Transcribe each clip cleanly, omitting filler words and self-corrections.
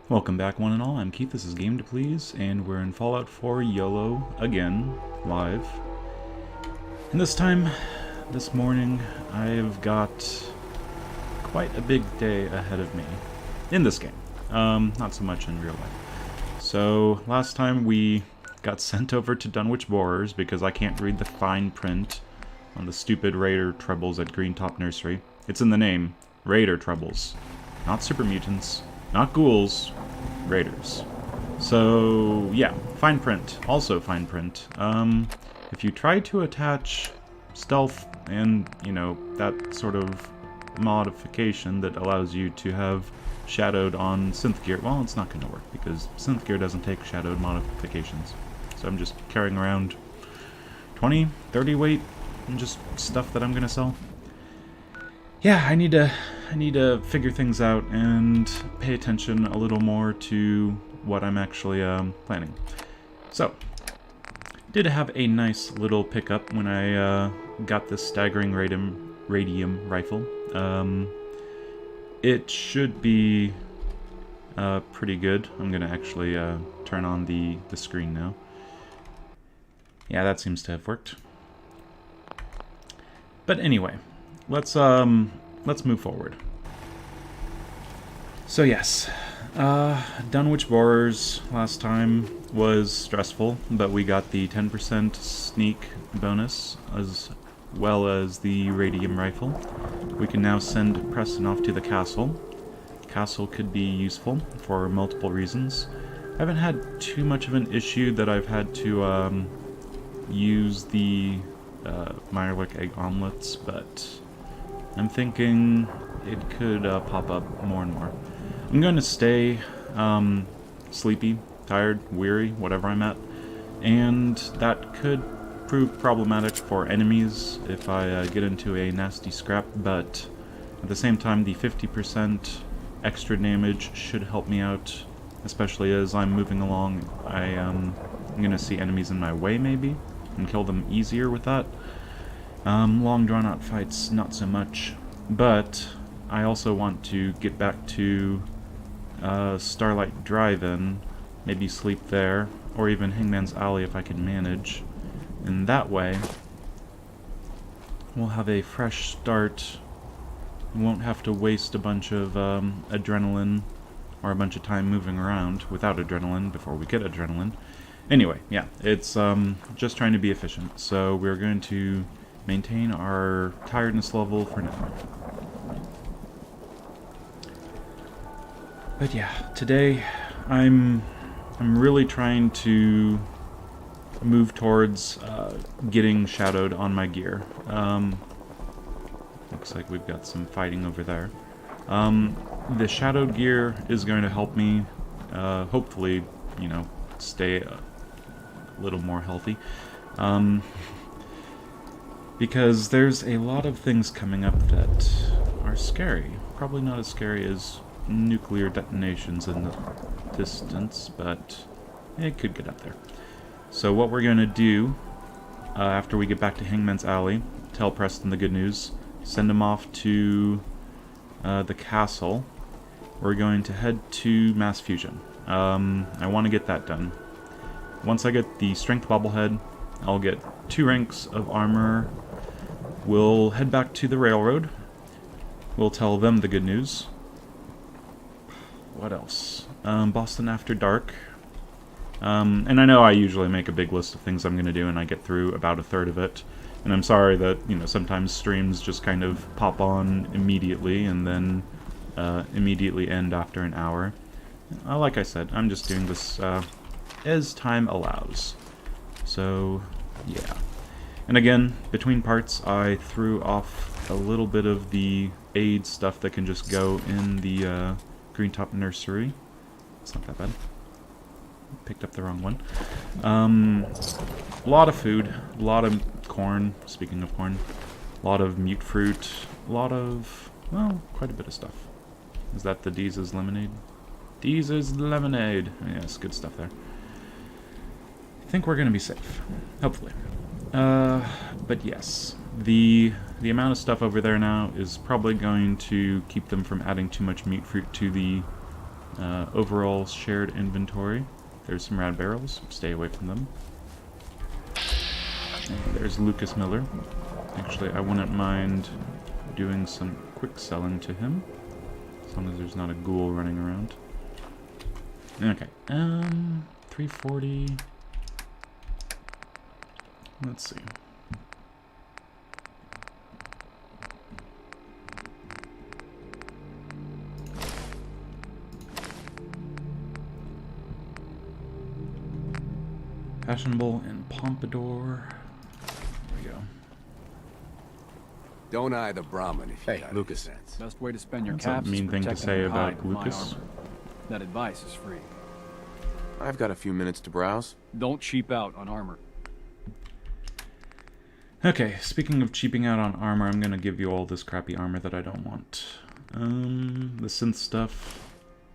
Welcome back, one and all. I'm Keith, this is Game to Please, and we're in Fallout 4 Yolo again, live. And this morning, I've got quite a big day ahead of me. In this game. Not so much in real life. So, last time we got sent over to Dunwich Borers because I can't read the fine print on the stupid Raider Troubles at Greentop Nursery. It's in the name, Raider Troubles. Not super mutants. Not ghouls, raiders. So, yeah, fine print. Also fine print. If you try to attach stealth and, that sort of modification that allows you to have shadowed on synth gear, well, it's not going to work because synth gear doesn't take shadowed modifications. So I'm just carrying around 20, 30 weight and just stuff that I'm going to sell. Yeah, I need to figure things out and pay attention a little more to what I'm actually planning. So, did have a nice little pickup when I got this staggering radium rifle. It should be pretty good. I'm gonna actually turn on the screen now. Yeah, that seems to have worked. But anyway. Let's move forward. So yes, Dunwich Borers last time was stressful, but we got the 10% sneak bonus as well as the radium rifle. We can now send Preston off to the castle. Castle could be useful for multiple reasons. I haven't had too much of an issue that I've had to use the Mirelic egg omelets, but I'm thinking it could pop up more and more. I'm going to stay sleepy, tired, weary, whatever I'm at, and that could prove problematic for enemies if I get into a nasty scrap, but at the same time the 50% extra damage should help me out, especially as I'm moving along. I'm going to see enemies in my way maybe, and kill them easier with that. Long drawn-out fights, not so much, but I also want to get back to Starlight Drive-In, maybe sleep there, or even Hangman's Alley if I can manage. And that way, we'll have a fresh start. We won't have to waste a bunch of adrenaline or a bunch of time moving around without adrenaline before we get adrenaline. Anyway, yeah, it's just trying to be efficient, so we're going to maintain our tiredness level for now. But yeah, today I'm really trying to move towards getting shadowed on my gear. Looks like we've got some fighting over there. The shadowed gear is going to help me hopefully, stay a little more healthy. Because there's a lot of things coming up that are scary. Probably not as scary as nuclear detonations in the distance, but it could get up there. So what we're going to do, after we get back to Hangman's Alley, tell Preston the good news, send him off to the castle. We're going to head to Mass Fusion. I want to get that done. Once I get the Strength Bobblehead, I'll get 2 ranks of armor. We'll head back to the railroad. We'll tell them the good news. What else? Boston After Dark. And I know I usually make a big list of things I'm going to do, and I get through about a third of it. And I'm sorry that, sometimes streams just kind of pop on immediately and then immediately end after an hour. Like I said, I'm just doing this as time allows. So, yeah. And again, between parts, I threw off a little bit of the aid stuff that can just go in the Greentop Nursery. It's not that bad. Picked up the wrong one. A lot of food, a lot of corn, speaking of corn, a lot of mute fruit, a lot of, well, quite a bit of stuff. Is that the Deez's lemonade? Deez's lemonade! Yes, good stuff there. I think we're going to be safe. Hopefully. But yes, the amount of stuff over there now is probably going to keep them from adding too much meat fruit to the Overall shared inventory. There's some rad barrels. Stay away from them. And there's Lucas Miller. Actually, I wouldn't mind doing some quick selling to him. As long as there's not a ghoul running around. Okay. 340. Let's see. Fashionable and Pompadour. There we go. Don't eye the Brahmin if you Hey, got Lucas. sense. Best way to spend your That's a caps mean is thing to protecting say your about hide with my Lucas. armor. That advice is free. I've got a few minutes to browse. Don't cheap out on armor. Okay, speaking of cheaping out on armor, I'm gonna give you all this crappy armor that I don't want. The synth stuff.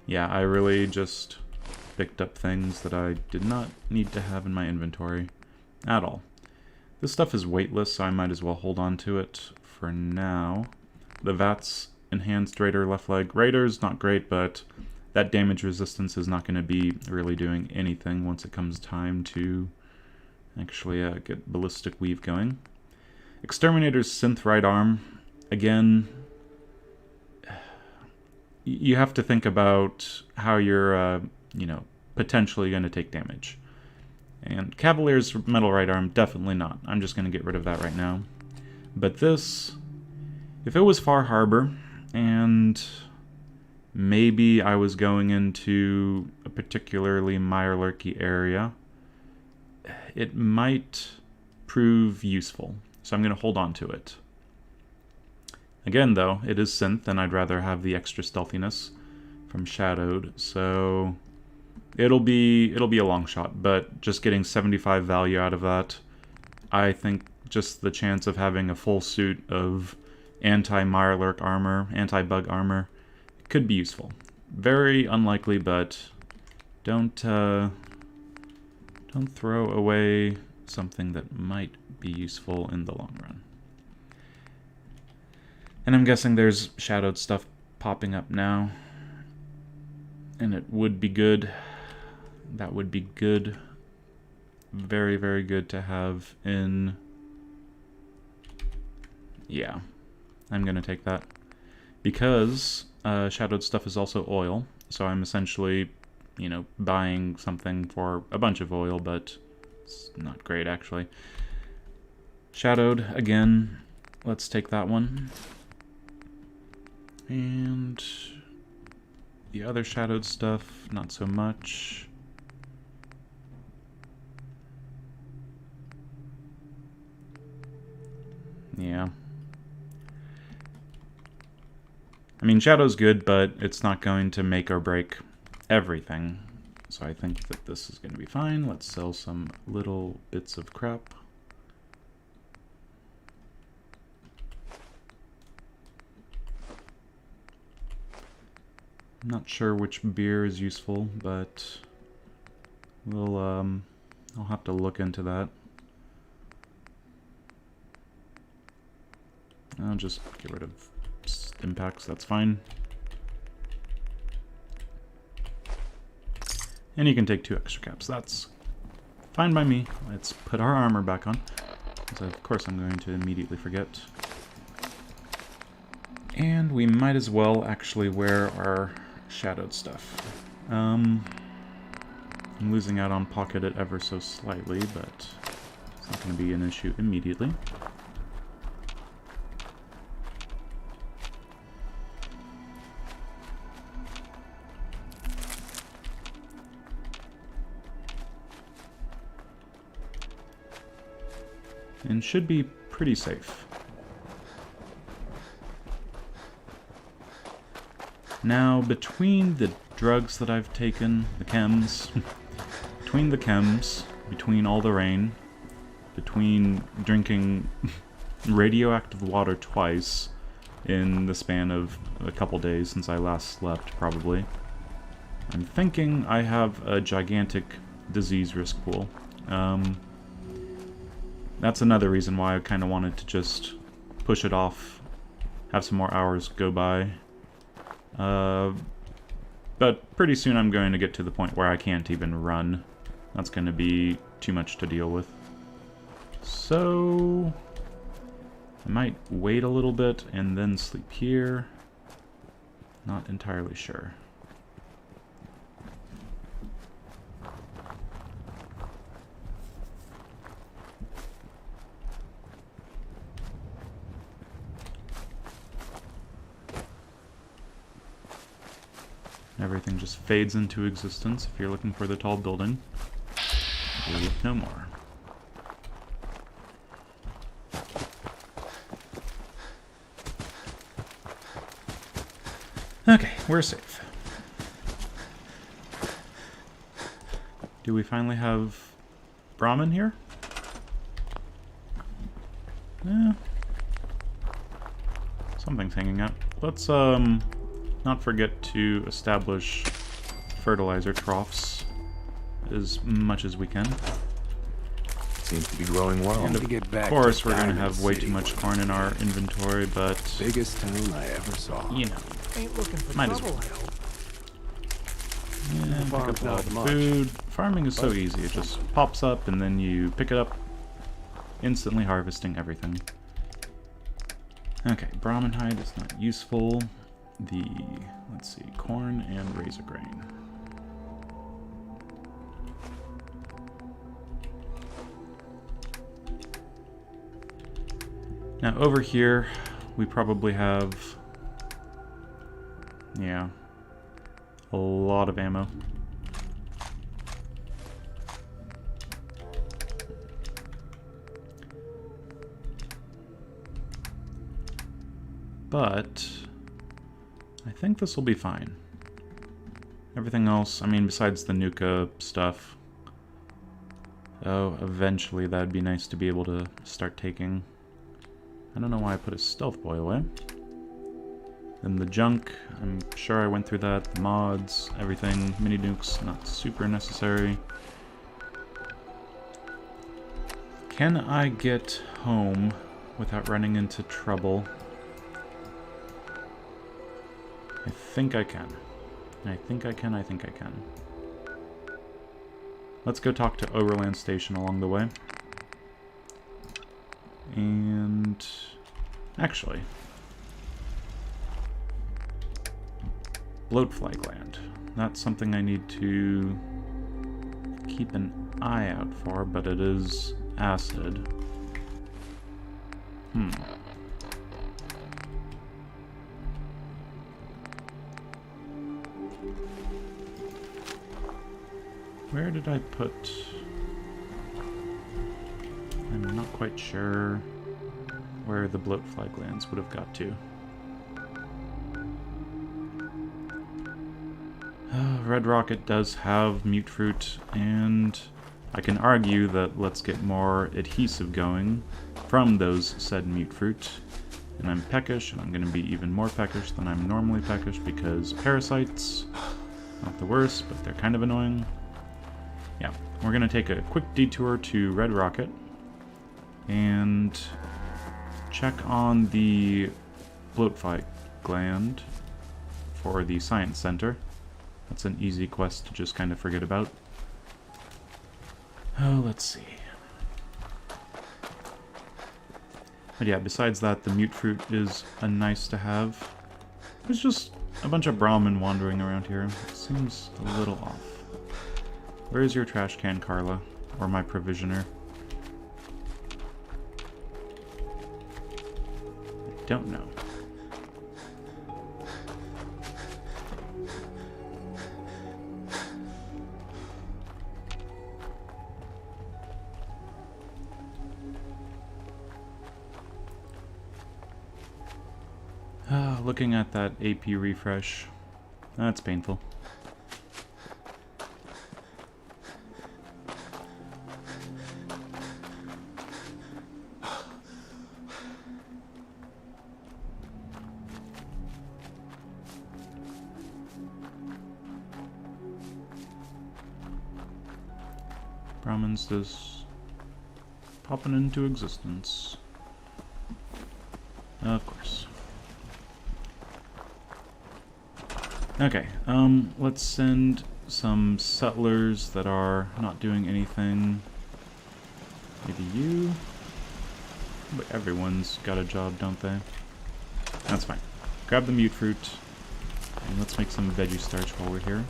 Yeah, I really just picked up things that I did not need to have in my inventory at all. This stuff is weightless, so I might as well hold on to it for now. The VATS enhanced Raider left leg. Raider's not great, but that damage resistance is not going to be really doing anything once it comes time to actually get Ballistic Weave going. Exterminator's synth right arm. Again, you have to think about how you're, you know, potentially going to take damage. And Cavalier's metal right arm, definitely not. I'm just going to get rid of that right now. But this, if it was Far Harbor, and maybe I was going into a particularly Mirelurky area, it might prove useful. So I'm going to hold on to it. Again, though, it is synth, and I'd rather have the extra stealthiness from Shadowed, so it'll be a long shot, but just getting 75 value out of that, I think just the chance of having a full suit of anti-Mirelurk armor, anti-bug armor, could be useful. Very unlikely, but don't throw away something that might be useful in the long run. And I'm guessing there's shadowed stuff popping up now. And it would be good. That would be good. Very, very good to have in... Yeah. I'm going to take that. Because shadowed stuff is also oil. So I'm essentially, you know, buying something for a bunch of oil, but it's not great, actually. Shadowed, again. Let's take that one. And the other shadowed stuff, not so much. Yeah. I mean, shadow's good, but it's not going to make or break everything. So I think that this is going to be fine. Let's sell some little bits of crap. I'm not sure which beer is useful, but we'll I'll have to look into that. I'll just get rid of impacts, that's fine. And you can take 2 extra caps, that's fine by me. Let's put our armor back on, because of course I'm going to immediately forget. And we might as well actually wear our shadowed stuff. I'm losing out on pocket it ever so slightly, but it's not going to be an issue immediately. And should be pretty safe. Now, between the drugs that I've taken, the chems, between all the rain, between drinking radioactive water twice in the span of a couple days since I last slept, probably, I'm thinking I have a gigantic disease risk pool. That's another reason why I kind of wanted to just push it off, have some more hours go by. But pretty soon I'm going to get to the point where I can't even run. That's going to be too much to deal with. So I might wait a little bit and then sleep here. Not entirely sure. Everything just fades into existence if you're looking for the tall building. You'll look no more. Okay, we're safe. Do we finally have Brahmin here? Yeah. Something's hanging out. Let's, not forget to establish fertilizer troughs as much as we can. Seems to be growing well. And of course, we're going to have way too much corn in our inventory, but... Biggest town I ever saw. You know. Ain't looking for Might as trouble, well. I hope. Yeah, pick Farm's up all not the much. food. Farming is so easy. It just pops up and then you pick it up, instantly harvesting everything. Okay, Brahmin hide is not useful. Let's see, corn and razor grain. Now over here, we probably have, yeah, a lot of ammo. But I think this will be fine. Everything else, I mean, besides the Nuka stuff. Oh, eventually that'd be nice to be able to start taking. I don't know why I put a stealth boy away. Then the junk, I'm sure I went through that. The mods, everything. Mini nukes, not super necessary. Can I get home without running into trouble? I think I can. I think I can. Let's go talk to Overland Station along the way. And... actually... Bloatfly gland. That's something I need to keep an eye out for, but it is acid. Where did I put... I'm not quite sure where the bloatfly glands would have got to. Red Rocket does have mute fruit, and I can argue that let's get more adhesive going from those said mute fruit. And I'm peckish, and I'm going to be even more peckish than I'm normally peckish because parasites, not the worst, but they're kind of annoying. Yeah, we're going to take a quick detour to Red Rocket and check on the bloatfly gland for the Science Center. That's an easy quest to just kind of forget about. Oh, let's see. But yeah, besides that, the mute fruit is a nice to have. There's just a bunch of Brahmin wandering around here. It seems a little off. Where is your trash can, Carla? Or my provisioner? I don't know. Looking at that AP refresh, that's painful. Brahmin's just popping into existence. Of course. Okay, let's send some settlers that are not doing anything. Maybe you? But everyone's got a job, don't they? That's fine. Grab the mute fruit, and let's make some veggie starch while we're here.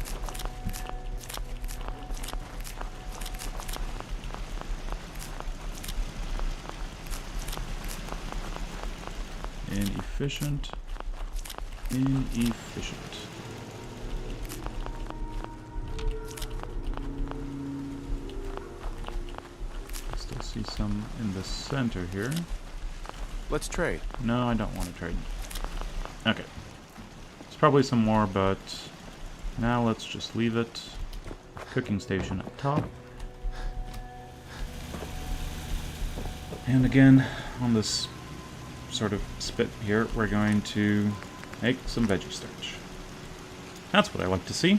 Inefficient. Inefficient. Still see some in the center here. Let's trade. No, I don't want to trade. Okay. There's probably some more, but now let's just leave it. Cooking station up top. And again, on this sort of spit here, we're going to make some veggie starch. That's what I like to see.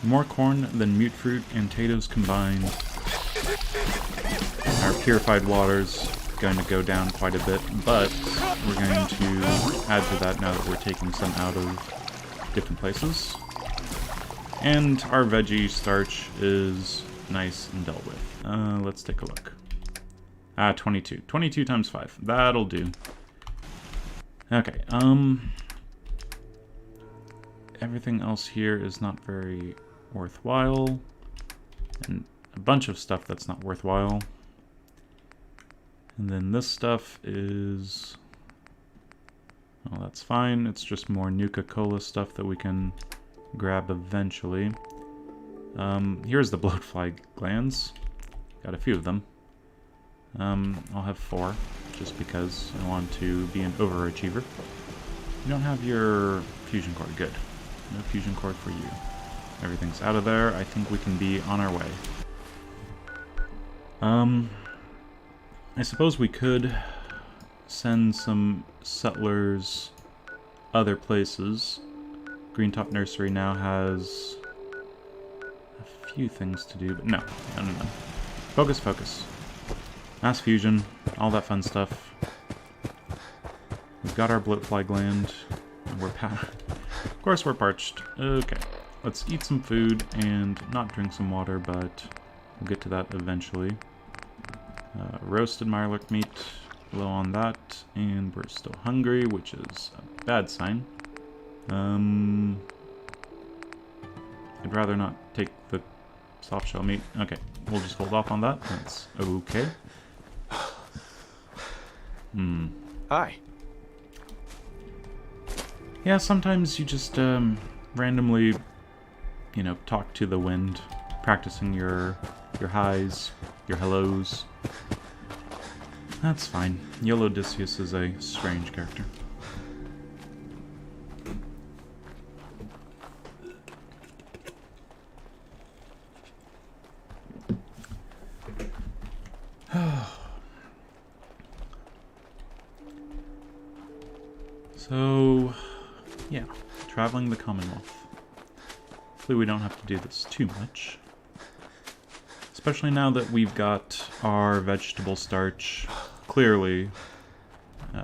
More corn than mute fruit and potatoes combined. Our purified water's going to go down quite a bit, but we're going to add to that now that we're taking some out of different places. And our veggie starch is nice and dealt with. Let's take a look. 22. 22 times 5. That'll do. Okay, everything else here is not very worthwhile. And a bunch of stuff that's not worthwhile. And then this stuff is... well, that's fine. It's just more Nuka-Cola stuff that we can grab eventually. Here's the bloatfly glands. Got a few of them. I'll have 4, just because I want to be an overachiever. You don't have your fusion core. Good. No fusion core for you. Everything's out of there. I think we can be on our way. I suppose we could send some settlers other places. Greentop Nursery now has a few things to do, but no. Focus, focus. Mass fusion, all that fun stuff. We've got our bloatfly gland, and we're of course we're parched. Okay, let's eat some food and not drink some water, but we'll get to that eventually. Roasted Mirelurk meat, low on that, and we're still hungry, which is a bad sign. I'd rather not take the soft shell meat. Okay, we'll just hold off on that. That's okay. Hi. Yeah, sometimes you just randomly, you know, talk to the wind, practicing your highs, your hellos. That's fine. Yolo Odysseus is a strange character. So, yeah, traveling the Commonwealth. Hopefully we don't have to do this too much. Especially now that we've got our vegetable starch clearly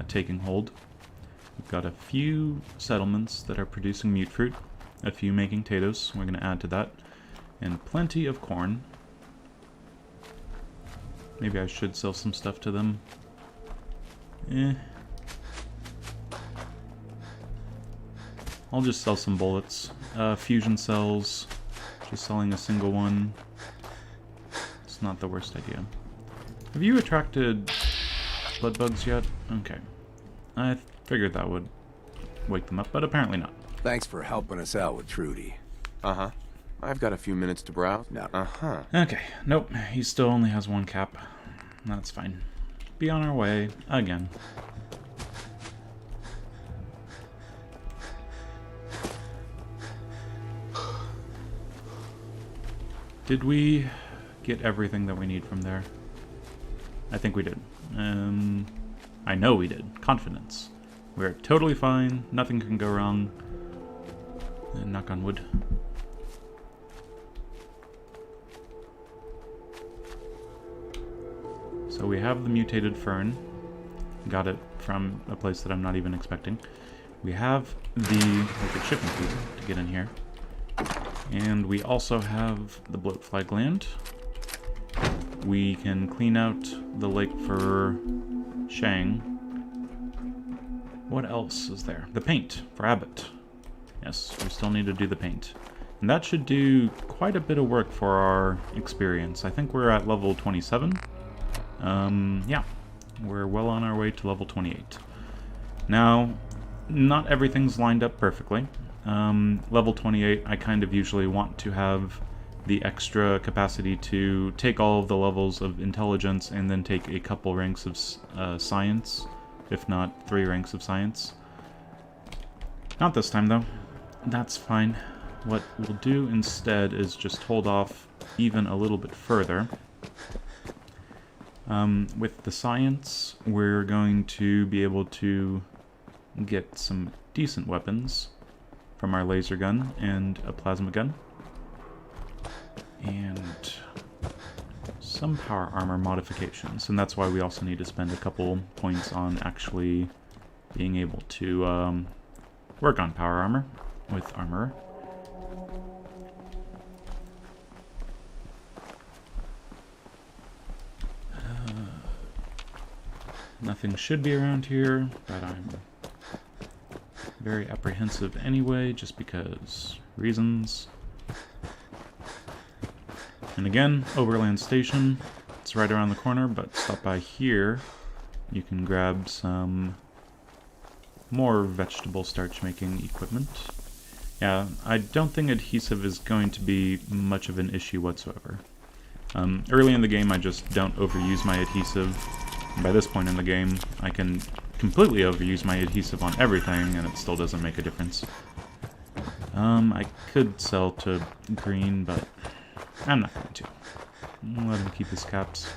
taking hold. We've got a few settlements that are producing mute fruit, a few making potatoes, we're going to add to that, and plenty of corn. Maybe I should sell some stuff to them. I'll just sell some bullets. Fusion cells, just selling a single one. It's not the worst idea. Have you attracted blood bugs yet? Okay. I figured that would wake them up, but apparently not. Thanks for helping us out with Trudy. Uh-huh. I've got a few minutes to browse. No. Uh-huh. Okay, nope, he still only has 1 cap. That's fine. Be on our way again. Did we get everything that we need from there? I think we did. I know we did. Confidence. We're totally fine. Nothing can go wrong. And knock on wood. So we have the mutated fern. Got it from a place that I'm not even expecting. We have the liquid shipping key to get in here. And we also have the bloatfly gland. We can clean out the lake for Shang. What else is there? The paint for Abbott. Yes, we still need to do the paint. And that should do quite a bit of work for our experience. I think we're at level 27. Yeah, we're well on our way to level 28. Now, not everything's lined up perfectly. Level 28, I kind of usually want to have the extra capacity to take all of the levels of intelligence and then take a couple ranks of science, if not 3 ranks of science. Not this time, though. That's fine. What we'll do instead is just hold off even a little bit further. With the science, we're going to be able to get some decent weapons from our laser gun and a plasma gun. And some power armor modifications. And that's why we also need to spend a couple points on actually being able to work on power armor with armorer. Nothing should be around here, but I'm very apprehensive anyway, just because reasons. And again, Overland Station, it's right around the corner, but stop by here. You can grab some more vegetable starch making equipment. Yeah, I don't think adhesive is going to be much of an issue whatsoever. Early in the game, I just don't overuse my adhesive. And by this point in the game, I can completely overuse my adhesive on everything, and it still doesn't make a difference. I could sell to Green, but I'm not going to. I'll let him keep his caps.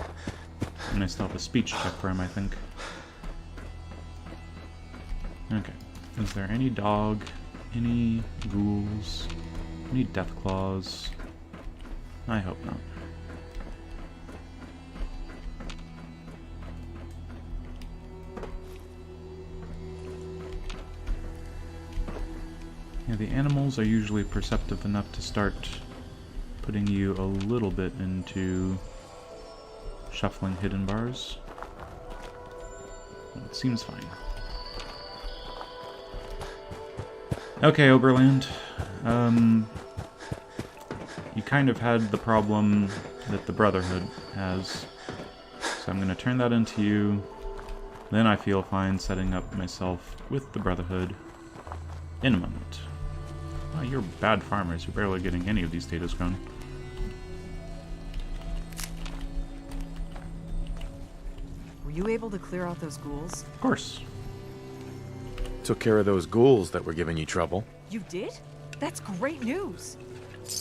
And I still have a speech check for him, I think. Okay. Is there any dog? Any ghouls? Any death claws? I hope not. Yeah, the animals are usually perceptive enough to start putting you a little bit into shuffling hidden bars. It seems fine. Okay, Oberland. You kind of had the problem that the Brotherhood has, so I'm going to turn that into you. Then I feel fine setting up myself with the Brotherhood in a moment. Oh, you're bad farmers. You're barely getting any of these potatoes grown. Were you able to clear out those ghouls? Of course. Took care of those ghouls that were giving you trouble. You did? That's great news.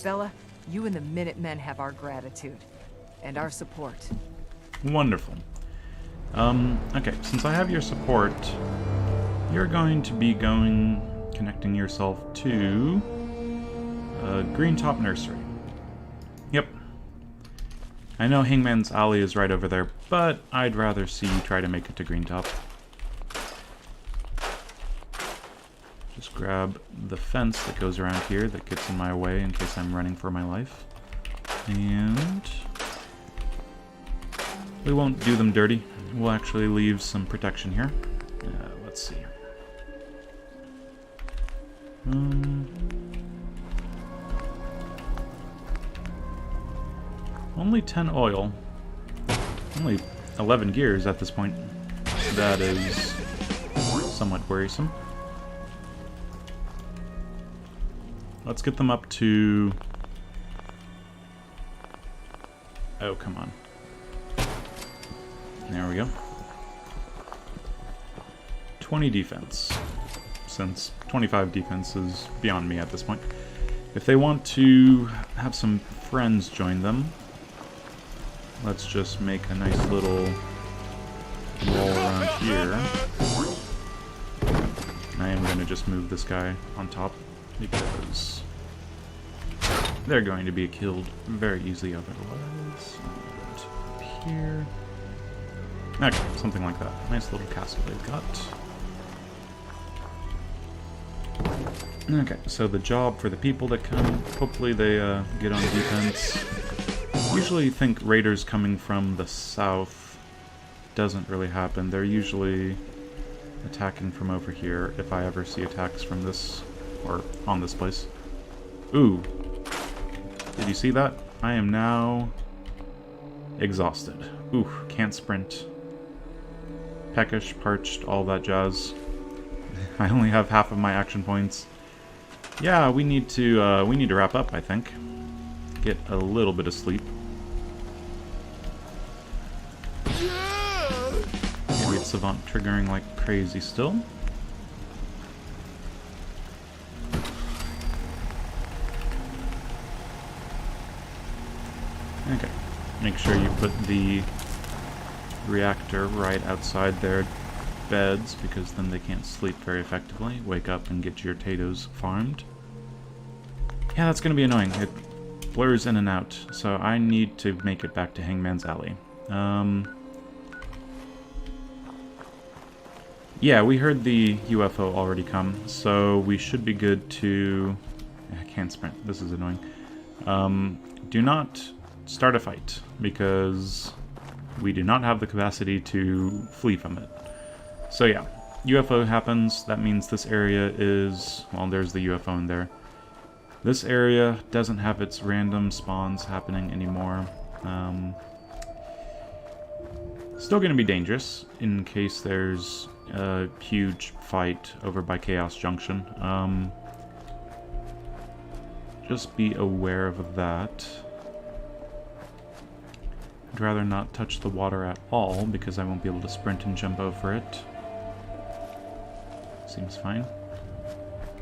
Bella, you and the Minutemen have our gratitude. And our support. Wonderful. Okay, since I have your support, you're going to be connecting yourself to Green Top Nursery. Yep. I know Hangman's Alley is right over there, but I'd rather see you try to make it to Green Top. Just grab the fence that goes around here that gets in my way in case I'm running for my life. And we won't do them dirty. We'll actually leave some protection here. Let's see. Only 10 oil. Only 11 gears at this point. That is somewhat worrisome. Let's get them up to... Oh, come on. There we go. 20 defense. Since 25 defense is beyond me at this point. If they want to have some friends join them, let's just make a nice little wall around here. I am going to just move this guy on top because they're going to be killed very easily otherwise. And up here. Okay, something like that. Nice little castle they've got. Okay, so the job for the people that come, hopefully they get on defense. Usually you think raiders coming from the south doesn't really happen. They're usually attacking from over here, if I ever see attacks from this, or on this place. Ooh. Did you see that? I am now exhausted. Ooh, can't sprint. Peckish, parched, all that jazz. I only have half of my action points. Yeah, we need to wrap up, I think. Get a little bit of sleep. Maybe it's Savant triggering like crazy still. Okay. Make sure you put the reactor right outside their beds, because then they can't sleep very effectively. Wake up and get your potatoes farmed. Yeah, that's gonna be annoying. It blurs in and out, so I need to make it back to Hangman's Alley. Yeah, we heard the UFO already come, so we should be good to... I can't sprint. This is annoying. Do not start a fight, because we do not have the capacity to flee from it. So yeah, UFO happens. That means this area is... Well, there's the UFO in there. This area doesn't have its random spawns happening anymore. Still going to be dangerous in case there's a huge fight over by Chaos Junction. Just be aware of that. I'd rather not touch the water at all, because I won't be able to sprint and jump over it. Seems fine.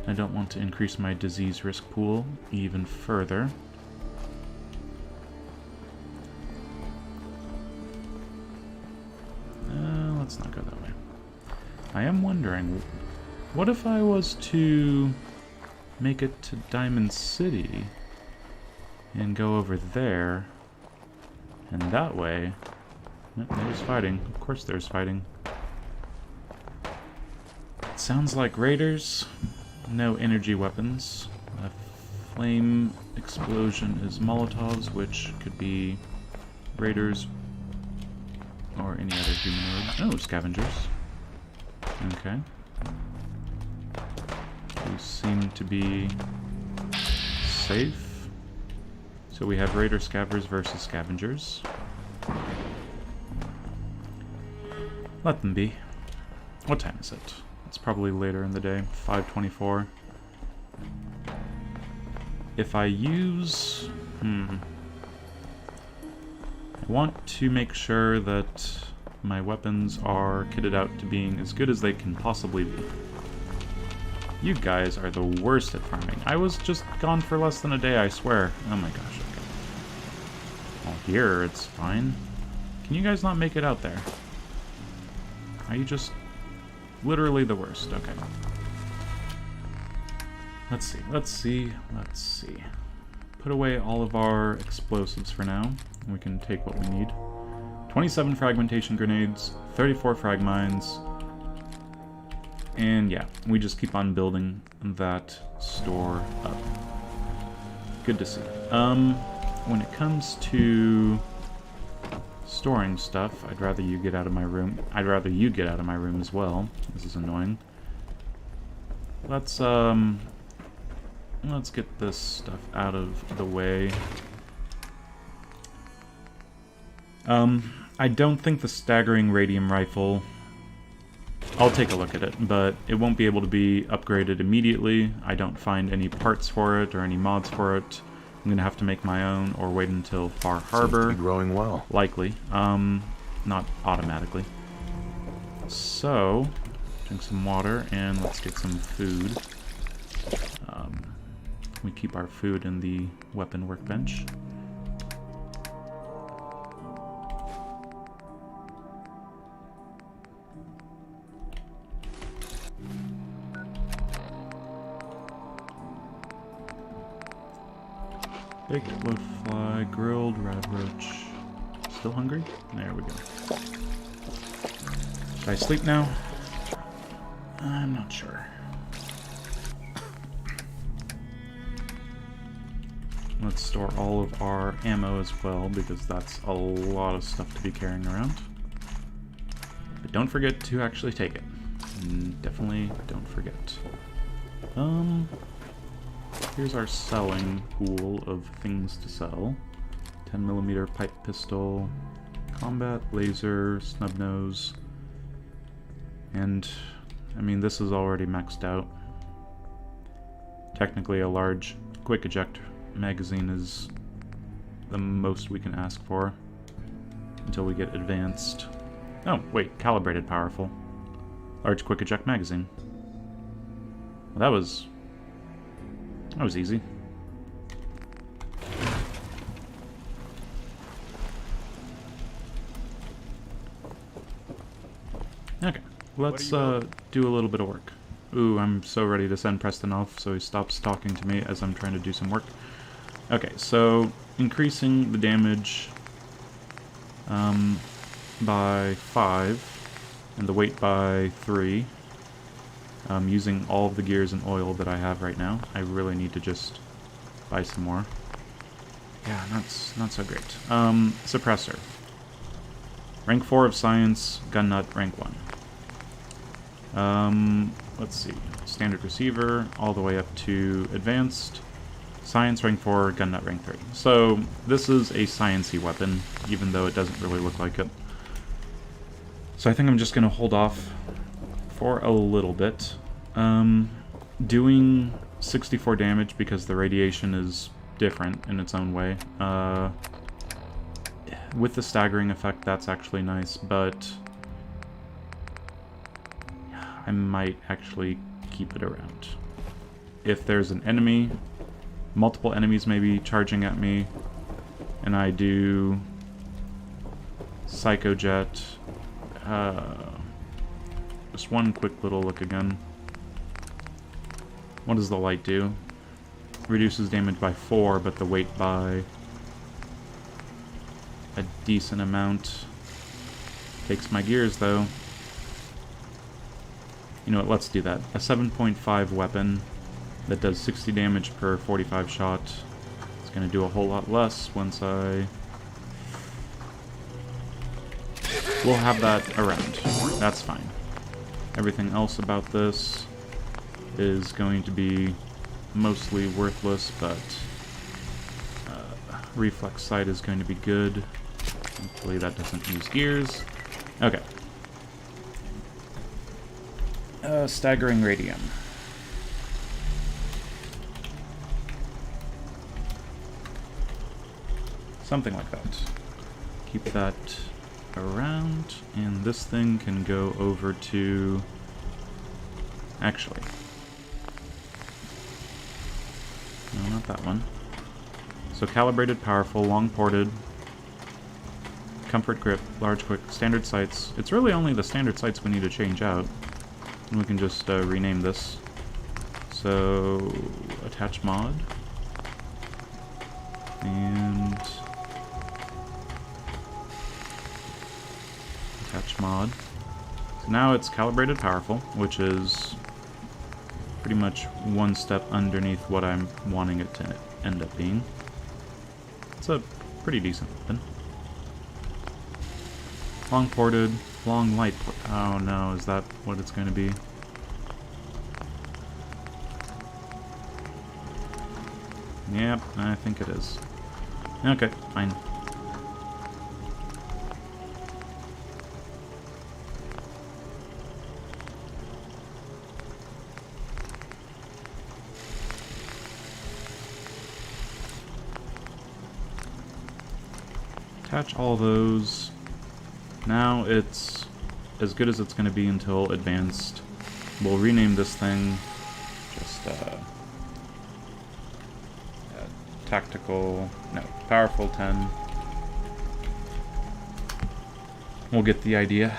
I don't want to increase my disease risk pool even further. Let's not go that way. I am wondering, what if I was to make it to Diamond City and go over there, and that way... There's fighting. Of course there's fighting. It sounds like raiders. No energy weapons. A flame explosion is Molotovs, which could be raiders or any other humanoid. Oh, scavengers. Okay. Who seem to be safe. So we have raider scavengers versus scavengers. Let them be. What time is it? It's probably later in the day. 5:24. If I use... I want to make sure that my weapons are kitted out to being as good as they can possibly be. You guys are the worst at farming. I was just gone for less than a day, I swear. Oh my gosh, okay. Well, here it's fine. Can you guys not make it out there? Are you just literally the worst? Okay. Let's see. Put away all of our explosives for now, and we can take what we need. 27 fragmentation grenades, 34 frag mines, and yeah, we just keep on building that store up. Good to see. When it comes to storing stuff, I'd rather you get out of my room. I'd rather you get out of my room as well. This is annoying. Let's get this stuff out of the way. I don't think the staggering radium rifle... I'll take a look at it, but it won't be able to be upgraded immediately. I don't find any parts for it or any mods for it. I'm gonna have to make my own or wait until Far Harbor. Seems to be growing well. Likely. Not automatically. So, drink some water and let's get some food. We keep our food in the weapon workbench. Baked bloatfly, grilled rad roach. Still hungry? There we go. Should I sleep now? I'm not sure. Let's store all of our ammo as well, because that's a lot of stuff to be carrying around. But don't forget to actually take it. Definitely don't forget. Here's our selling pool of things to sell. 10mm pipe pistol, combat, laser, snub nose, and I mean this is already maxed out. Technically a large quick eject magazine is the most we can ask for until we get advanced. Oh, wait, calibrated powerful. Large quick eject magazine. Well, that was easy. Okay, let's do a little bit of work. Ooh, I'm so ready to send Preston off so he stops talking to me as I'm trying to do some work. Okay, so increasing the damage by 5 and the weight by 3. Using all of the gears and oil that I have right now. I really need to just buy some more. Yeah, that's not so great. Suppressor. Rank 4 of Science, Gun Nut, rank 1. Let's see. Standard Receiver, all the way up to Advanced. Science, rank 4, Gun Nut, rank 3. So, this is a science-y weapon, even though it doesn't really look like it. So I think I'm just going to hold off for a little bit. Doing 64 damage because the radiation is different in its own way. With the staggering effect, that's actually nice, but I might actually keep it around. If there's an enemy, multiple enemies may be charging at me, and I do Psycho Jet, just one quick little look again. What does the light do? Reduces damage by 4, but the weight by a decent amount. Takes my gears, though. You know what, let's do that. A 7.5 weapon that does 60 damage per 45 shot. It's going to do a whole lot less once I... We'll have that around. That's fine. Everything else about this is going to be mostly worthless, but reflex sight is going to be good. Hopefully that doesn't use gears. Okay. Staggering radium. Something like that. Keep that around, and this thing can go over to... Actually. No, not that one. So calibrated, powerful, long ported, comfort grip, large quick, standard sights. It's really only the standard sights we need to change out. And we can just rename this. So, attach mod. And... attach mod. So now it's calibrated powerful, which is pretty much one step underneath what I'm wanting it to end up being. It's a pretty decent weapon. Long ported, long light port. Oh no, is that what it's going to be? Yep, I think it is. Okay, fine. Attach all those. Now it's as good as it's going to be until advanced. We'll rename this thing just tactical, no, powerful 10. We'll get the idea.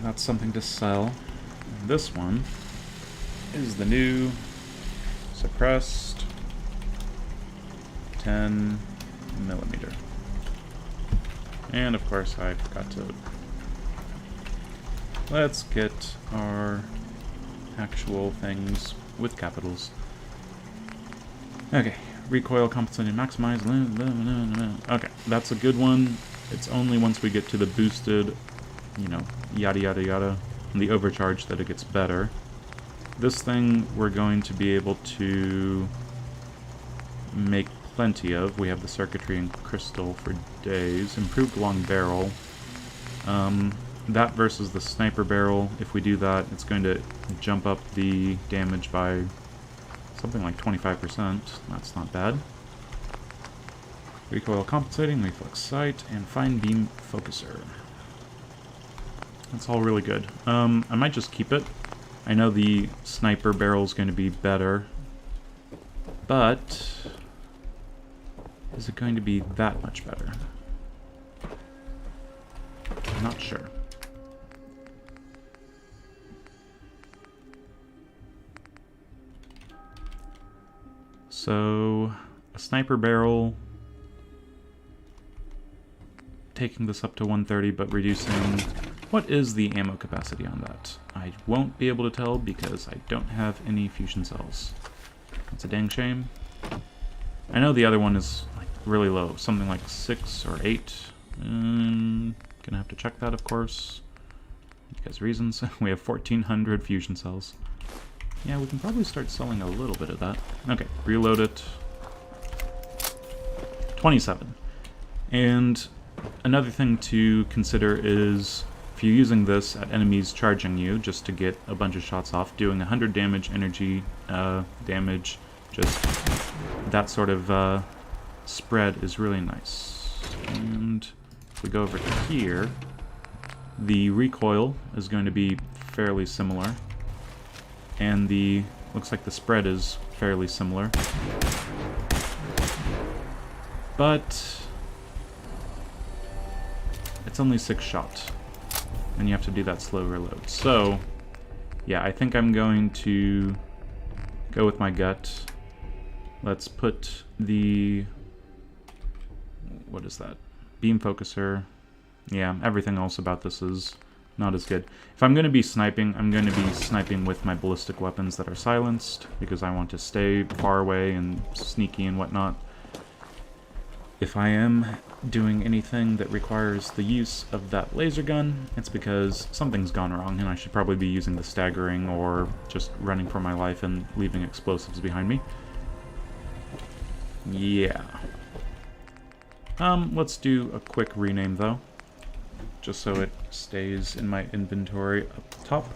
That's something to sell. This one is the new suppressed 10mm. And of course I forgot to... Let's get our actual things with capitals. Okay, recoil compensating maximize. Okay, that's a good one. It's only once we get to the boosted, you know, yada yada yada, and the overcharge that it gets better. This thing we're going to be able to make plenty of. We have the circuitry and crystal for days. Improved long barrel. That versus the sniper barrel, if we do that, it's going to jump up the damage by something like 25%. That's not bad. Recoil compensating, reflex sight, and fine beam focuser. That's all really good. I might just keep it. I know the sniper barrel is going to be better, but is it going to be that much better? I'm not sure. So, a sniper barrel, taking this up to 130, but reducing... What is the ammo capacity on that? I won't be able to tell because I don't have any fusion cells. That's a dang shame. I know the other one is like really low, something like 6 or 8. Gonna have to check that, of course, because reasons. We have 1,400 fusion cells. Yeah, we can probably start selling a little bit of that. Okay, reload it. 27. And another thing to consider is if you're using this at enemies charging you just to get a bunch of shots off, doing 100 damage, energy damage, just that sort of spread is really nice. And if we go over to here, the recoil is going to be fairly similar. And the looks like the spread is fairly similar. But it's only 6 shots. And you have to do that slow reload. So, yeah, I think I'm going to go with my gut. Let's put the... what is that? Beam focuser. Yeah, everything else about this is not as good. If I'm going to be sniping, I'm going to be sniping with my ballistic weapons that are silenced, because I want to stay far away and sneaky and whatnot. If I am doing anything that requires the use of that laser gun, it's because something's gone wrong, and I should probably be using the staggering or just running for my life and leaving explosives behind me. Yeah. Let's do a quick rename, though, just so it stays in my inventory up top.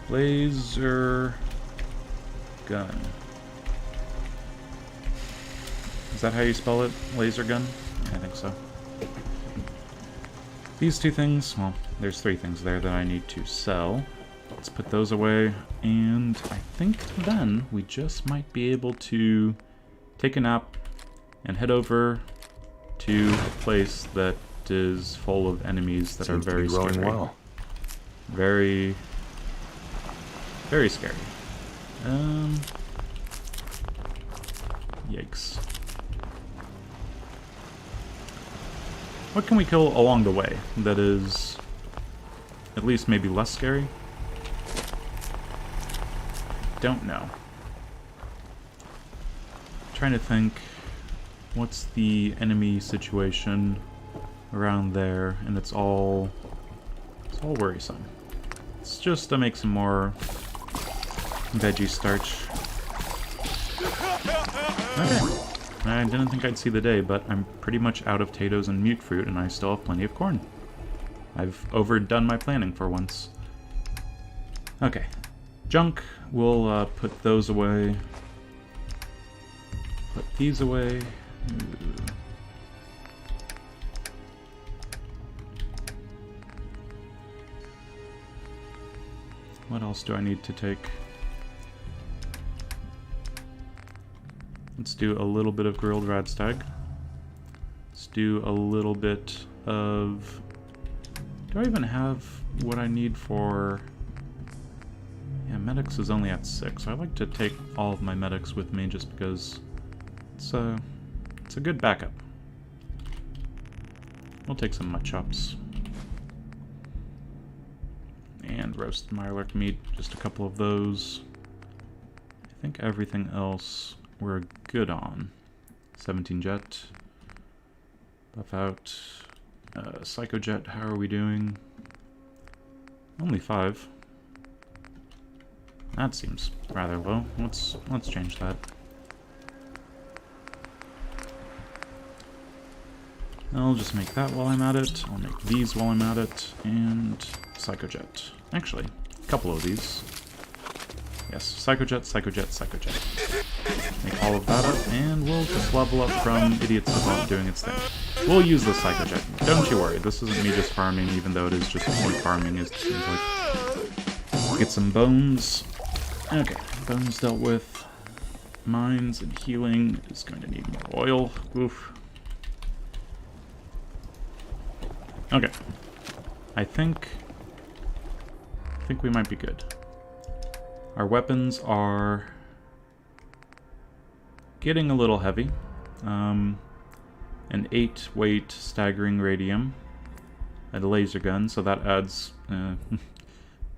Laser gun. Is that how you spell it? Laser gun? Yeah, I think so. These two things, well, there's 3 things there that I need to sell. Let's put those away, and I think then we just might be able to take a nap and head over to a place that is full of enemies that Seems are very to be rolling scary. well. Very, very scary. Yikes. What can we kill along the way that is at least maybe less scary? Don't know. Trying to think, what's the enemy situation around there, and it's all worrisome. It's just to make some more veggie starch. Okay. I didn't think I'd see the day, but I'm pretty much out of potatoes and mute fruit, and I still have plenty of corn. I've overdone my planning for once. Okay. Junk, we'll put those away. Put these away. Ooh. What else do I need to take? Let's do a little bit of grilled radstag. Let's do a little bit of... Do I even have what I need for... Yeah, medics is only at 6, so I like to take all of my medics with me just because it's a good backup. We'll take some mud chops. And roasted mirelurk meat, just a couple of those. I think everything else we're good on. 17 jet. Buff out. Psycho jet, how are we doing? Only 5. That seems rather low. Let's change that. I'll just make that while I'm at it. I'll make these while I'm at it. And Psychojet. Actually, a couple of these. Yes, Psychojet, Psychojet, Psychojet. Make all of that up, and we'll just level up from Idiot's Savant doing its thing. We'll use the Psychojet. Don't you worry, this isn't me just farming, even though it is just point farming, it seems like. Get some bones. Okay, bones dealt with. Mines and healing is going to need more oil. Oof. Okay. I think we might be good. Our weapons are getting a little heavy. An 8-weight staggering radium. A laser gun, so that adds...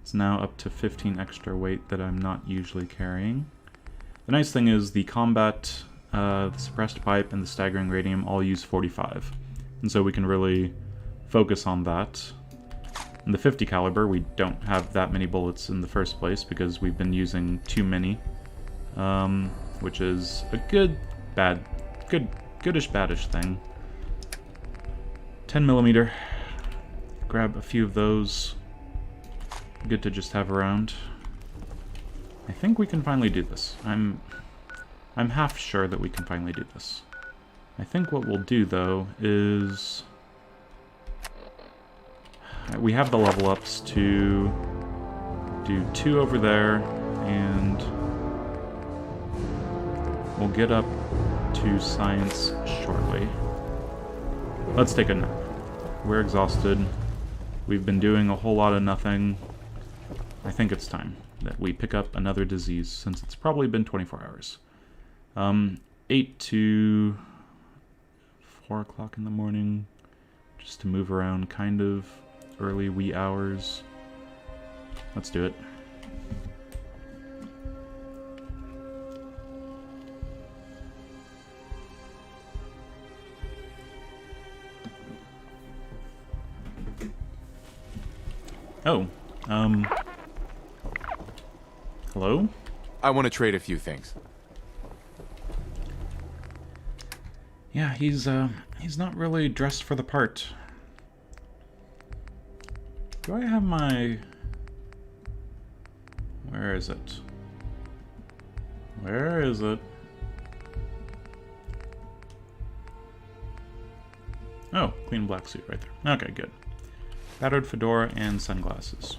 it's now up to 15 extra weight that I'm not usually carrying. The nice thing is the combat, the suppressed pipe, and the staggering radium all use 45. And so we can really focus on that. In the 50 caliber, we don't have that many bullets in the first place because we've been using too many, which is a goodish badish thing. 10mm. Grab a few of those. Good to just have around. I think we can finally do this. I'm half sure that we can finally do this. I think what we'll do though is we have the level ups to do 2 over there, and we'll get up to science shortly. Let's take a nap. We're exhausted. We've been doing a whole lot of nothing. I think it's time that we pick up another disease, since it's probably been 24 hours. 8 to 4 o'clock in the morning, just to move around kind of early wee hours. Let's do it. Oh, hello? I want to trade a few things. Yeah, he's not really dressed for the part. Do I have my... Where is it? Where is it? Oh, clean black suit right there. Okay, good. Battered fedora and sunglasses.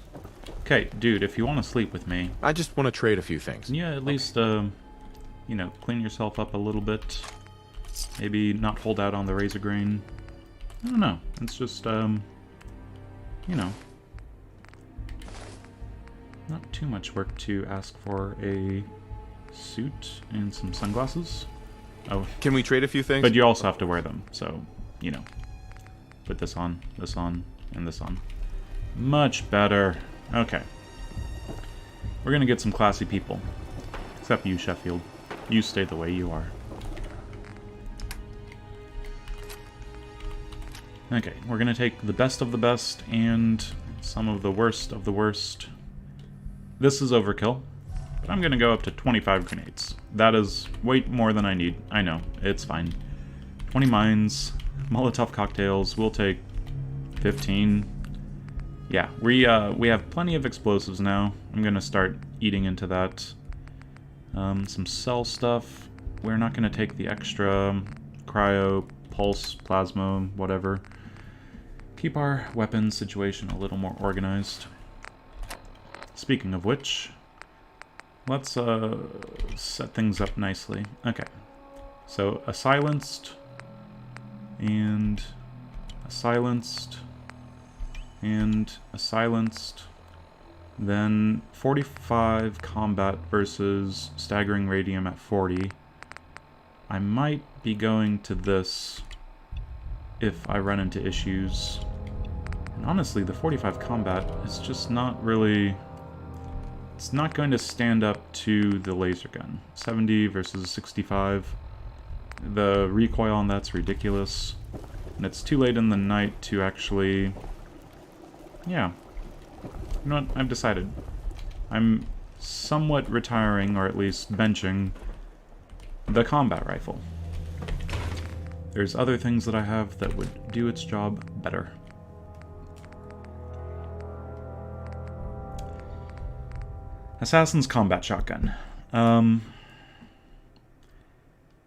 Okay, dude, if you want to sleep with me... I just want to trade a few things. Yeah, at least, you know, clean yourself up a little bit. Maybe not hold out on the razor grain. I don't know. It's just, you know... Not too much work to ask for a suit and some sunglasses. Oh, Can we trade a few things? but you also have to wear them, so, you know. Put this on, and this on. Much better. Okay. We're gonna get some classy people. Except you, Sheffield. You stay the way you are. Okay, we're gonna take the best of the best and some of the worst. This is overkill, but I'm gonna go up to 25 grenades. That is way more than I need. I know, it's fine. 20 mines, Molotov cocktails, we'll take 15. Yeah, we have plenty of explosives now. I'm gonna start eating into that. Some cell stuff. We're not gonna take the extra cryo, pulse, plasma, whatever. Keep our weapons situation a little more organized. Speaking of which, let's set things up nicely. Okay, so a silenced, and a silenced, and a silenced, then 45 combat versus staggering radium at 40. I might be going to this if I run into issues. And honestly, the 45 combat is just not really... It's not going to stand up to the laser gun. 70 versus 65. The recoil on that's ridiculous. And it's too late in the night to actually... Yeah. You know what? I've decided. I'm somewhat retiring, or at least benching, the combat rifle. There's other things that I have that would do its job better. Assassin's Combat Shotgun.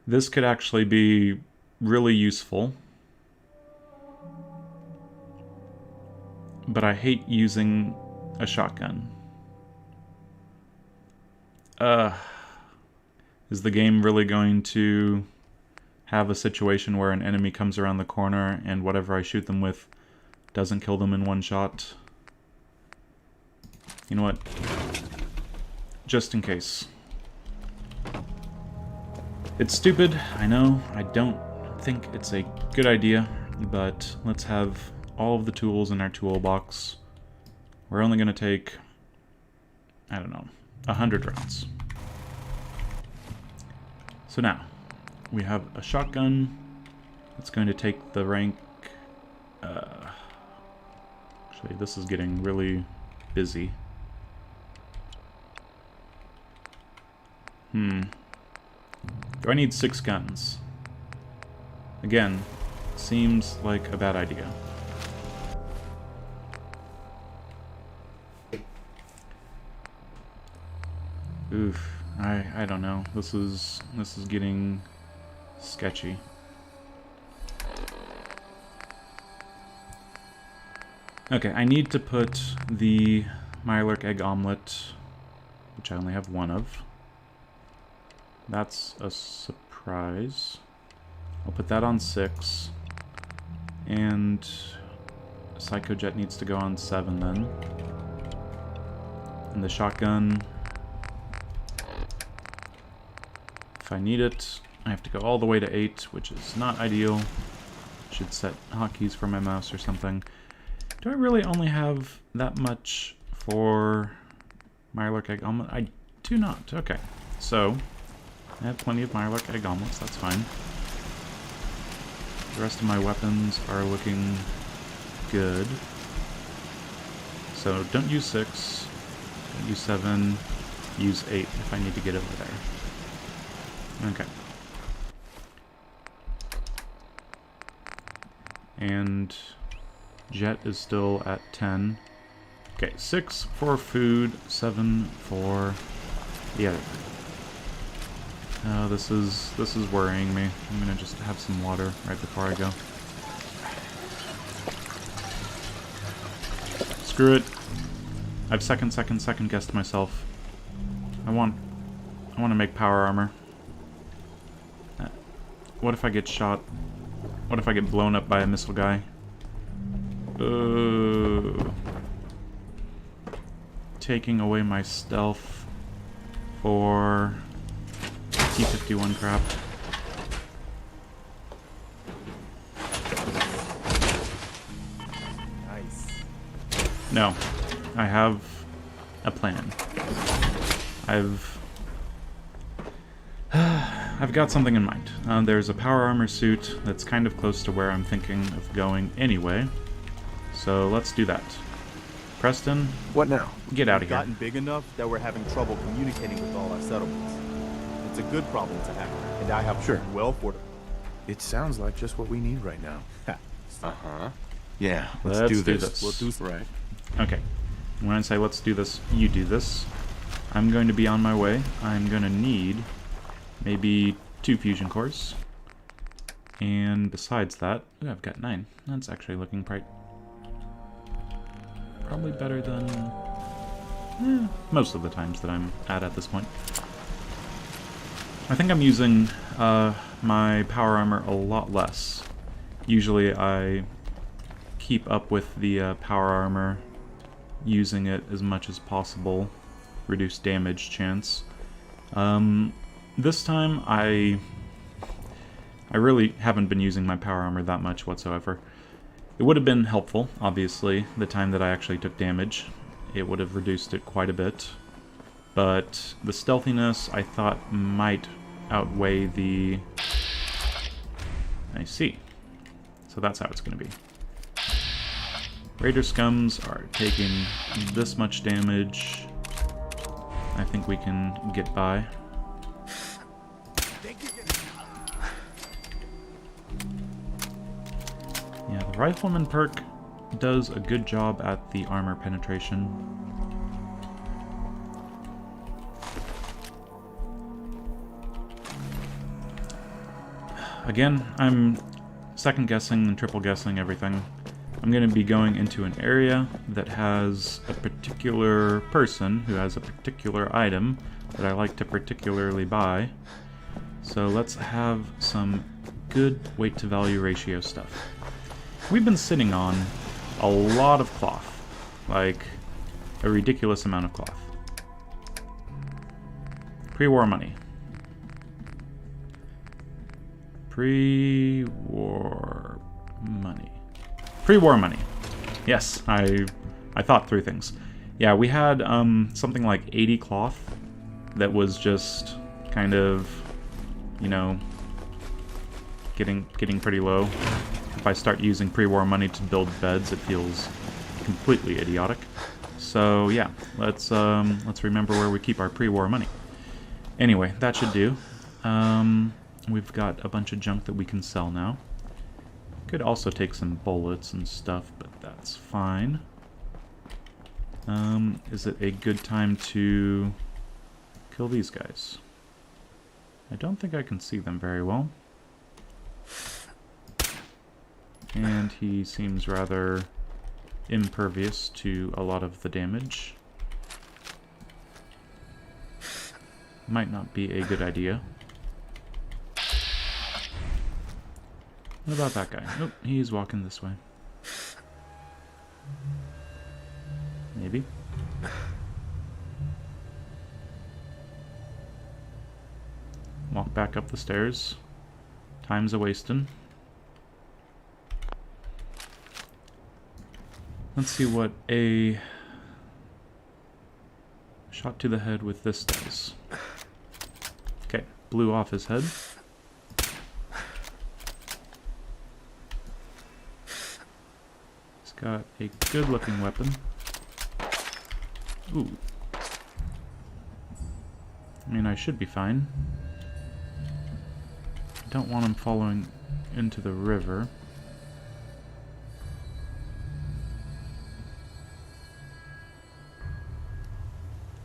This could actually be really useful. But I hate using a shotgun. Is the game really going to have a situation where an enemy comes around the corner and whatever I shoot them with doesn't kill them in one shot? You know what? Just in case. It's stupid, I know. I don't think it's a good idea, but let's have all of the tools in our toolbox. We're only going to take, I don't know, 100 rounds. So now, we have a shotgun that's going to take the rank... actually, this is getting really busy. Do I need 6 guns? Again, seems like a bad idea. Oof, I don't know. This is getting sketchy. Okay, I need to put the Mirelurk egg omelet, which I only have 1 of. That's a surprise. I'll put that on 6. And Psychojet needs to go on 7 then. And the shotgun, if I need it, I have to go all the way to 8, which is not ideal. Should set hotkeys for my mouse or something. Do I really only have that much for Mirelurk egg omelet? I do not. Okay, so I have plenty of Mirelurk egg omelets, that's fine. The rest of my weapons are looking good. So don't use 6, don't use 7, use 8 if I need to get over there. Okay. And Jet is still at 10. Okay, 6 for food, 7 for the other thing. This is worrying me. I'm gonna just have some water right before I go. Screw it. I've second guessed myself. I want to make power armor. What if I get shot? What if I get blown up by a missile guy? Taking away my stealth for T-51 crap. Nice. No, I have a plan. I've got something in mind. There's a power armor suit that's kind of close to where I'm thinking of going anyway. So let's do that. Preston, What now? get out of here. Gotten big enough that we're having trouble communicating with all our settlements. It's a good problem to have, and I have Sure. well for it. It sounds like just what we need right now. Uh-huh. Yeah, Let's let's, do do this. this. We'll do Right. Okay. When I say let's do this, you do this. I'm going to be on my way. I'm going to need maybe 2 fusion cores. And besides that, ooh, I've got 9. That's actually looking probably better than most of the times that I'm at this point. I think I'm using my power armor a lot less. Usually I keep up with the power armor, using it as much as possible, reduce damage chance. This time I really haven't been using my power armor that much whatsoever. It would have been helpful, obviously, the time that I actually took damage. It would have reduced it quite a bit. But the stealthiness, I thought, might outweigh the I see. So that's how it's going to be. Raider scums are taking this much damage. I think we can get by. Yeah, the Rifleman perk does a good job at the armor penetration. Again, I'm second guessing and triple guessing everything. I'm going to be going into an area that has a particular person who has a particular item that I like to particularly buy. So let's have some good weight to value ratio stuff. We've been sitting on a lot of cloth, like a ridiculous amount of cloth. Pre-war money. Pre-war money. Pre-war money. Yes, I thought through things. Yeah, we had something like 80 cloth that was just kind of, you know, getting pretty low. If I start using pre-war money to build beds, it feels completely idiotic. So yeah, let's remember where we keep our pre-war money. Anyway, that should do. We've got a bunch of junk that we can sell now. Could also take some bullets and stuff, but that's fine. Is it a good time to kill these guys? I don't think I can see them very well. And he seems rather impervious to a lot of the damage. Might not be a good idea. What about that guy? Nope, he's walking this way. Maybe. Walk back up the stairs. Time's a-wastin'. Let's see what a shot to the head with this does. Okay, blew off his head. He's got a good looking weapon. Ooh. I mean, I should be fine. I don't want him following into the river.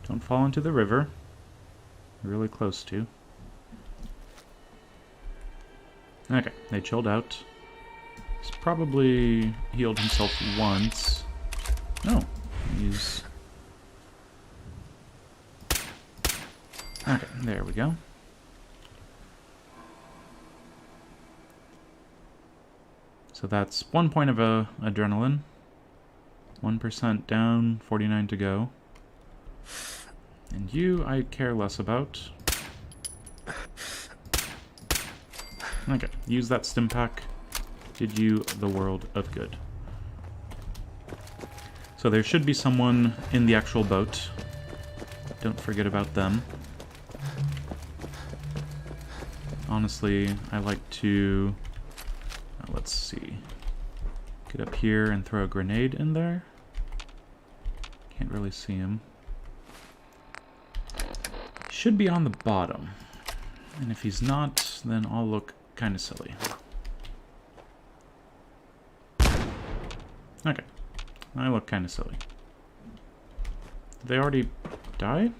Don't fall into the river. Really close to. Okay, they chilled out. He's probably healed himself once. No, he's... Okay, there we go. So that's 1 point of adrenaline. 1% down, 49 to go. And you, I care less about. Okay, use that stim pack. Did you the world of good. So there should be someone in the actual boat. Don't forget about them. Honestly, I like to... let's see. Get up here and throw a grenade in there. Can't really see him. Should be on the bottom. And if he's not, then I'll look kind of silly. Okay. I look kind of silly. Did they already die?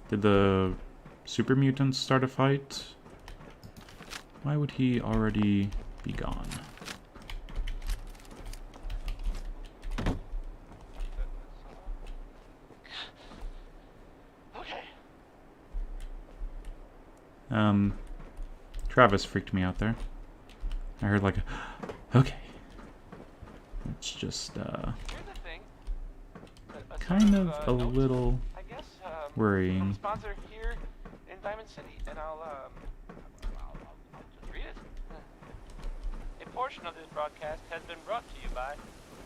Did the super mutants start a fight? Why would he already be gone? Travis freaked me out there. I heard like a, okay. It's just, kind of a little worrying. Sponsor here in Diamond City, and I'll just read it. A portion of this broadcast has been brought to you by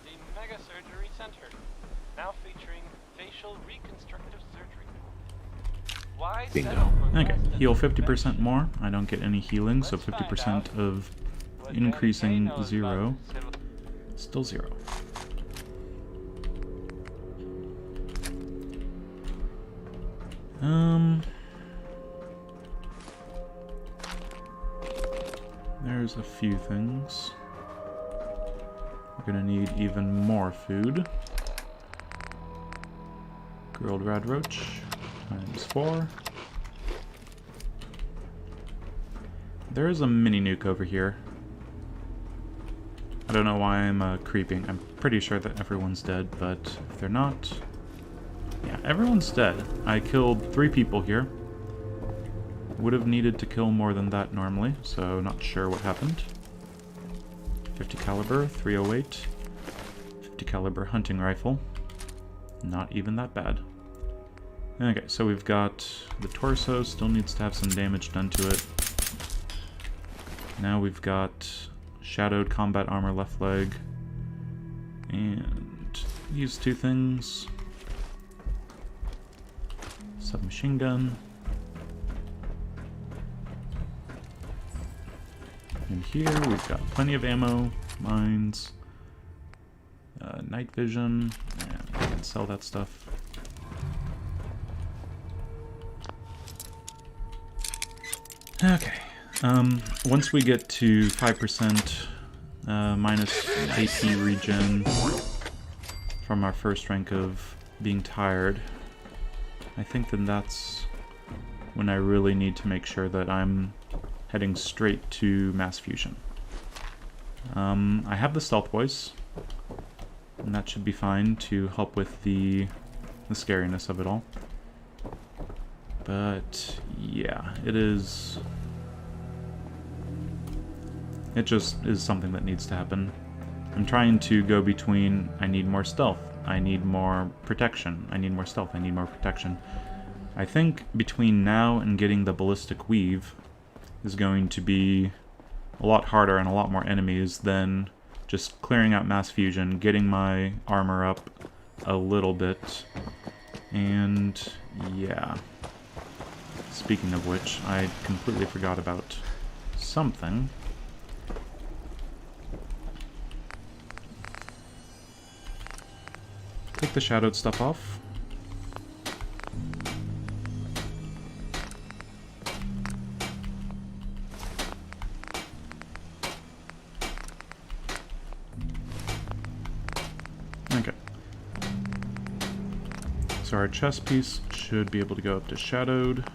the Mega Surgery Center, now featuring facial reconstructive surgery. Why Bingo. settle for Okay, less than heal the 50% more. I don't get any healing, so 50% of increasing 0. Still 0. There's a few things. We're gonna need even more food. Grilled rad roach times 4. There is a mini nuke over here. I don't know why I'm creeping. I'm pretty sure that everyone's dead, but if they're not... Yeah, everyone's dead. I killed 3 people here. Would have needed to kill more than that normally, so not sure what happened. 50 caliber, 308. 50 caliber hunting rifle. Not even that bad. Okay, so we've got the torso, still needs to have some damage done to it. Now we've got shadowed combat armor left leg. And these 2 things. Submachine gun. And here we've got plenty of ammo, mines, night vision, and we can sell that stuff. Okay, once we get to 5% minus AP regen from our first rank of being tired, I think then that's when I really need to make sure that I'm heading straight to mass fusion. I have the stealth voice, and that should be fine to help with the scariness of it all. But yeah, it just is something that needs to happen. I'm trying to go between I need more stealth, I need more protection, I need more stealth, I need more protection. I think between now and getting the ballistic weave is going to be a lot harder and a lot more enemies than just clearing out mass fusion, getting my armor up a little bit, and yeah. Speaking of which, I completely forgot about something. Take the shadowed stuff off. Okay. So our chest piece should be able to go up to shadowed.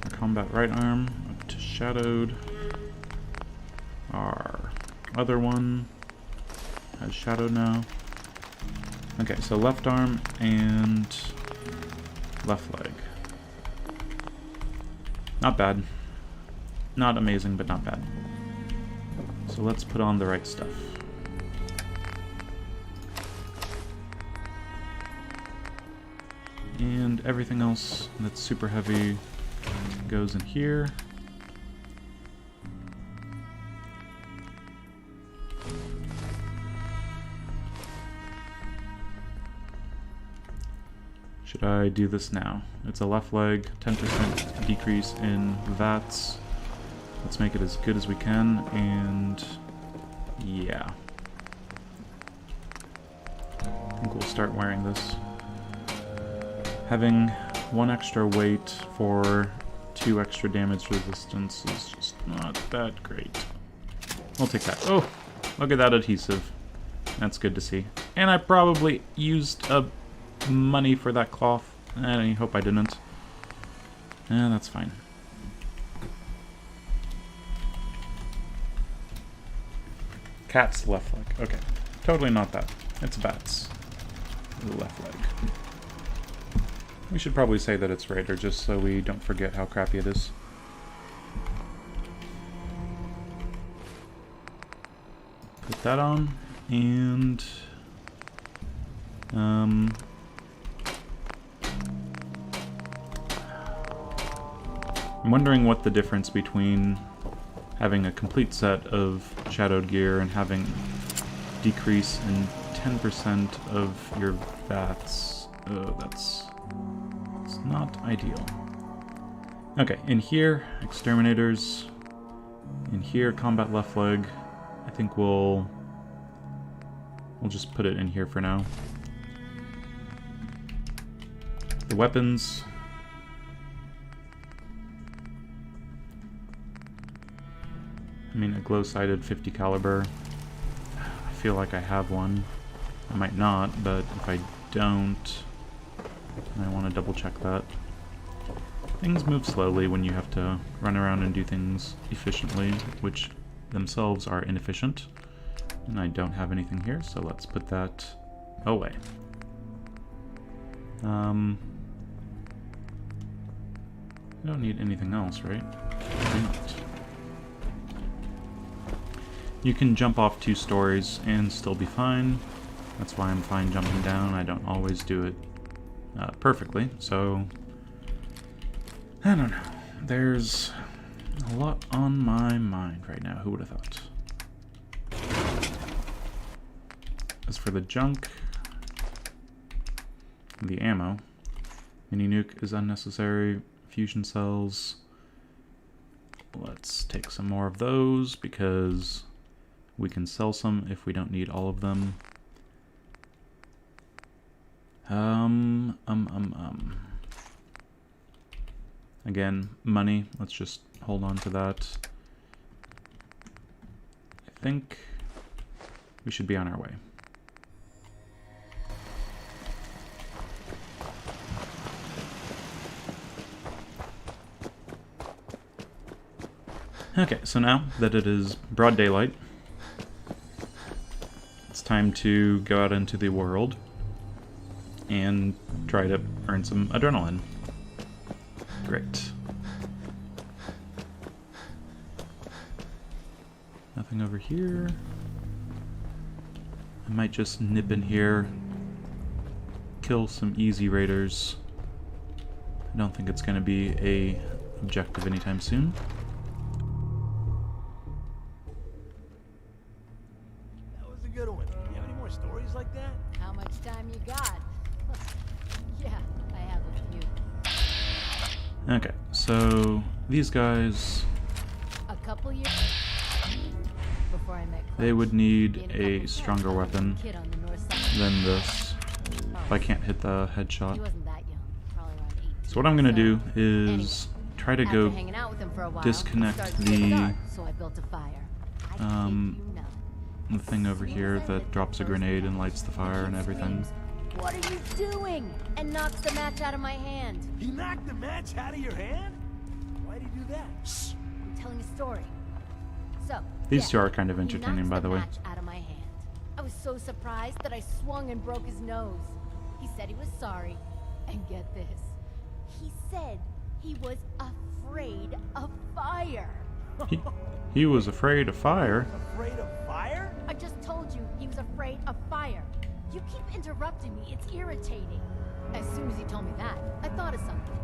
Our combat right arm up to shadowed. Our other one has shadowed now. Okay, so left arm and left leg. Not bad. Not amazing, but not bad. So let's put on the right stuff. And everything else that's super heavy goes in here. Should I do this now? It's a left leg, 10% decrease in VATS. Let's make it as good as we can, and yeah. I think we'll start wearing this. Having 1 extra weight for 2 extra damage resistance is just not that great. I'll take that. Oh, look at that adhesive. That's good to see. And I probably used a money for that cloth. I hope I didn't. That's fine. Cat's left leg. Okay. Totally not that. It's bat's left leg. We should probably say that it's Raider just so we don't forget how crappy it is. Put that on, and I'm wondering what the difference between having a complete set of shadowed gear and having decrease in 10% of your VATS. That's not ideal. Okay, in here, exterminators. In here, combat left leg. I think we'll just put it in here for now. The weapons. I mean, a glow-sighted 50 caliber. I feel like I have one. I might not, but if I don't, I want to double check that. Things move slowly when you have to run around and do things efficiently, which themselves are inefficient. And I don't have anything here, so let's put that away. I don't need anything else, right? I do not. You can jump off 2 stories and still be fine. That's why I'm fine jumping down. I don't always do it perfectly, so I don't know. There's a lot on my mind right now. Who would have thought? As for the junk, the ammo, mini nuke is unnecessary. Fusion cells. Let's take some more of those because we can sell some if we don't need all of them. Again, money. Let's just hold on to that. I think we should be on our way. Okay, so now that it is broad daylight, it's time to go out into the world and try to earn some adrenaline. Great. Nothing over here. I might just nip in here, kill some easy raiders. I don't think it's going to be a objective anytime soon. That was a good one. Do you have any more stories like that? How much time you got? Yeah, I have a few. Okay, so these guys, A couple years before I met Clutch, they would need being a couple stronger friends, I was weapon a kid on the north side. than this. If I can't hit the He headshot. wasn't that young, probably around 18. So what I'm gonna do is Anyway, try to after go hanging out with him for a while, disconnect it started to get the, dark, so I built a fire. I kid you not. the thing over here that drops a grenade and lights the fire and He everything. screams, "What are you doing?" and knocks the match out of my hand. He knocked the match out of your hand? Why'd he do that? Shh, I'm telling a story. So, These yeah, two are kind of he entertaining, knocks by the way. match out of my hand. I was so surprised that I swung and broke his nose. He said he was sorry, and get this, he said he was afraid of fire. He was afraid of fire. Afraid of fire? I just told you he was afraid of fire. You keep interrupting me. It's irritating. As soon as he told me that, I thought of something.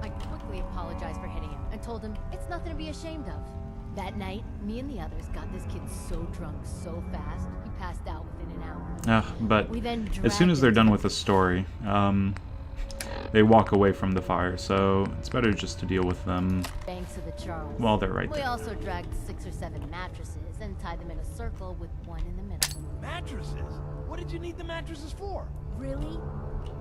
I quickly apologized for hitting him and told him it's nothing to be ashamed of. That night, me and the others got this kid so drunk so fast, he passed out within an hour. But We then as soon dragged as they're him done to with the story, they walk away from the fire, so it's better just to deal with them banks of the Charles. while they're right We there. also dragged 6 or 7 mattresses and tied them in a circle with one in the middle. Mattresses? What did you need the mattresses for? Really?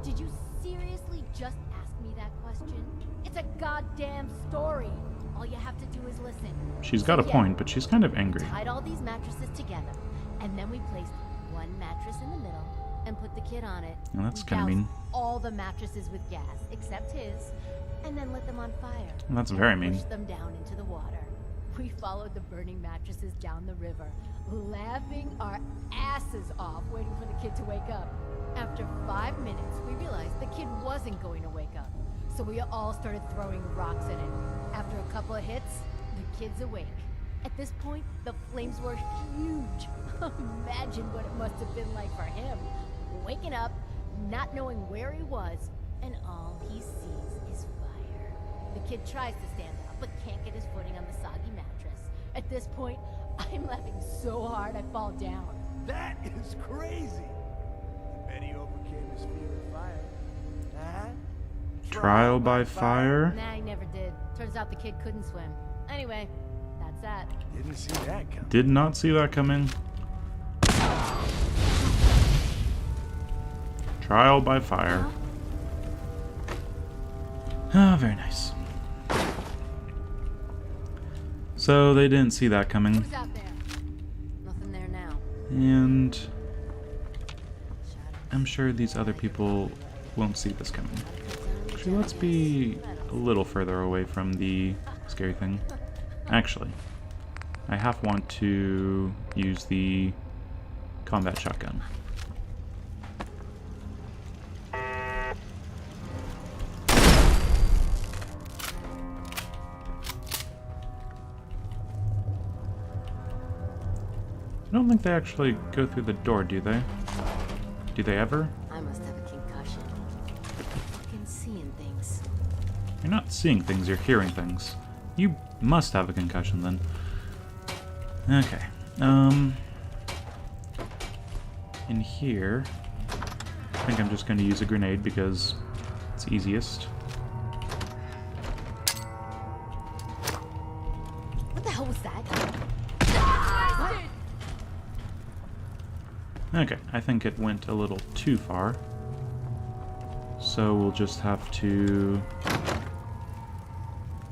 Did you seriously just ask me that question? It's a goddamn story. All you have to do is listen. She's got a So, yeah, point, but she's kind of angry. tied all these mattresses together, and then we placed one mattress in the middle and put the kid on it. Well, that's We kinda doused mean. all the mattresses with gas, except his, and then lit them on fire. Well, that's and very mean. Pushed them down into the water. We followed the burning mattresses down the river, laughing our asses off, waiting for the kid to wake up. After 5 minutes, we realized the kid wasn't going to wake up, so we all started throwing rocks at him. After a couple of hits, the kid's awake. At this point, the flames were huge. Imagine what it must have been like for him. Waking up, not knowing where he was, and all he sees is fire. The kid tries to stand up, but can't get his footing on the soggy mattress. At this point, I'm laughing so hard I fall down. That is crazy. Bet he overcame his fear of fire. Huh? Trial by fire? Nah, he never did. Turns out the kid couldn't swim. Anyway, that's What's that? Didn't see that coming. Did not see that coming. Trial by fire. Ah, very nice. So they didn't see that coming. Who's out there? Nothing there now. And I'm sure these other people won't see this coming. Actually, let's be a little further away from the scary thing. Actually, I half want to use the combat shotgun. I don't think they actually go through the door, do they? Do they ever? I must have a concussion. Fucking seeing things. You're not seeing things, you're hearing things. You must have a concussion then. Okay. In here, I think I'm just going to use a grenade because it's easiest. What the hell was that? Okay, I think it went a little too far. So we'll just have to...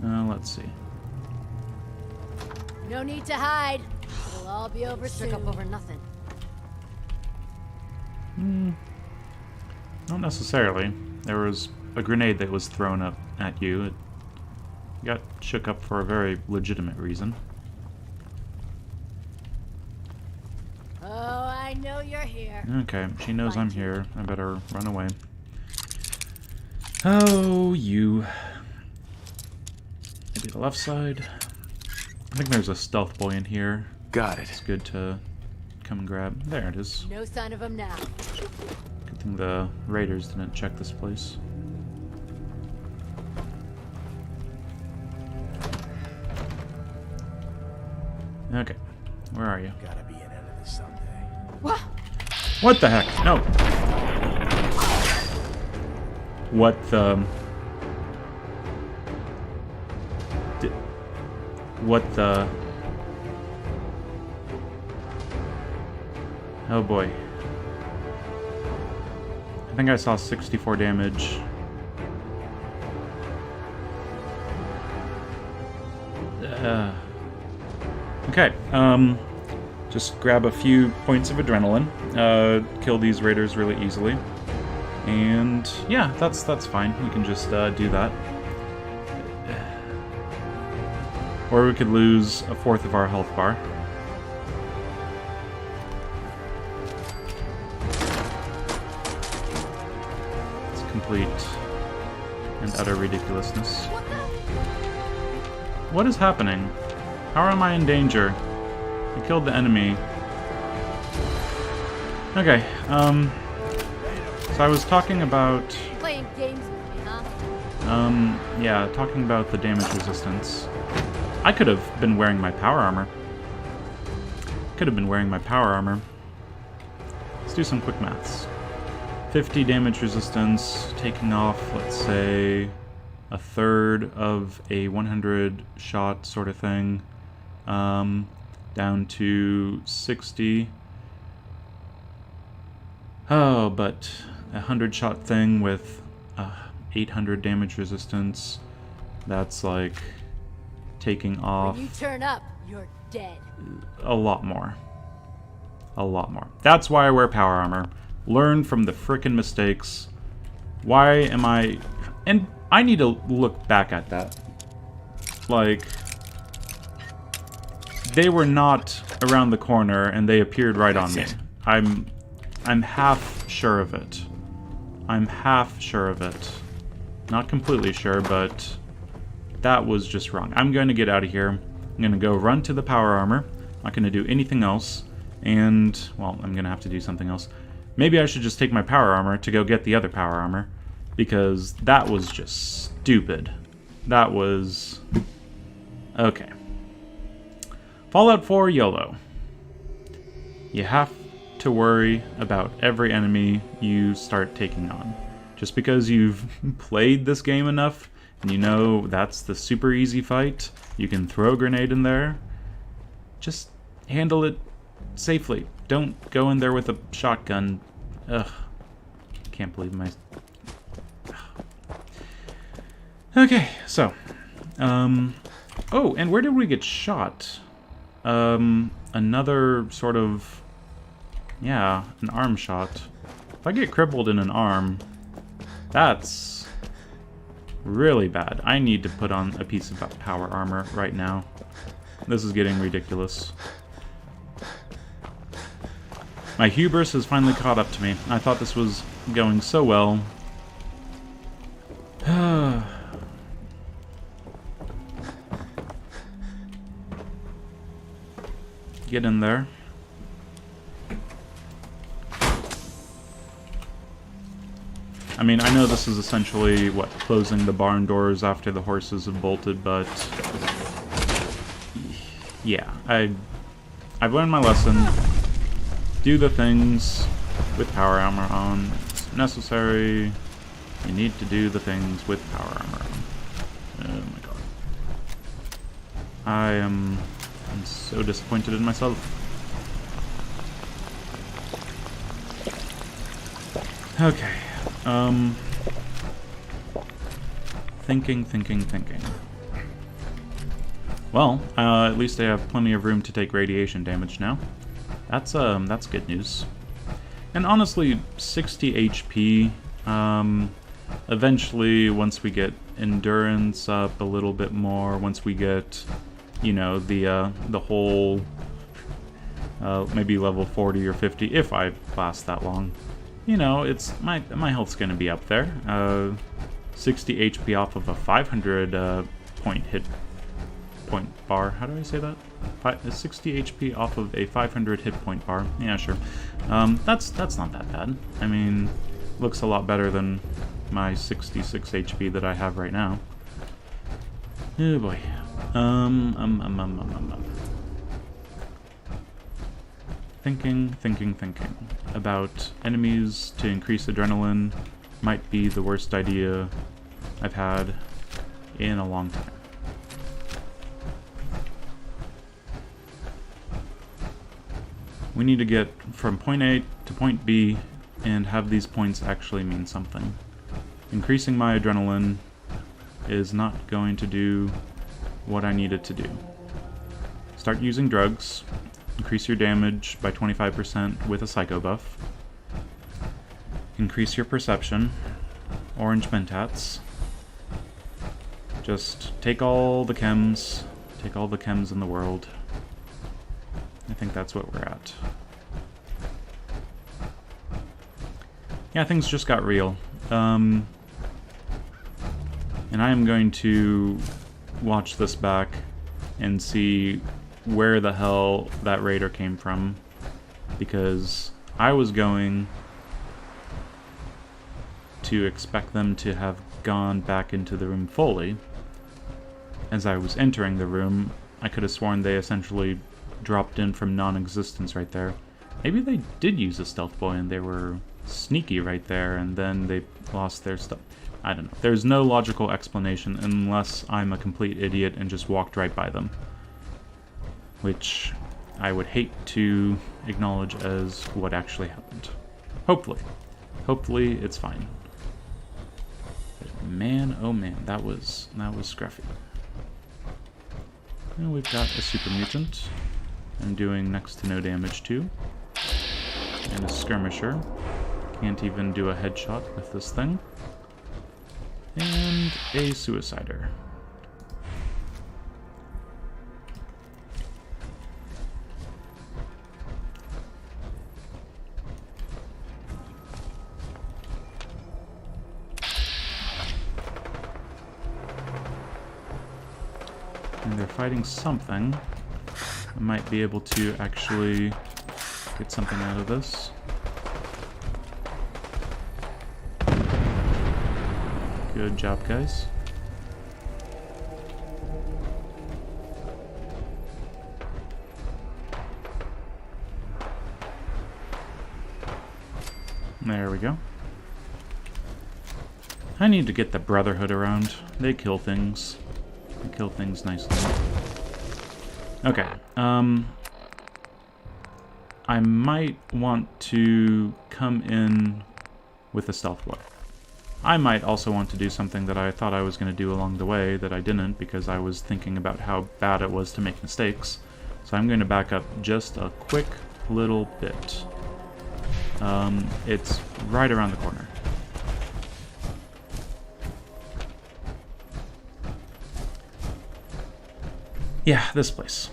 let's see. No need to hide. It'll all be over soon. Up over nothing. Not necessarily. There was a grenade that was thrown up at you. It got shook up for a very legitimate reason. Oh, I know you're here. Okay, she knows I'm here. I better run away. Oh, you. Maybe the left side. I think there's a stealth boy in here. Got It's it. good to come and grab. There it is. No sign of him now. Good thing the raiders didn't check this place. Okay, where are you? Gotta be an end of this someday. What the heck? No. What the... What the... Oh boy. I think I saw 64 damage. Okay, just grab a few points of adrenaline, kill these raiders really easily, and yeah, that's fine. We can just do that. Or we could lose a fourth of our health bar. It's complete and utter ridiculousness. What is happening? How am I in danger? I killed the enemy. Okay, so I was talking about... Playing games with me, huh? Yeah, talking about the damage resistance. I could have been wearing my power armor. Let's do some quick maths. 50 damage resistance, taking off, let's say, a third of a 100 shot sort of thing. Down to 60. Oh, but a 100 shot thing with 800 damage resistance. That's like taking off When you turn up, you're dead. a lot more. A lot more. That's why I wear power armor. Learn from the frickin' mistakes. Why am I... And I need to look back at that. Like... They were not around the corner, and they appeared right on me. I'm half sure of it. I'm half sure of it. Not completely sure, but that was just wrong. I'm going to get out of here. I'm going to go run to the power armor. I'm not going to do anything else. And, well, I'm going to have to do something else. Maybe I should just take my power armor to go get the other power armor. Because that was just stupid. That was... Okay. Fallout 4 YOLO. You have to worry about every enemy you start taking on. Just because you've played this game enough, and you know that's the super easy fight, you can throw a grenade in there, Just handle it safely. Don't go in there with a shotgun. Ugh. Can't believe my... Okay, so. Oh, and where did we get shot? Another sort of... Yeah, an arm shot. If I get crippled in an arm, that's really bad. I need to put on a piece of power armor right now. This is getting ridiculous. My hubris has finally caught up to me. I thought this was going so well. Get in there. I mean, I know this is essentially, what, closing the barn doors after the horses have bolted, but... Yeah, I've learned my lesson. Do the things with power armor on. It's necessary. You need to do the things with power armor on. Oh my god. I'm so disappointed in myself. Okay. Thinking. Well, at least I have plenty of room to take radiation damage now. That's good news. And honestly, 60 HP, eventually, once we get endurance up a little bit more, once we get, you know, the whole, maybe level 40 or 50, if I last that long, you know, it's, my health's gonna be up there. 60 HP off of a 500, point hit point bar. How do I say that? 60 HP off of a 500 hit point bar. Yeah, sure. That's not that bad. I mean, looks a lot better than my 66 HP that I have right now. Oh boy. Thinking about enemies to increase adrenaline might be the worst idea I've had in a long time. We need to get from point A to point B and have these points actually mean something. Increasing my adrenaline is not going to do what I need it to do. Start using drugs. Increase your damage by 25% with a psycho buff. Increase your perception. Orange mentats. Just take all the chems. Take all the chems in the world. I think that's what we're at. Yeah, things just got real. And I am going to watch this back and see where the hell that raider came from, because I was going to expect them to have gone back into the room fully. As I was entering the room, I could have sworn they essentially dropped in from non-existence right there. Maybe they did use a stealth boy and they were sneaky right there and then they lost their stuff. I don't know. There's no logical explanation unless I'm a complete idiot and just walked right by them. Which I would hate to acknowledge as what actually happened. Hopefully. Hopefully it's fine. But man, oh man, that was scruffy. And we've got a super mutant. I'm doing next to no damage to. And a skirmisher. Can't even do a headshot with this thing. And a suicider. And they're fighting something. I might be able to actually get something out of this. Good job, guys. There we go. I need to get the Brotherhood around. They kill things. They kill things nicely. Okay, I might want to come in with a stealth blow. I might also want to do something that I thought I was going to do along the way that I didn't because I was thinking about how bad it was to make mistakes. So I'm going to back up just a quick little bit. It's right around the corner. Yeah, this place.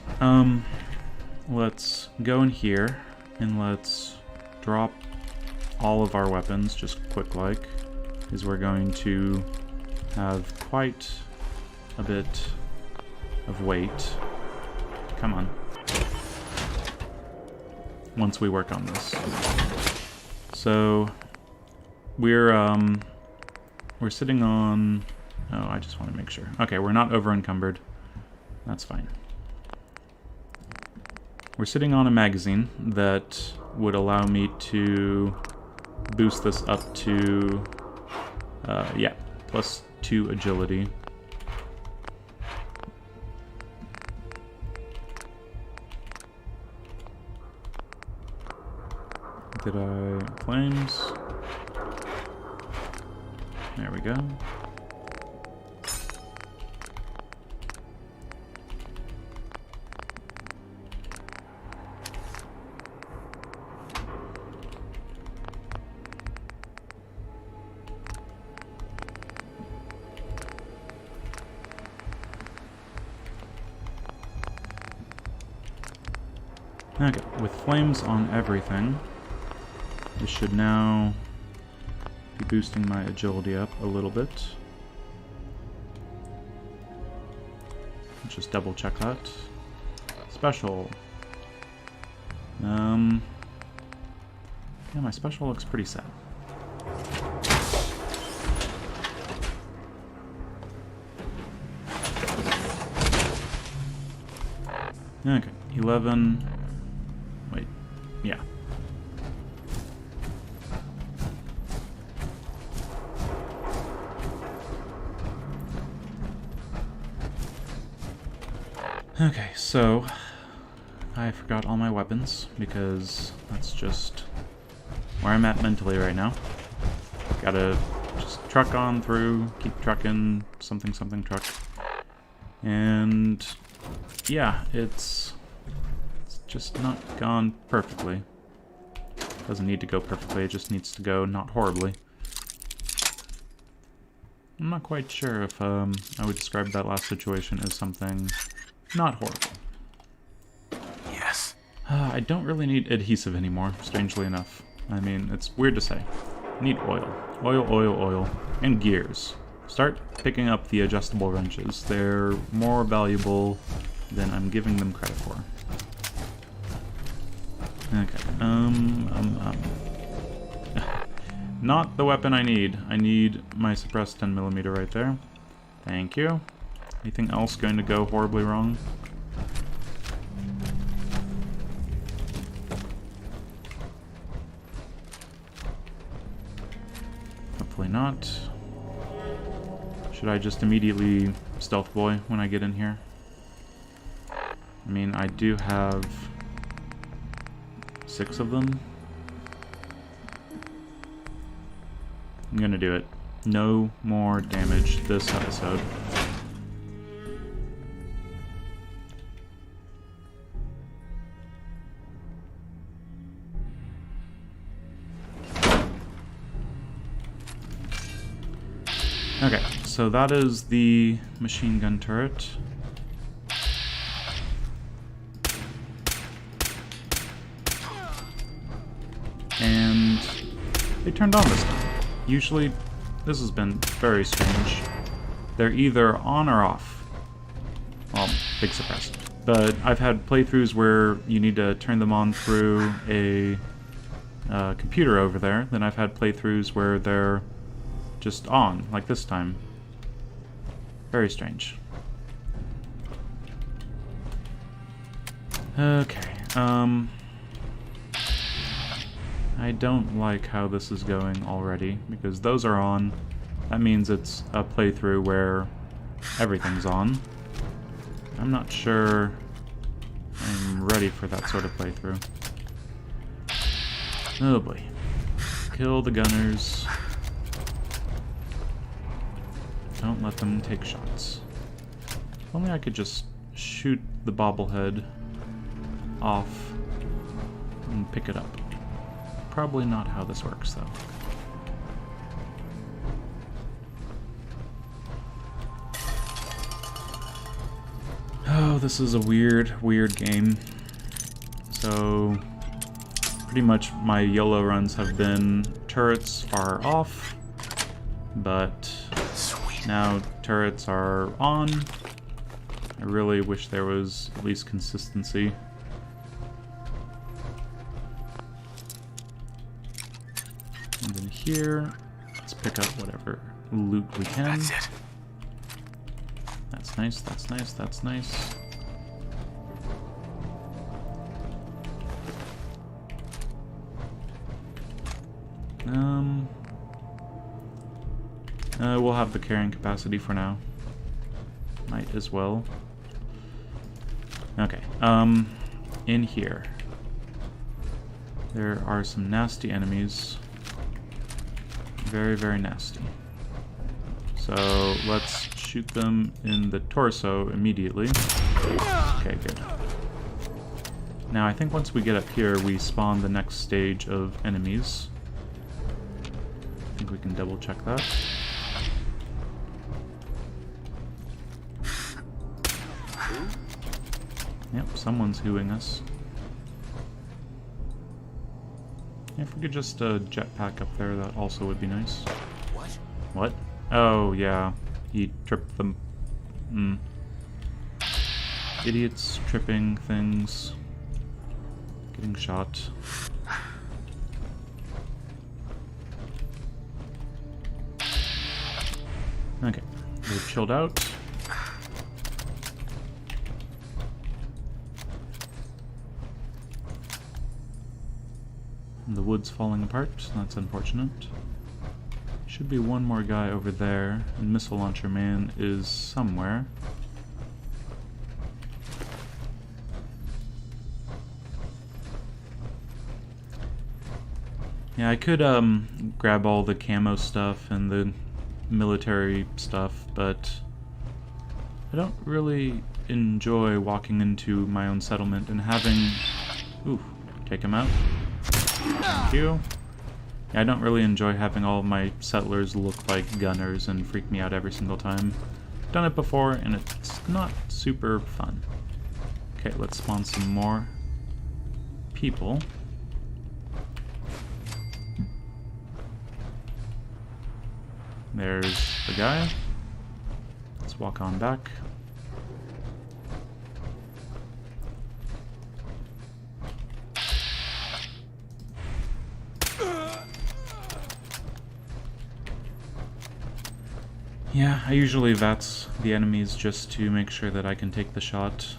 Let's go in here and let's drop all of our weapons, just quick-like, because we're going to have quite a bit of weight. Come on. Once we work on this. So we're sitting on... Oh, I just want to make sure. Okay, we're not over-encumbered. That's fine. We're sitting on a magazine that would allow me to boost this up to, yeah, +2 agility. Did I... flames? There we go. Okay, with flames on everything, this should now be boosting my agility up a little bit. Let's just double check that. Special. Yeah, my special looks pretty sad. Okay, 11... Wait, yeah. Okay, so I forgot all my weapons because that's just where I'm at mentally right now. Gotta just truck on through, keep trucking, something truck. And yeah, it's just not gone perfectly. Doesn't need to go perfectly, it just needs to go not horribly. I'm not quite sure if I would describe that last situation as something not horrible. Yes. I don't really need adhesive anymore, strangely enough. I mean, it's weird to say. I need oil. Oil. And gears. Start picking up the adjustable wrenches. They're more valuable than I'm giving them credit for. Okay, not the weapon I need. I need my suppressed 10mm right there. Thank you. Anything else going to go horribly wrong? Hopefully not. Should I just immediately stealth boy when I get in here? I mean, I do have 6 of them. I'm gonna do it. No more damage this episode. Okay, so that is the machine gun turret. And they turned on this time. Usually, this has been very strange. They're either on or off. Well, big surprise. But I've had playthroughs where you need to turn them on through a computer over there. Then I've had playthroughs where they're just on, like this time. Very strange. Okay, I don't like how this is going already, because those are on. That means it's a playthrough where everything's on. I'm not sure I'm ready for that sort of playthrough. Oh boy. Kill the gunners. Don't let them take shots. If only I could just shoot the bobblehead off and pick it up. Probably not how this works, though. Oh, this is a weird, weird game. So, pretty much my YOLO runs have been turrets are off, but now turrets are on. I really wish there was at least consistency. And then here, let's pick up whatever loot we can. That's it. That's nice, that's nice, that's nice. We'll have the carrying capacity for now. Might as well. Okay, in here. There are some nasty enemies. Very, very nasty. So, let's shoot them in the torso immediately. Okay, good. Now, I think once we get up here, we spawn the next stage of enemies. I think we can double check that. Yep, someone's hooing us. If we could just jetpack up there, that also would be nice. What? What? Oh, yeah. He tripped them. Idiots tripping things. Getting shot. Okay. They've chilled out. The wood's falling apart. That's unfortunate. Should be one more guy over there, and Missile Launcher Man is somewhere. Yeah, I could grab all the camo stuff and the military stuff, but I don't really enjoy walking into my own settlement and having... Ooh, take him out. Thank you. Yeah, I don't really enjoy having all of my settlers look like gunners and freak me out every single time. Done it before, and it's not super fun. Okay, let's spawn some more people. There's the guy. Let's walk on back. Yeah, I usually VATS the enemies just to make sure that I can take the shot.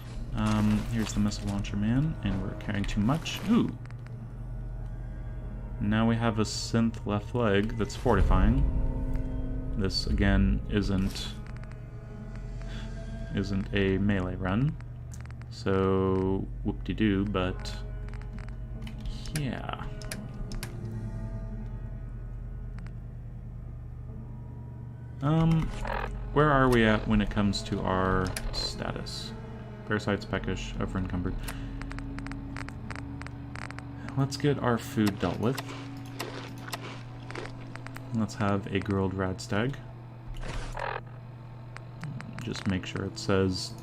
Here's the Missile Launcher Man, and we're carrying too much. Ooh! Now we have a synth left leg that's fortifying. This, again, isn't a melee run. So, whoop-de-doo, but... yeah. Where are we at when it comes to our status? Parasites, peckish, over encumbered. Let's get our food dealt with. Let's have a grilled radstag. Just make sure it says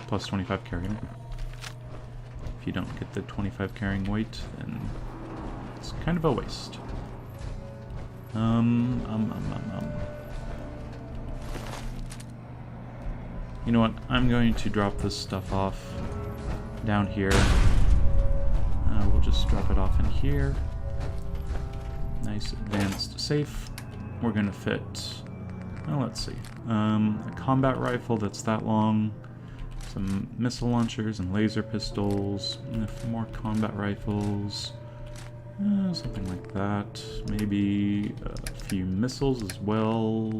plus 25 carrying. If you don't get the 25 carrying weight, then it's kind of a waste. You know what? I'm going to drop this stuff off down here. We'll just drop it off in here. Nice advanced safe. We're gonna fit, well, let's see, a combat rifle that's that long, some missile launchers and laser pistols, and a few more combat rifles, something like that. Maybe a few missiles as well,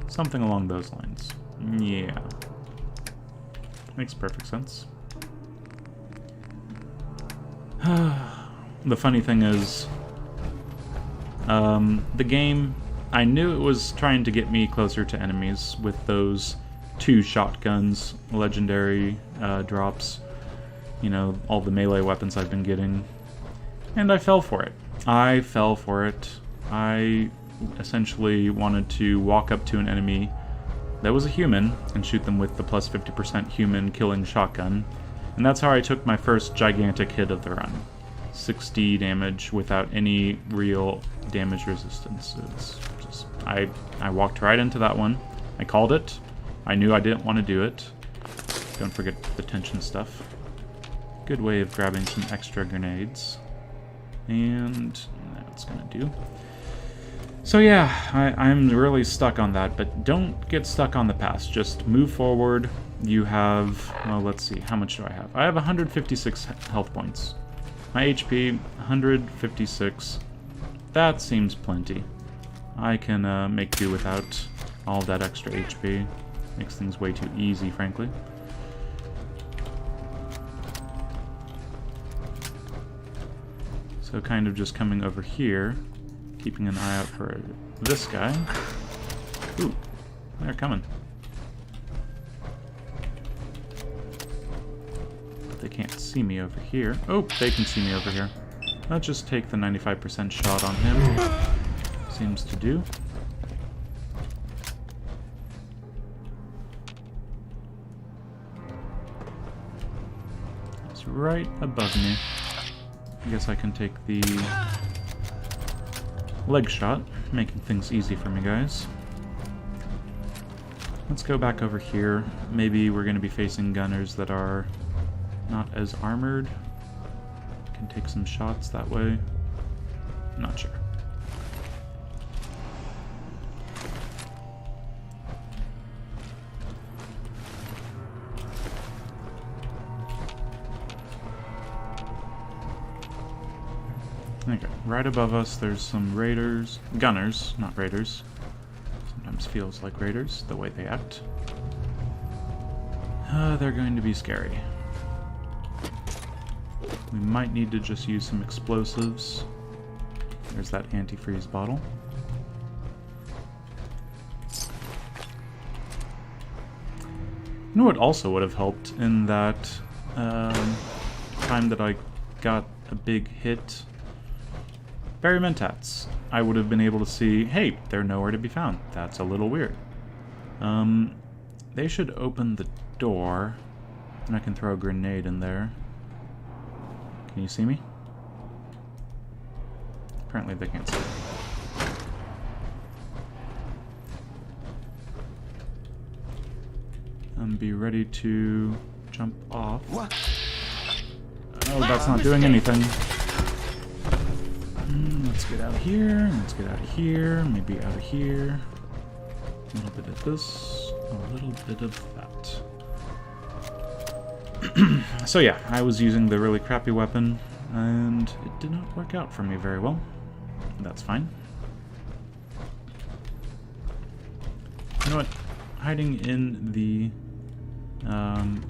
something along those lines. Yeah. Makes perfect sense. The funny thing is, the game, I knew it was trying to get me closer to enemies with those 2 shotguns, legendary drops, you know, all the melee weapons I've been getting, and I fell for it. I essentially wanted to walk up to an enemy that was a human and shoot them with the plus 50% human killing shotgun, and that's how I took my first gigantic hit of the run. 60 damage without any real damage resistance. It's just, I walked right into that one. I called it. I knew I didn't want to do it. Don't forget the tension stuff. Good way of grabbing some extra grenades. And that's gonna do. So yeah, I'm really stuck on that, but don't get stuck on the past. Just move forward. You have, well, let's see, how much do I have? I have 156 health points. My HP, 156. That seems plenty. I can make do without all that extra HP. Makes things way too easy, frankly. So kind of just coming over here, keeping an eye out for this guy. Ooh, they're coming. But they can't see me over here. Oh, they can see me over here. Let's just take the 95% shot on him. Seems to do. It's right above me. I guess I can take the leg shot, making things easy for me, guys. Let's go back over here. Maybe we're going to be facing gunners that are not as armored. Can take some shots that way. Not sure. Okay, right above us there's some raiders, gunners, not raiders. Sometimes feels like raiders, the way they act. They're going to be scary. We might need to just use some explosives. There's that antifreeze bottle. You know what also would have helped in that time that I got a big hit? Berry mentats. I would have been able to see, hey, they're nowhere to be found. That's a little weird. They should open the door, and I can throw a grenade in there. Can you see me? Apparently they can't see me. Be ready to jump off. Oh, that's not doing anything. Let's get out of here. Let's get out of here. Maybe out of here. A little bit of this. A little bit of that. So yeah, I was using the really crappy weapon, and it did not work out for me very well. That's fine. You know what? Hiding in the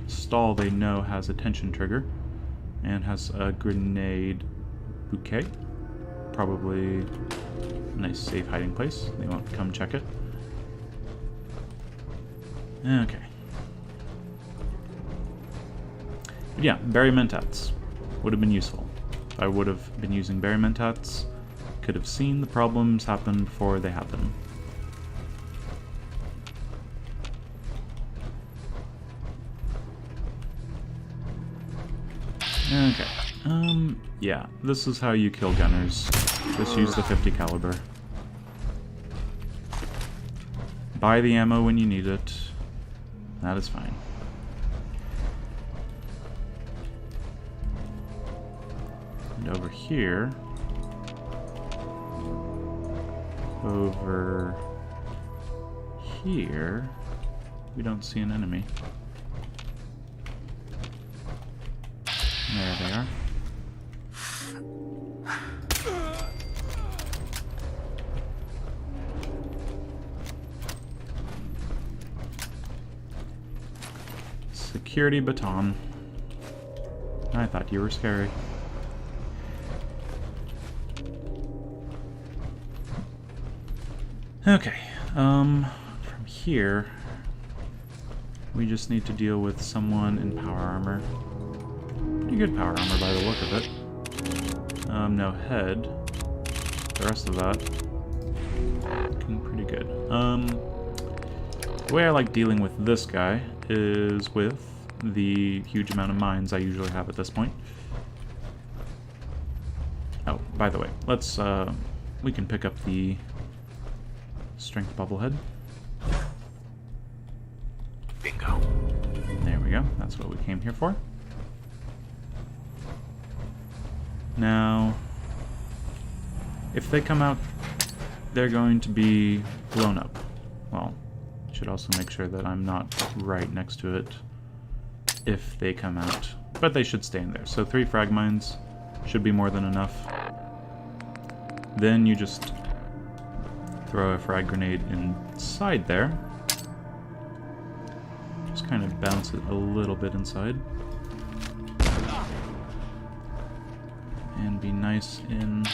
stall they know has a tension trigger and has a grenade bouquet. Probably a nice safe hiding place. They won't come check it. Okay. But yeah, berry mentats would have been useful. If I would have been using berry mentats, could have seen the problems happen before they happen. Okay. Yeah, this is how you kill gunners. Just use the 50 caliber. Buy the ammo when you need it. That is fine. And over here... Over here... We don't see an enemy. There they are. Security baton. I thought you were scary. Okay, from here, we just need to deal with someone in power armor. Pretty good power armor by the look of it. No head. The rest of that, looking pretty good. The way I like dealing with this guy is with the huge amount of mines I usually have at this point. Oh, by the way, let's, we can pick up the strength bubblehead. Bingo. There we go. That's what we came here for. Now, if they come out, they're going to be blown up. Well, should also make sure that I'm not right next to it if they come out. But they should stay in there. So 3 frag mines should be more than enough. Then you just throw a frag grenade inside there. Just kind of bounce it a little bit inside. And be nice in...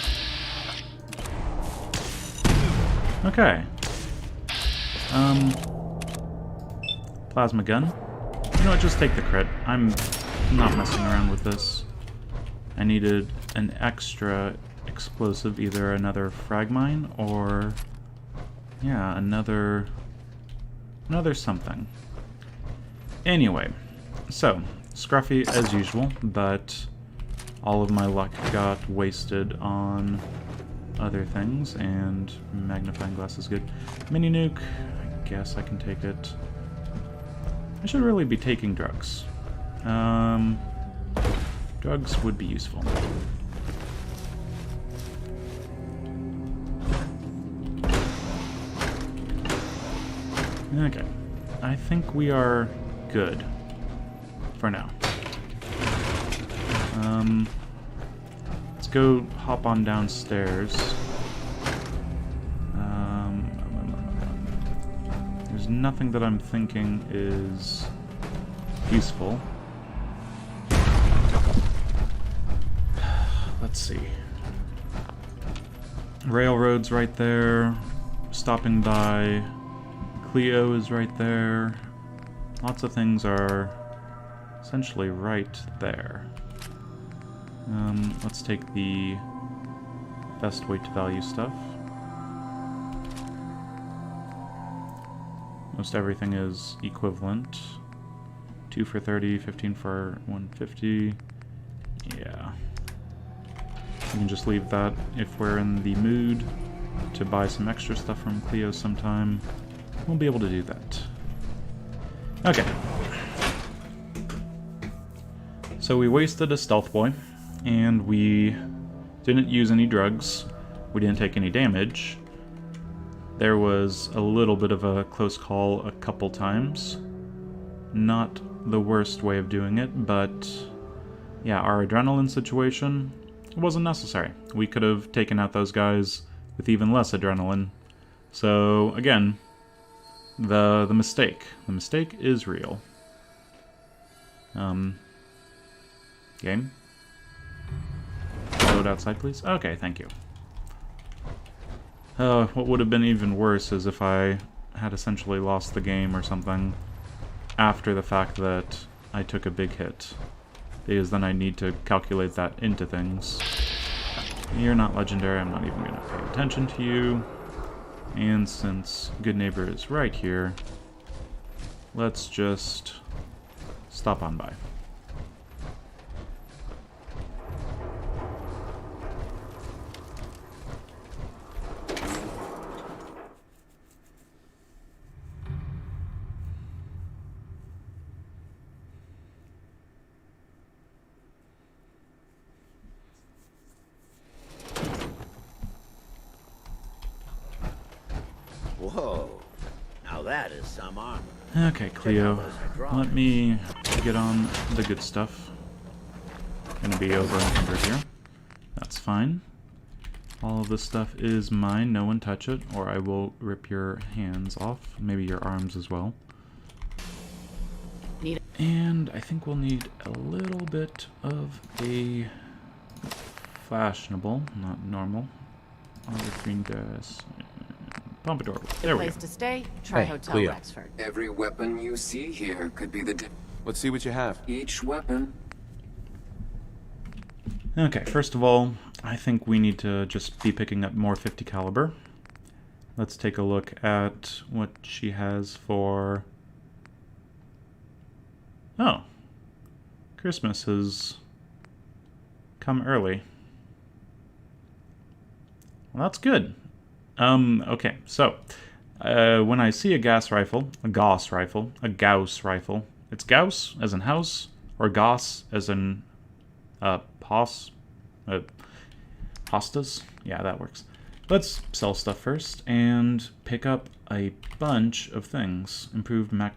Okay. Plasma gun. You know what, just take the crit. I'm not messing around with this. I needed an extra explosive, either another frag mine or... yeah, another something. Anyway, so, scruffy as usual, but all of my luck got wasted on other things, and magnifying glass is good. Mini nuke, I guess I can take it. I should really be taking drugs. Drugs would be useful. Okay, I think we are good for now. Let's go hop on downstairs. There's nothing that I'm thinking is useful. Let's see. Railroad's right there. Stopping by. Cleo is right there. Lots of things are essentially right there. Let's take the best weight to value stuff. Most everything is equivalent. 2 for 30, 15 for 150. Yeah. We can just leave that if we're in the mood to buy some extra stuff from Cleo sometime. We'll be able to do that. Okay. So we wasted a stealth boy, and we didn't use any drugs. We didn't take any damage. There was a little bit of a close call a couple times. Not the worst way of doing it, but yeah, our adrenaline situation wasn't necessary. We could have taken out those guys with even less adrenaline. So again, the mistake. The mistake is real. Game? Load outside, please? Okay, thank you. What would have been even worse is if I had essentially lost the game or something after the fact that I took a big hit. Because then I need to calculate that into things. You're not legendary, I'm not even going to pay attention to you. And since Good Neighbor is right here, let's just stop on by. Whoa, now that is some armor. Okay, Cleo, let me get on the good stuff. Gonna be over 100 here. That's fine. All of this stuff is mine, no one touch it, or I will rip your hands off. Maybe your arms as well. And I think we'll need a little bit of a fashionable, not normal, green gas, pompadour. There we go. Place to stay, try Hey, Hotel Cleo. Rexford. Every weapon you see here could be Let's see what you have. each weapon. Okay, first of all, I think we need to just be picking up more 50 caliber. Let's take a look at what she has for... Oh. Christmas has come early. Well, that's good. Okay, so when I see a Gauss rifle, it's Gauss as in house, or Gauss as in hostas? Yeah, that works. Let's sell stuff first and pick up a bunch of things. Improved I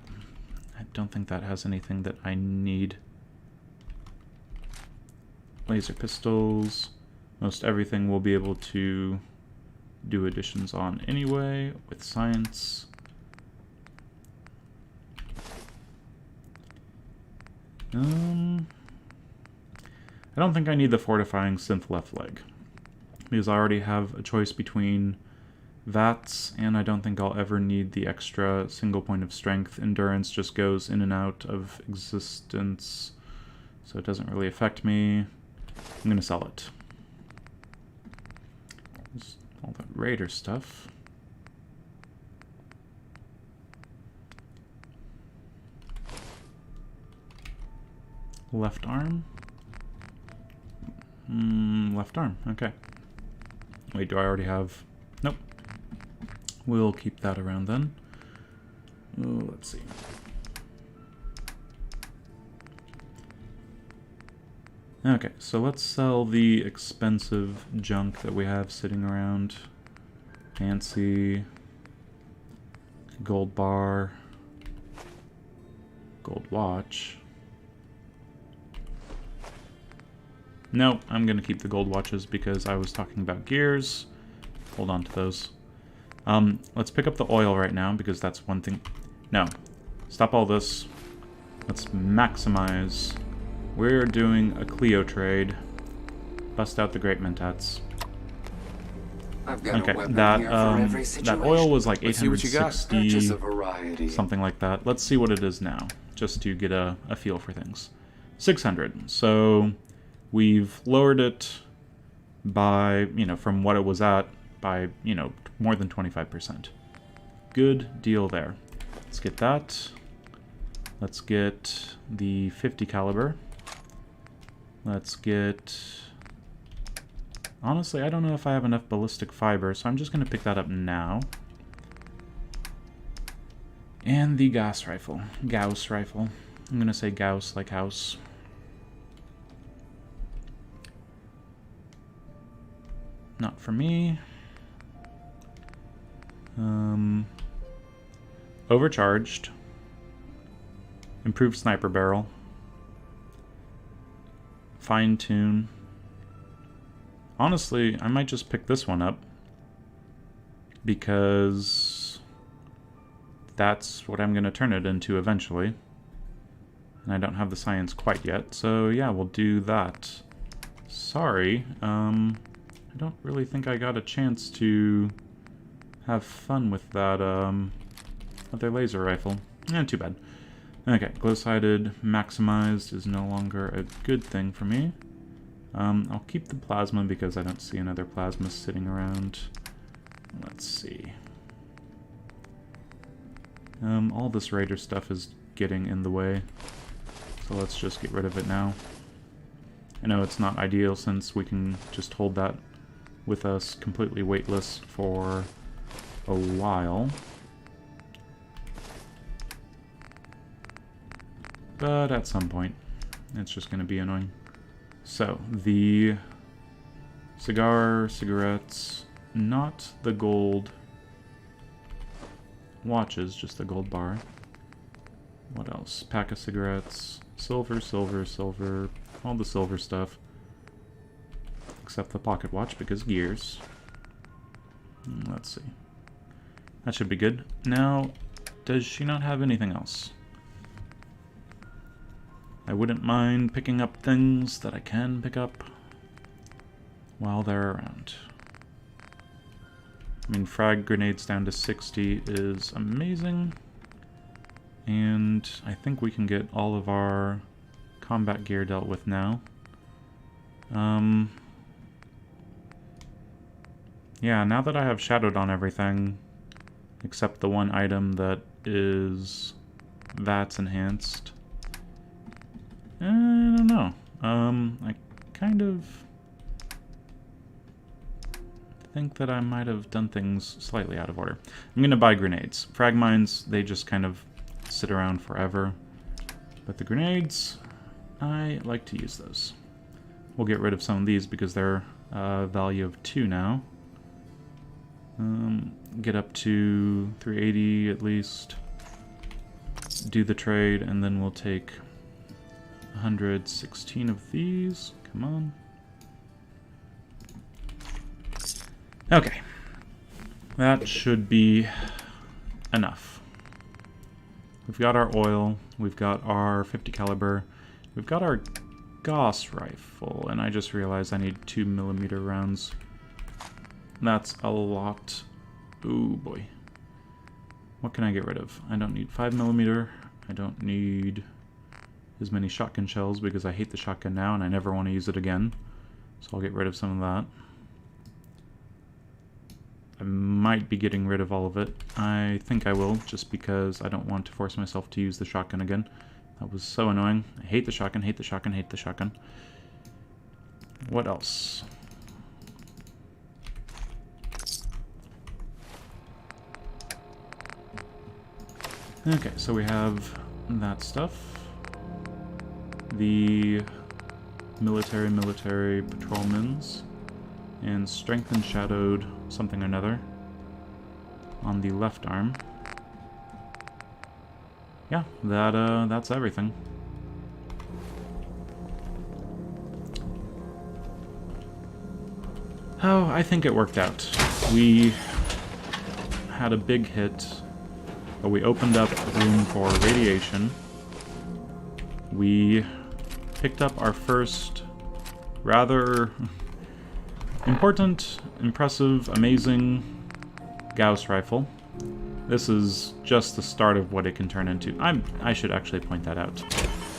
don't think that has anything that I need. Laser pistols. Most everything we'll be able to do additions on anyway with science. I don't think I need the fortifying synth left leg, because I already have a choice between VATS, and I don't think I'll ever need the extra single point of strength. Endurance just goes in and out of existence, so it doesn't really affect me. I'm gonna sell it. There's all that Raider stuff. Left arm? Left arm, okay. Wait, do I already have... Nope. We'll keep that around then. Oh, let's see. Okay, so let's sell the expensive junk that we have sitting around. Fancy. Gold bar. Gold watch. No, I'm going to keep the gold watches because I was talking about gears. Hold on to those. Let's pick up the oil right now because that's one thing. No, stop all this. Let's maximize. We're doing a Clio trade. Bust out the great mentats. I've got a Okay, weapon that here for every situation. oil was like Let's see what you got. Purchase 860, a variety. something like that. Let's see what it is now, just to get a feel for things. 600. So we've lowered it by, from what it was at by, more than 25%. Good deal there. Let's get that. Let's get the 50 caliber. Let's get... Honestly, I don't know if I have enough ballistic fiber, so I'm just going to pick that up now. And the Gauss rifle. Gauss rifle. I'm going to say Gauss like house. Not for me. Overcharged. Improved sniper barrel. Fine tune. Honestly, I might just pick this one up because that's what I'm going to turn it into eventually. And I don't have the science quite yet, so yeah, we'll do that. Sorry, I don't really think I got a chance to have fun with that other laser rifle. Too bad. Okay, glow-sighted maximized is no longer a good thing for me. I'll keep the plasma because I don't see another plasma sitting around. Let's see. All this Raider stuff is getting in the way, so let's just get rid of it now. I know it's not ideal since we can just hold that with us completely weightless for a while. But at some point, it's just going to be annoying. So, the cigarettes, not the gold watches, just the gold bar. What else? Pack of cigarettes, silver, silver, silver, all the silver stuff. Except the pocket watch because gears. Let's see. That should be good. Now, does she not have anything else? I wouldn't mind picking up things that I can pick up while they're around. I mean, frag grenades down to 60 is amazing. And I think we can get all of our combat gear dealt with now. Yeah, now that I have shadowed on everything, except the one item that is VATS enhanced, I don't know. I kind of think that I might have done things slightly out of order. I'm gonna buy grenades. Frag mines, they just kind of sit around forever. But the grenades, I like to use those. We'll get rid of some of these because they're value of 2 now. Get up to 380 at least. Do the trade, and then we'll take 116 of these. Come on. Okay. That should be enough. We've got our oil, we've got our 50 caliber, we've got our Gauss rifle, and I just realized I need 2mm rounds. That's a lot. Ooh boy. What can I get rid of? I don't need 5mm. I don't need as many shotgun shells because I hate the shotgun now and I never want to use it again. So I'll get rid of some of that. I might be getting rid of all of it. I think I will, just because I don't want to force myself to use the shotgun again. That was so annoying. I hate the shotgun, hate the shotgun, hate the shotgun. What else? Okay, so we have that stuff. The military patrolmen's. And strengthened shadowed something or another on the left arm. Yeah, that's everything. Oh, I think it worked out. We had a big hit, but we opened up room for radiation. We picked up our first rather important, impressive, amazing Gauss rifle. This is just the start of what it can turn into. I should actually point that out.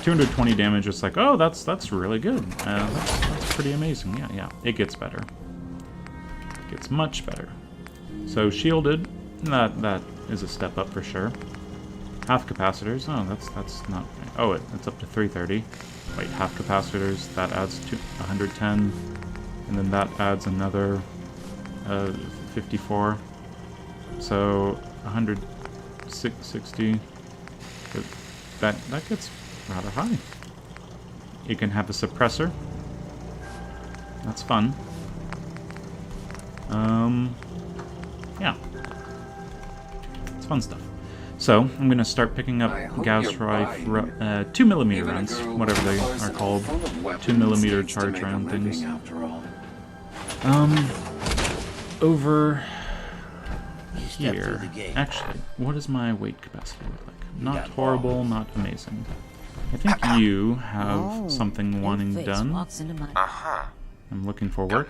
220 damage, it's like, oh, that's really good. That's pretty amazing. Yeah, it gets better. It gets much better. So shielded, that is a step up for sure. Half capacitors, oh, that's not, oh, it's up to 330. Wait, half capacitors, that adds to 110. And then that adds another 54. So 160. That gets rather high. You can have a suppressor. That's fun. Yeah. It's fun stuff. So, I'm gonna start picking up Gauss rifle, 2mm rounds, whatever they are called. 2mm charge round things. Over here. Actually, what does my weight capacity look like? Not horrible, not amazing. I think you have something wanting done. I'm looking for work.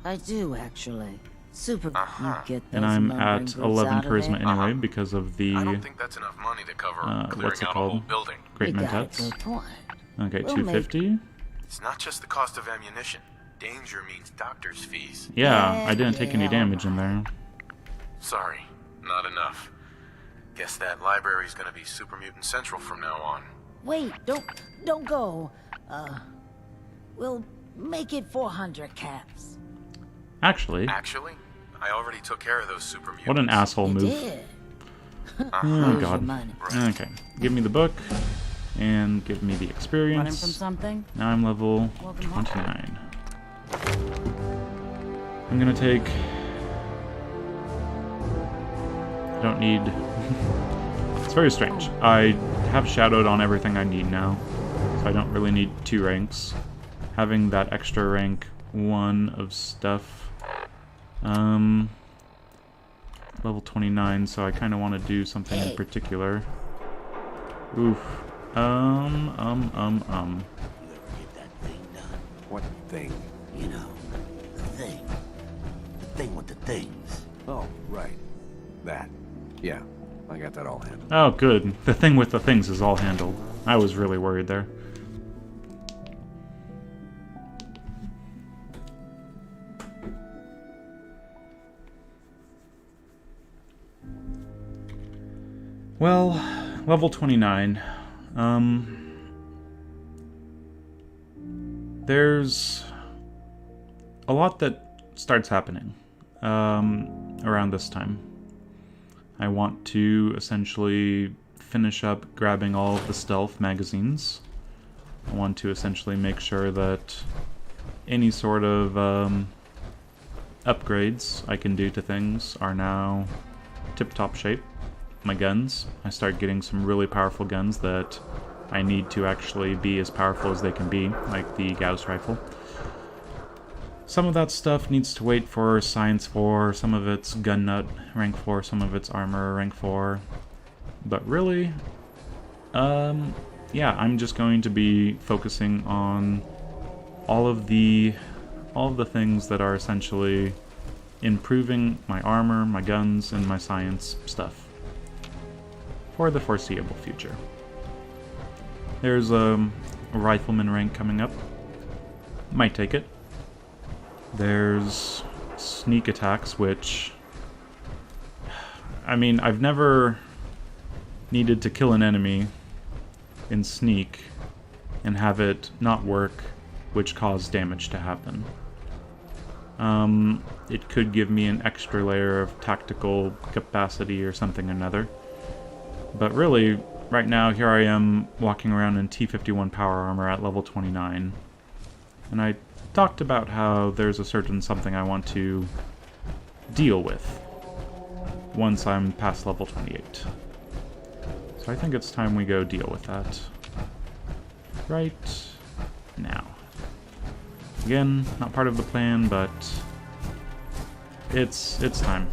I do, actually. Super. You get those And I'm lumbering at brutes 11 out of charisma there? anyway because of the I don't think that's enough money to cover what's it clearing out a whole called? building. Great You got a Mentats. good point. Okay, We'll 250. It's not just the cost of ammunition. Danger means doctor's fees. Yeah, I didn't take any damage in there. Sorry, not enough. Guess that library's gonna be Super Mutant Central from now on. Wait, don't go. We'll make it 400 caps. Actually, I already took care of those super mutants. what an asshole You move. did. Oh Here's god. your money. Okay, give me the book and give me the Running from experience. something? Now I'm level Welcome home. 29. I'm gonna take... I don't need... It's very strange. I have shadowed on everything I need now, so I don't really need 2 ranks. Having that extra rank 1 of stuff. Level 29, so I kind of want to do something in particular. Oof. You ever get that thing done? What thing? You know, the thing. The thing with the things. Oh, right. That. Yeah, I got that all handled. Oh, good. The thing with the things is all handled. I was really worried there. Well, level 29. There's a lot that starts happening around this time. I want to essentially finish up grabbing all of the stealth magazines. I want to essentially make sure that any sort of upgrades I can do to things are now tip-top shape. My guns, I start getting some really powerful guns that I need to actually be as powerful as they can be, like the Gauss rifle. Some of that stuff needs to wait for Science 4, some of it's Gun Nut rank 4, some of it's Armor rank 4. But really, yeah, I'm just going to be focusing on all of the things that are essentially improving my armor, my guns, and my science stuff for the foreseeable future. There's a rifleman rank coming up. Might take it. There's sneak attacks, which, I mean, I've never needed to kill an enemy in sneak and have it not work, which caused damage to happen. It could give me an extra layer of tactical capacity or something or another. But really, right now, here I am walking around in T51 power armor at level 29. And I talked about how there's a certain something I want to deal with once I'm past level 28. So I think it's time we go deal with that right now. Again, not part of the plan, but it's time.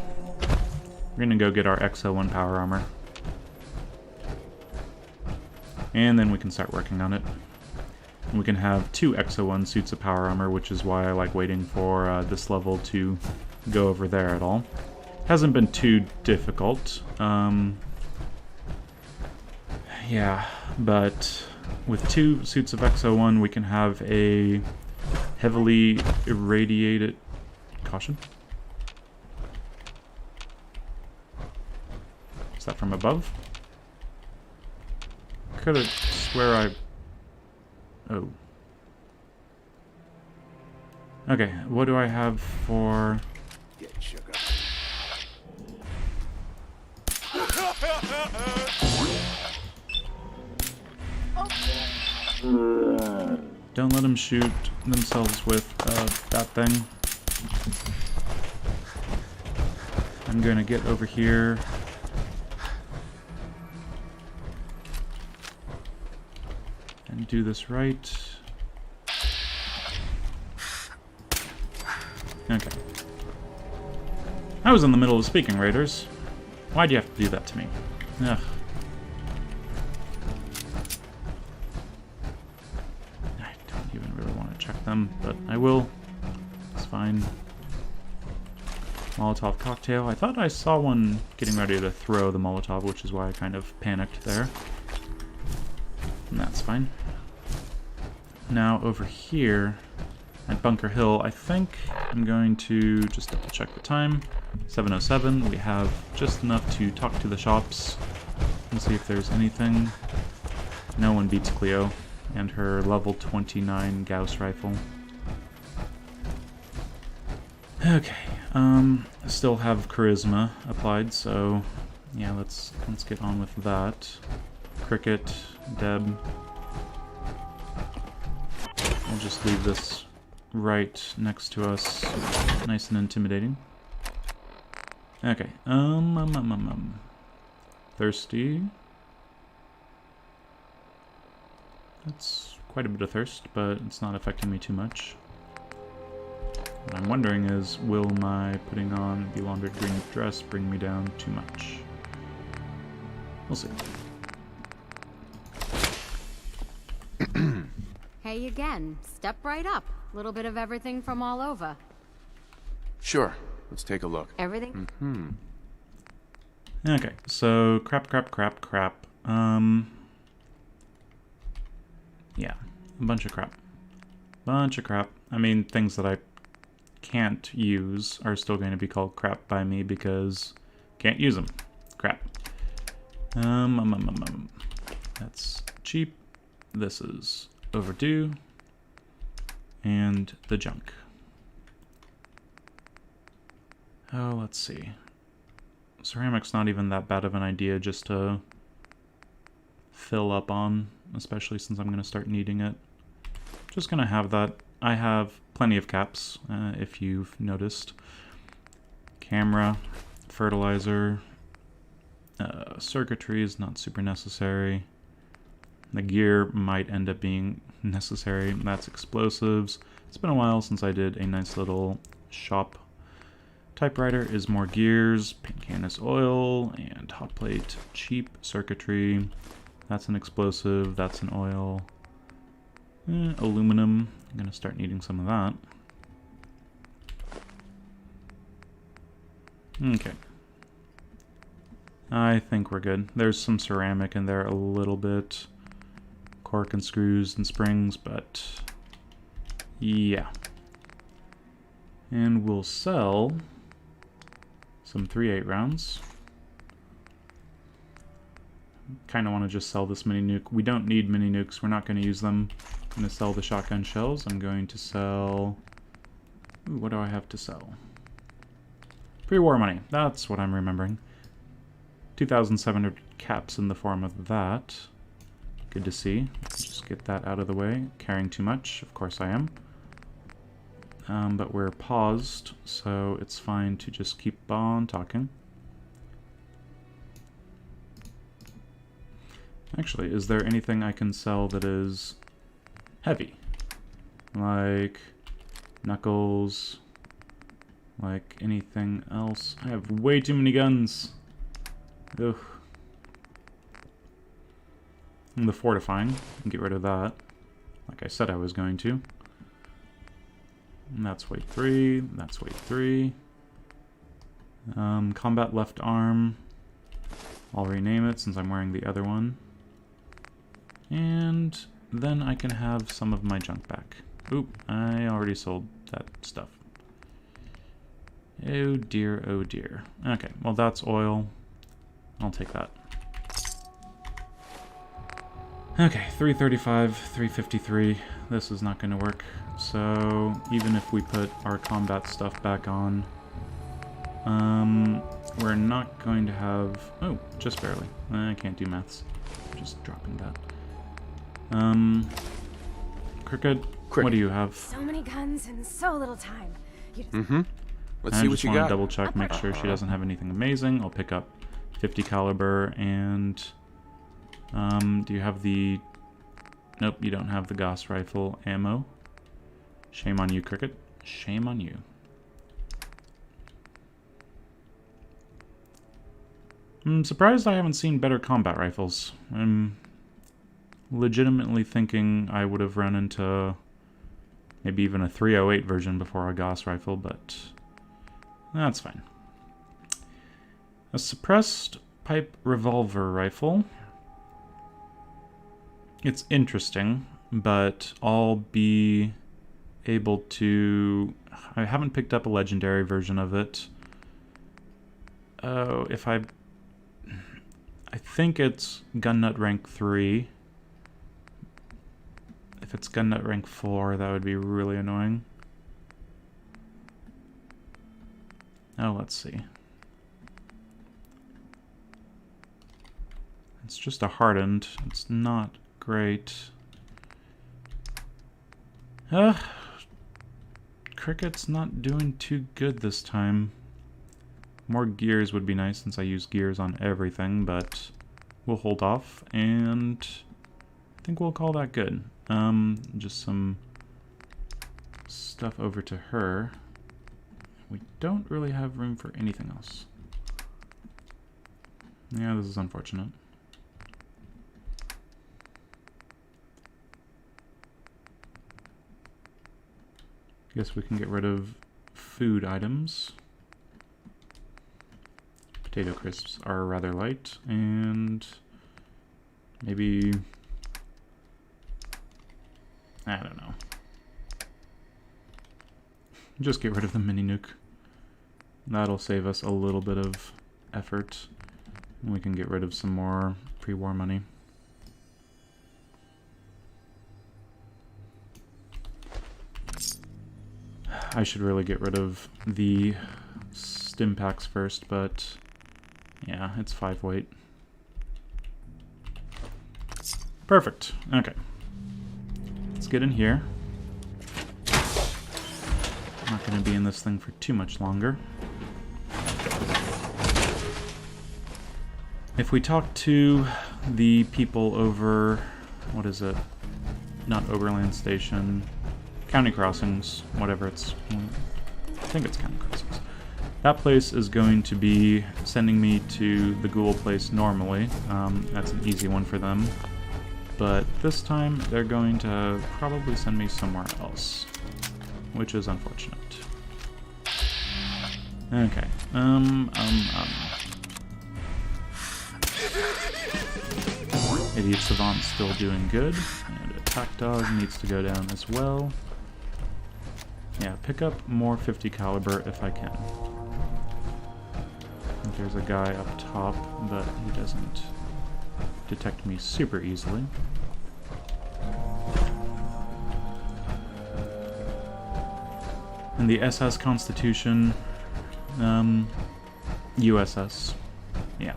We're gonna go get our XO1 power armor. And then we can start working on it. And we can have 2 XO1 suits of power armor, which is why I like waiting for this level to go over there at all. Hasn't been too difficult. Yeah, but with 2 suits of XO1, we can have a heavily irradiated... Caution? Is that from above? Could've swear I... Oh. Okay, what do I have for... Get sugar. Don't let them shoot themselves with that thing. I'm gonna get over here. And do this right. Okay. I was in the middle of speaking, Raiders. Why'd you have to do that to me? Ugh. I don't even really want to check them, but I will. It's fine. Molotov cocktail. I thought I saw one getting ready to throw the Molotov, which is why I kind of panicked there. And that's fine. Now over here at Bunker Hill, I think I'm going to just double check the time. 7:07. We have just enough to talk to the shops and see if there's anything. No one beats Cleo and her level 29 Gauss rifle. Okay, still have charisma applied, so yeah, let's get on with that. Cricket, Deb. I'll just leave this right next to us, nice and intimidating. Okay, thirsty. That's quite a bit of thirst, but it's not affecting me too much. What I'm wondering is, will my putting on the laundered green dress bring me down too much? We'll see. Hey again. Step right up. Little bit of everything from all over. Sure. Let's take a look. Everything? Okay, so crap. Yeah, a bunch of crap. I mean, things that I can't use are still going to be called crap by me because can't use them. Crap. That's cheap. This is overdue. And the junk. Oh, let's see. Ceramic's not even that bad of an idea just to fill up on, especially since I'm going to start needing it. Just going to have that. I have plenty of caps, if you've noticed. Camera, fertilizer, circuitry is not super necessary. The gear might end up being necessary. That's explosives. It's been a while since I did a nice little shop. Typewriter is more gears, paint can is oil, and hot plate, cheap circuitry. That's an explosive, that's an oil. Aluminum, I'm gonna start needing some of that. Okay. I think we're good. There's some ceramic in there a little bit. Cork and screws and springs, but yeah. And we'll sell some 3.8 rounds. Kind of want to just sell this mini nuke. We don't need mini nukes. We're not going to use them. I'm going to sell the shotgun shells. I'm going to sell... Ooh, what do I have to sell? Pre-war money. That's what I'm remembering. 2,700 caps in the form of that. Good to see. Just get that out of the way. Carrying too much. Of course I am. But we're paused, so it's fine to just keep on talking. Actually, is there anything I can sell that is heavy? Like knuckles, like anything else? I have way too many guns. Ugh. And the fortifying, get rid of that. Like I said I was going to. And that's weight 3, that's weight 3. Combat left arm. I'll rename it since I'm wearing the other one. And then I can have some of my junk back. Oop, I already sold that stuff. Oh dear, oh dear. Okay, well that's oil. I'll take that. Okay, 335, 353. This is not going to work. So, even if we put our combat stuff back on, we're not going to have... Oh, just barely. I can't do maths. Just dropping that. Cricket, what do you have? So many guns and so little time. Let's see what you got. I just want to double check, make sure she doesn't have anything amazing. I'll pick up 50 caliber and... do you have the... Nope, you don't have the Gauss rifle ammo. Shame on you, Cricket. Shame on you. I'm surprised I haven't seen better combat rifles. I'm legitimately thinking I would have run into maybe even a 308 version before a Gauss rifle, but that's fine. A suppressed pipe revolver rifle. It's interesting, but I'll be able to... I haven't picked up a legendary version of it. Oh, if I think it's gun nut rank 3. If it's gun nut rank 4, that would be really annoying. Oh, let's see. It's just a hardened. It's not great. Cricket's not doing too good this time. More gears would be nice since I use gears on everything, but we'll hold off, and I think we'll call that good. Just some stuff over to her. We don't really have room for anything else. Yeah, this is unfortunate. Guess we can get rid of food items. Potato crisps are rather light, and maybe, I don't know. Just get rid of the mini nuke. That'll save us a little bit of effort. And we can get rid of some more pre-war money. I should really get rid of the stim packs first, but yeah, it's 5 weight. Perfect. Okay. Let's get in here. Not going to be in this thing for too much longer. If we talk to the people over, what is it? Not Overland Station, County Crossings, whatever it's, I think it's County Crossings. That place is going to be sending me to the Ghoul place normally. That's an easy one for them. But this time they're going to probably send me somewhere else, which is unfortunate. Okay. Idiot Savant's still doing good, and Attack Dog needs to go down as well. Yeah, pick up more 50 caliber if I can. I think there's a guy up top, but he doesn't detect me super easily. And the SS Constitution, USS, yeah.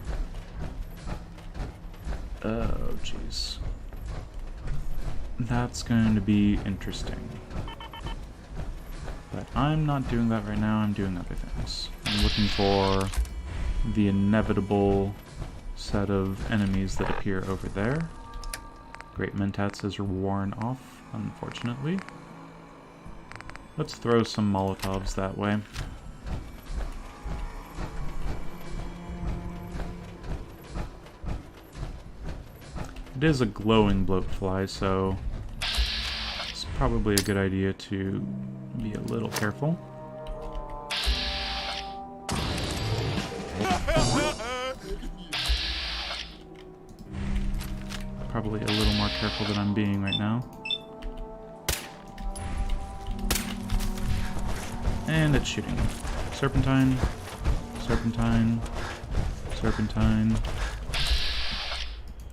Oh, jeez. That's going to be interesting. But I'm not doing that right now, I'm doing other things. I'm looking for the inevitable set of enemies that appear over there. Great Mentats has worn off, unfortunately. Let's throw some Molotovs that way. It is a glowing bloatfly, so it's probably a good idea to be a little careful. Probably a little more careful than I'm being right now. And it's shooting. Serpentine, Serpentine, Serpentine.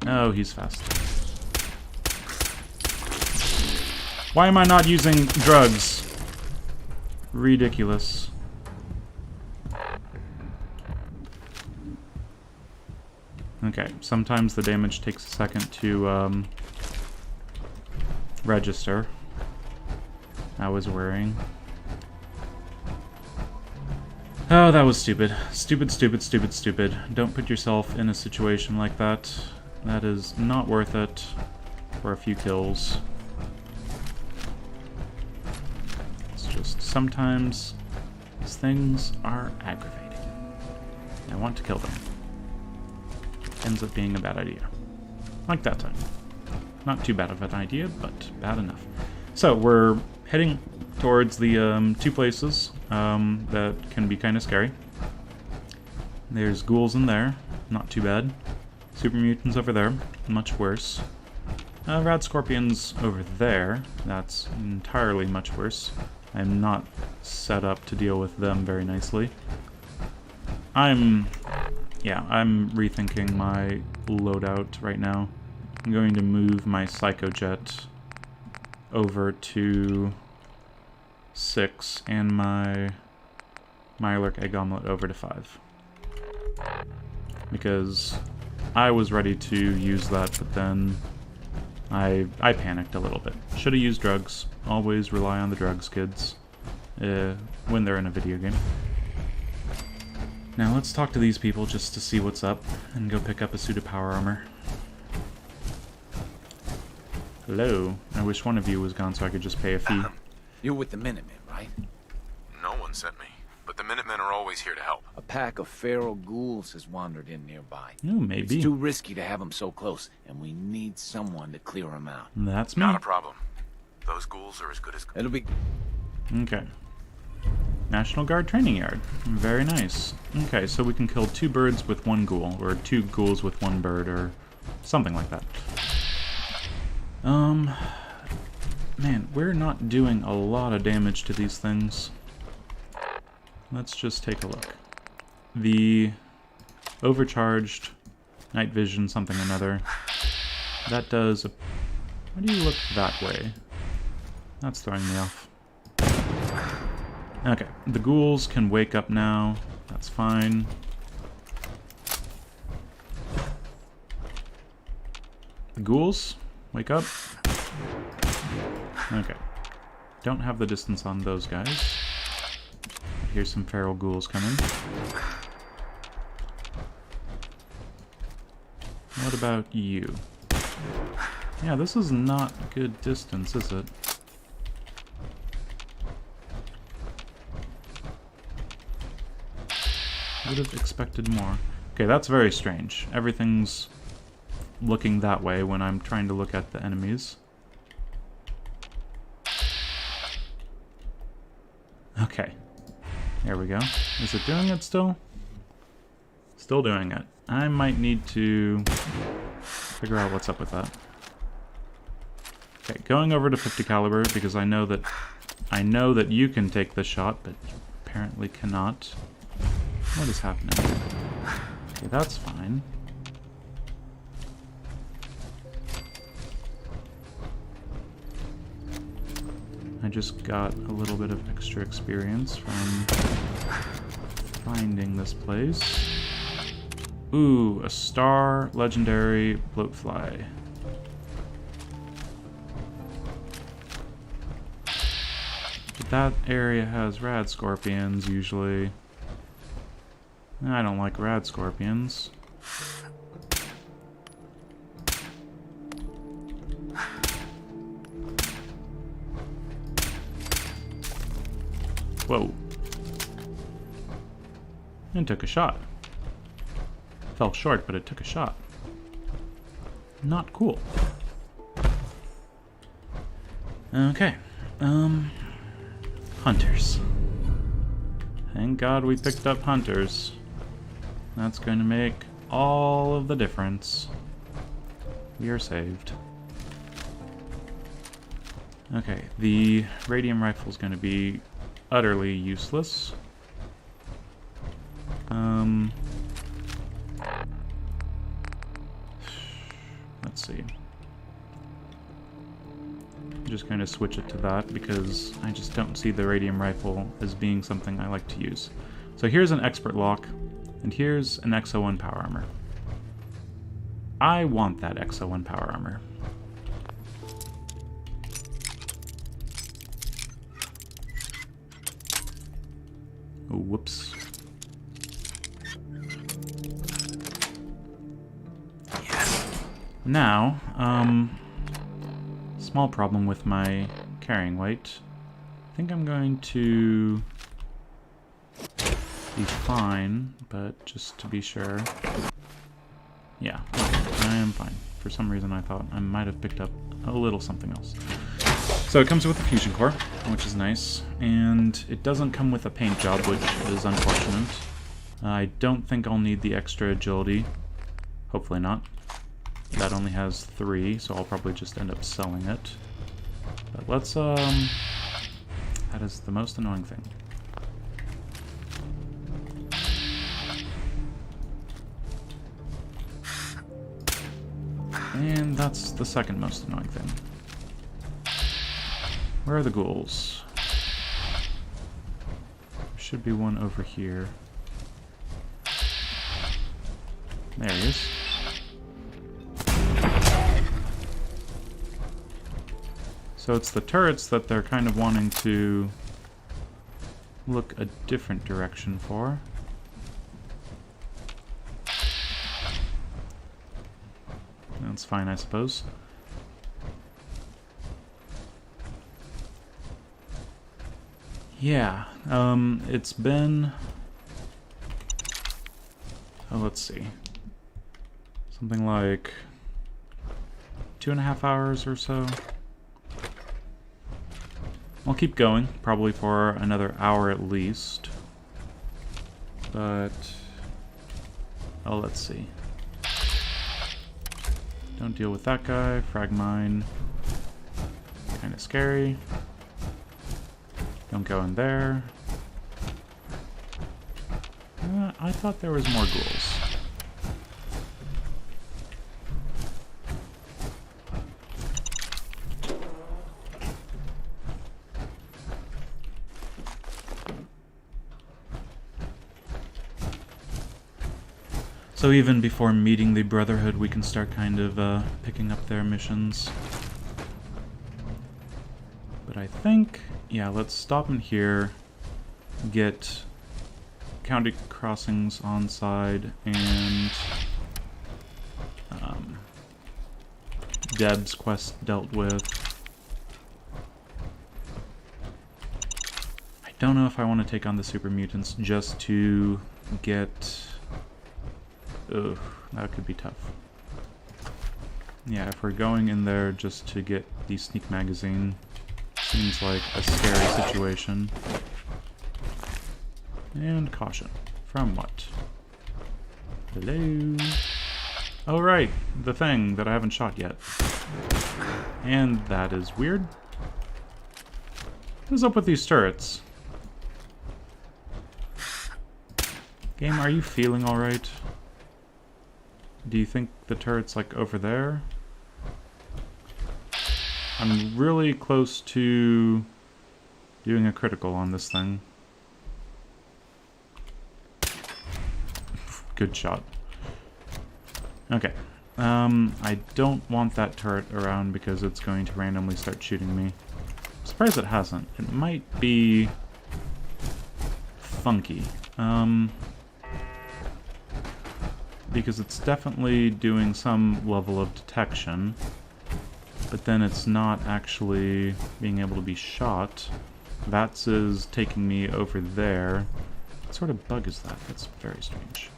Oh, he's fast. Why am I not using drugs? Ridiculous. Okay, sometimes the damage takes a second to register. I was worrying. Oh, that was stupid. Stupid, stupid, stupid, stupid. Don't put yourself in a situation like that. That is not worth it for a few kills. It's just sometimes these things are aggravating. I want to kill them. Ends up being a bad idea. Like that time. Not too bad of an idea, but bad enough. So we're heading towards the two places that can be kind of scary. There's ghouls in there, not too bad. Super mutants over there, much worse. Rad scorpions over there, that's entirely much worse. I'm not set up to deal with them very nicely. I'm rethinking my loadout right now. I'm going to move my Psychojet over to 6 and my Mirelurk Egg Omelette over to 5. Because I was ready to use that, but then I panicked a little bit. Should have used drugs. Always rely on the drugs, kids, when they're in a video game. Now let's talk to these people just to see what's up, and go pick up a suit of power armor. Hello. I wish one of you was gone so I could just pay a fee. You're with the Minutemen, right? No one sent me, but the Minutemen are always here to help. A pack of feral ghouls has wandered in nearby. Oh, maybe. It's too risky to have them so close, and we need someone to clear them out. That's me. Not a problem. Those ghouls are as good as... It'll be... Okay. National Guard Training Yard. Very nice. Okay, so we can kill 2 birds with 1 ghoul, or 2 ghouls with 1 bird, or something like that. Man, we're not doing a lot of damage to these things. Let's just take a look. The overcharged night vision something or another. That does a... Why do you look that way? That's throwing me off. Okay, the ghouls can wake up now. That's fine. The ghouls, wake up. Okay. Don't have the distance on those guys. Here's some feral ghouls coming. What about you? Yeah, this is not good distance, is it? Would have expected more. Okay, that's very strange. Everything's looking that way when I'm trying to look at the enemies. Okay. There we go. Is it doing it still? Still doing it. I might need to figure out what's up with that. Okay, going over to 50 caliber because I know that you can take the shot, but you apparently cannot. What is happening? Okay, that's fine. I just got a little bit of extra experience from finding this place. Ooh, a star legendary bloatfly. But that area has rad scorpions usually. I don't like rad scorpions. Whoa. And took a shot. Fell short, but it took a shot. Not cool. Okay. Hunters. Thank God we picked up hunters. That's going to make all of the difference. We are saved. Okay, the radium rifle is going to be utterly useless. Let's see. I'm just going to switch it to that because I just don't see the radium rifle as being something I like to use. So here's an expert lock, and here's an XO1 power armor. I want that XO1 power armor. Oh, whoops. Now, small problem with my carrying weight. I think I'm going to be fine, but just to be sure. Yeah, I am fine. For some reason I thought I might have picked up a little something else. So it comes with a fusion core, which is nice, and it doesn't come with a paint job, which is unfortunate. I don't think I'll need the extra agility. Hopefully not. That only has 3, so I'll probably just end up selling it. But let's, that is the most annoying thing. And that's the second most annoying thing. Where are the ghouls? Should be one over here. There he is. So it's the turrets that they're kind of wanting to look a different direction for. That's fine, I suppose. Yeah, it's been... Oh, let's see. Something like 2.5 hours or so. I'll keep going, probably for another hour at least. But... oh, let's see. Don't deal with that guy. Frag mine. Kinda scary. Don't go in there. I thought there was more ghouls. So even before meeting the Brotherhood, we can start kind of picking up their missions. But I think, yeah, let's stop in here, get county crossings on side, and Deb's quest dealt with. I don't know if I want to take on the super mutants just to get... ugh, that could be tough. Yeah, if we're going in there just to get the sneak magazine, seems like a scary situation. And caution. From what? Hello? Oh right, the thing that I haven't shot yet. And that is weird. What's up with these turrets? Game, are you feeling alright? Do you think the turret's like over there? I'm really close to doing a critical on this thing. Good shot. Okay. I don't want that turret around because it's going to randomly start shooting me. I'm surprised it hasn't. It might be funky. Because it's definitely doing some level of detection, but then it's not actually being able to be shot. VATS is taking me over there. What sort of bug is that? That's very strange.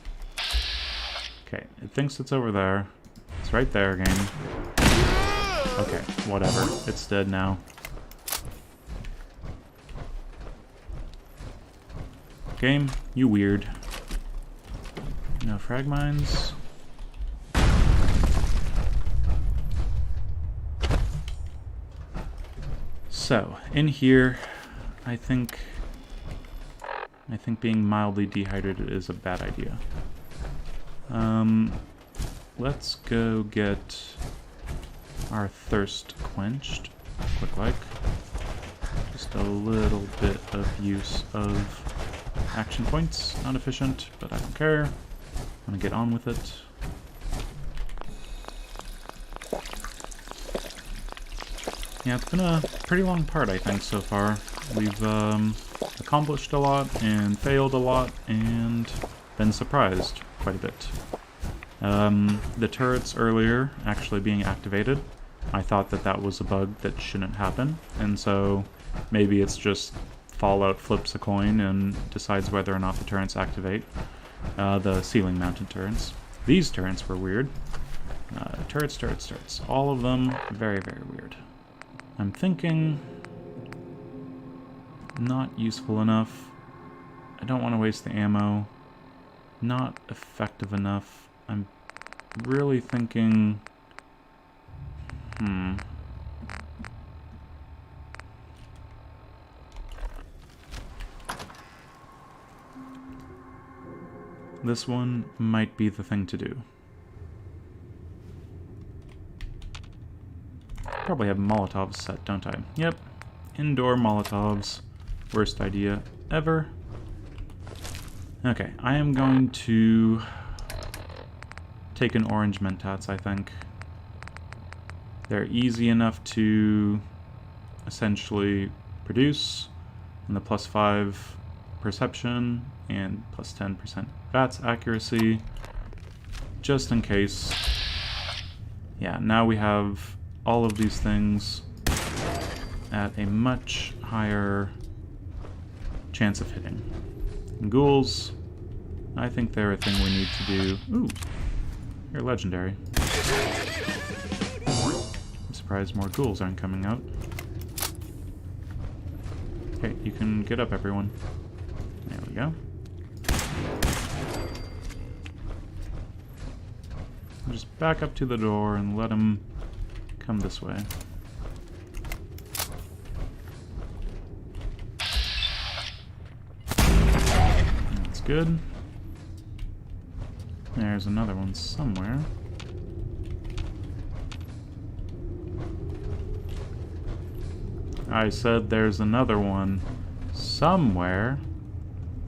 Okay, it thinks it's over there. It's right there, game. Okay, whatever. It's dead now. Game, you weird. No frag mines. So, in here, I think being mildly dehydrated is a bad idea. Let's go get our thirst quenched, quick like. Just a little bit of use of action points. Not efficient, but I don't care. I'm gonna get on with it. Yeah, it's been a pretty long part, I think, so far. We've accomplished a lot, and failed a lot, and been surprised quite a bit. The turrets earlier actually being activated, I thought that that was a bug that shouldn't happen, and so maybe it's just Fallout flips a coin and decides whether or not the turrets activate. The ceiling mounted turrets. These turrets were weird. Turrets. All of them very, very weird. I'm thinking not useful enough. I don't want to waste the ammo. Not effective enough. I'm really thinking... This one might be the thing to do. Probably have Molotovs set, don't I? Yep. Indoor Molotovs. Worst idea ever. Okay, I am going to take an orange Mentats, I think. They're easy enough to essentially produce, and the +5 perception and +10% VATS accuracy, just in case. Yeah, now we have all of these things at a much higher chance of hitting. And ghouls, I think they're a thing we need to do. Ooh, you're legendary. I'm surprised more ghouls aren't coming out. Okay, you can get up, everyone. There we go. Just back up to the door and let him come this way. That's good. There's another one somewhere. I said there's another one somewhere.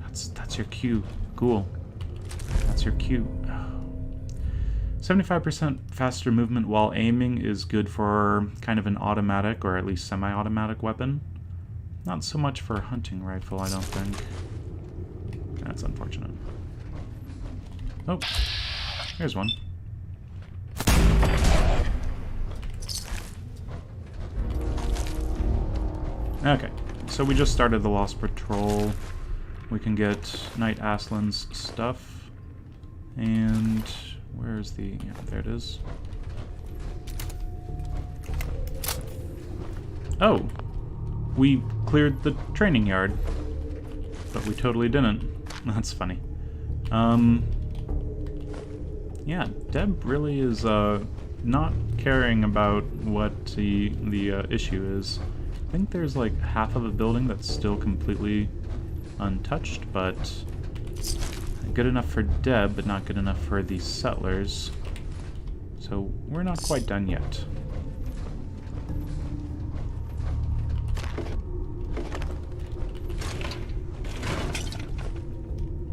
That's your cue. Cool. That's your cue. 75% faster movement while aiming is good for kind of an automatic or at least semi-automatic weapon. Not so much for a hunting rifle, I don't think. That's unfortunate. Oh, here's one. Okay, so we just started the Lost Patrol. We can get Knight Aslan's stuff. And where's the... yeah, there it is. Oh! We cleared the training yard. But we totally didn't. That's funny. Yeah, Deb really is not caring about what the issue is. I think there's like half of a building that's still completely untouched, but good enough for Deb, but not good enough for the settlers. So we're not quite done yet.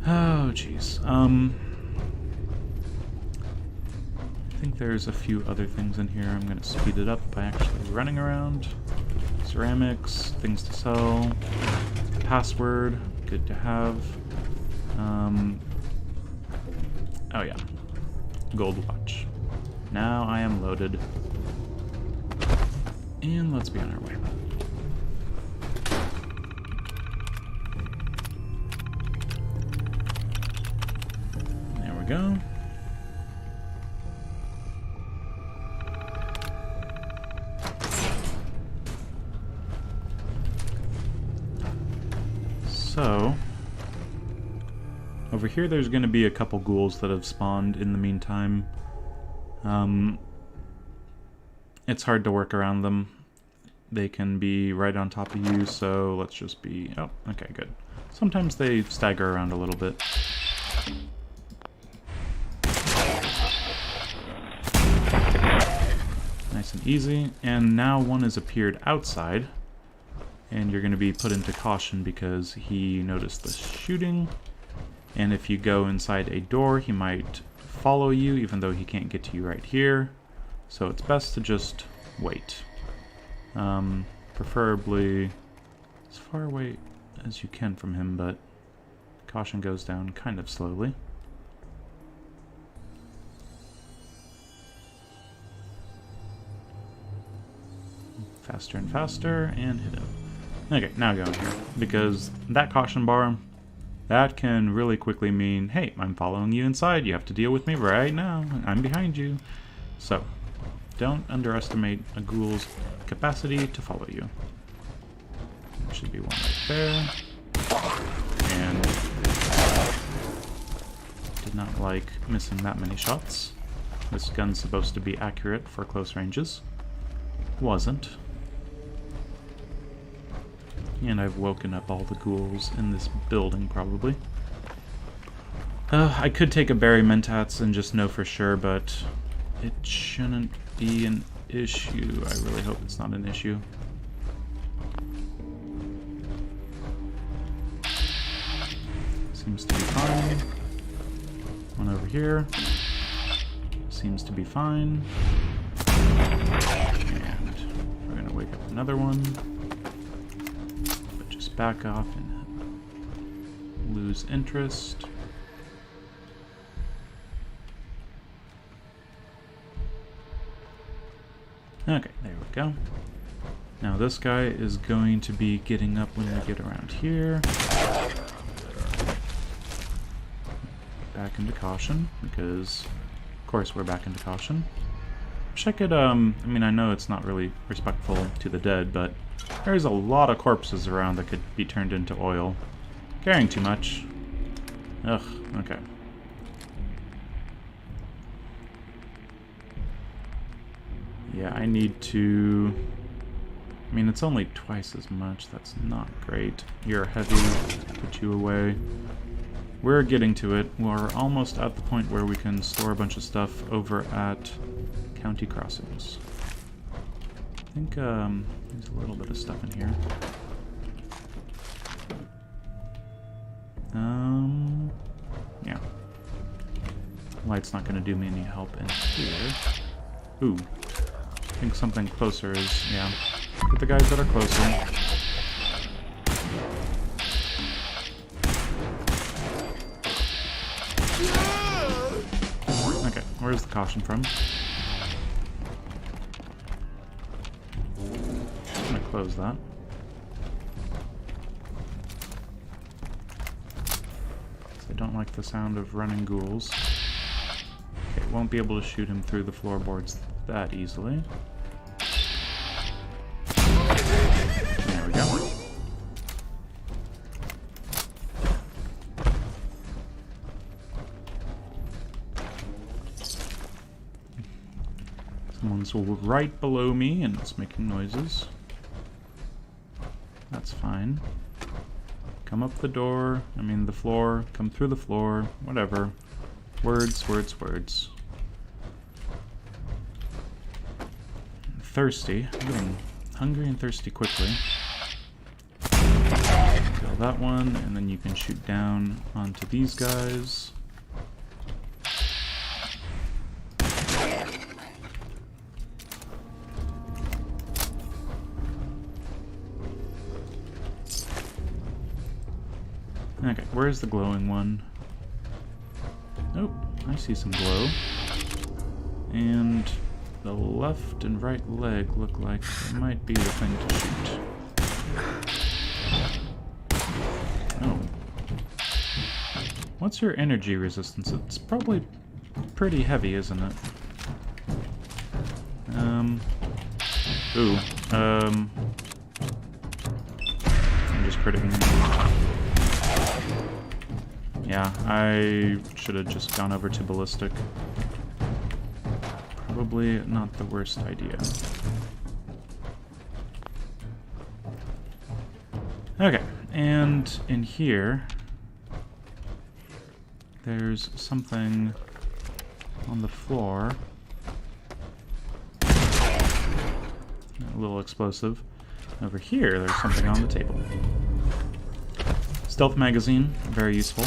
Oh, jeez. I think there's a few other things in here. I'm gonna speed it up by actually running around. Ceramics, things to sell, password, good to have. Oh yeah, gold watch. Now I am loaded. And let's be on our way. There we go. So, over here there's going to be a couple ghouls that have spawned in the meantime. It's hard to work around them. They can be right on top of you, so let's just be... oh, okay, good. Sometimes they stagger around a little bit. Nice and easy. And now one has appeared outside. And you're going to be put into caution because he noticed the shooting. And if you go inside a door, he might follow you, even though he can't get to you right here. So it's best to just wait. Preferably as far away as you can from him, but caution goes down kind of slowly. Faster and faster, and hit him. Okay, now go in here, because that caution bar, that can really quickly mean, hey, I'm following you inside, you have to deal with me right now, I'm behind you. So, don't underestimate a ghoul's capacity to follow you. There should be one right there. And did not like missing that many shots. This gun's supposed to be accurate for close ranges. Wasn't. And I've woken up all the ghouls in this building, probably. I could take a Berry Mentats and just know for sure, but it shouldn't be an issue. I really hope it's not an issue. Seems to be fine. One over here. Seems to be fine. And we're gonna wake up another one. Back off and lose interest. Okay, there we go. Now this guy is going to be getting up when we get around here. Back into caution, because of course we're back into caution. Wish I could, I mean, I know it's not really respectful to the dead, but there's a lot of corpses around that could be turned into oil. Carrying too much. Ugh, okay. Yeah, I need to... I mean, it's only twice as much. That's not great. You're heavy. Let's put you away. We're getting to it. We're almost at the point where we can store a bunch of stuff over at County Crossings. I think there's a little bit of stuff in here. Yeah. Light's not going to do me any help in here. Ooh. I think something closer is, yeah. Get the guys that are closer. Okay, where's the caution from? I'm gonna close that. I don't like the sound of running ghouls. Okay, won't be able to shoot him through the floorboards that easily. There we go. Someone's right below me and it's making noises. That's fine. Come up the door, I mean the floor, come through the floor, whatever. Words, words, words. Thirsty. I'm getting hungry and thirsty quickly. Kill that one, and then you can shoot down onto these guys. Okay, where's the glowing one? Oh, I see some glow. And the left and right leg look like it might be the thing to shoot. Oh. What's your energy resistance? It's probably pretty heavy, isn't it? Ooh. I'm just criticking. Yeah, I should have just gone over to ballistic. Probably not the worst idea. Okay, and in here, there's something on the floor. A little explosive. Over here, there's something on the table. Stealth magazine, very useful.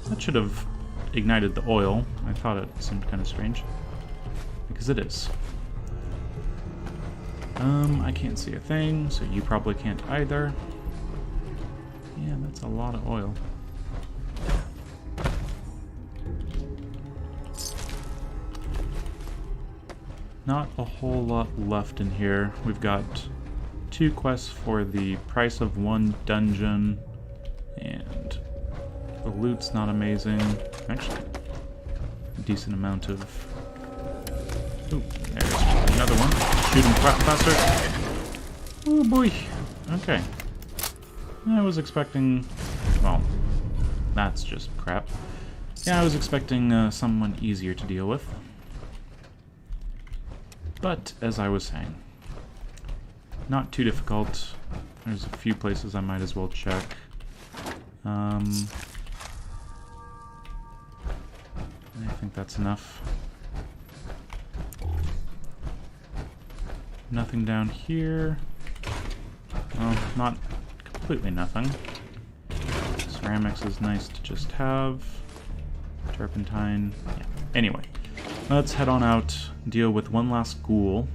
That should have ignited the oil. I thought it seemed kind of strange. Because it is. I can't see a thing, so you probably can't either. Yeah, that's a lot of oil. Not a whole lot left in here. We've got 2 quests for the price of 1 dungeon, and the loot's not amazing. Actually, a decent amount of... Ooh, there's another one. Shoot him faster. Oh boy. Okay. I was expecting... Well, that's just crap. Yeah, I was expecting someone easier to deal with. But, as I was saying, not too difficult. There's a few places I might as well check. I think that's enough. Nothing down here. Well, not completely nothing. Ceramics is nice to just have. Turpentine. Yeah. Anyway, let's head on out, deal with one last ghoul,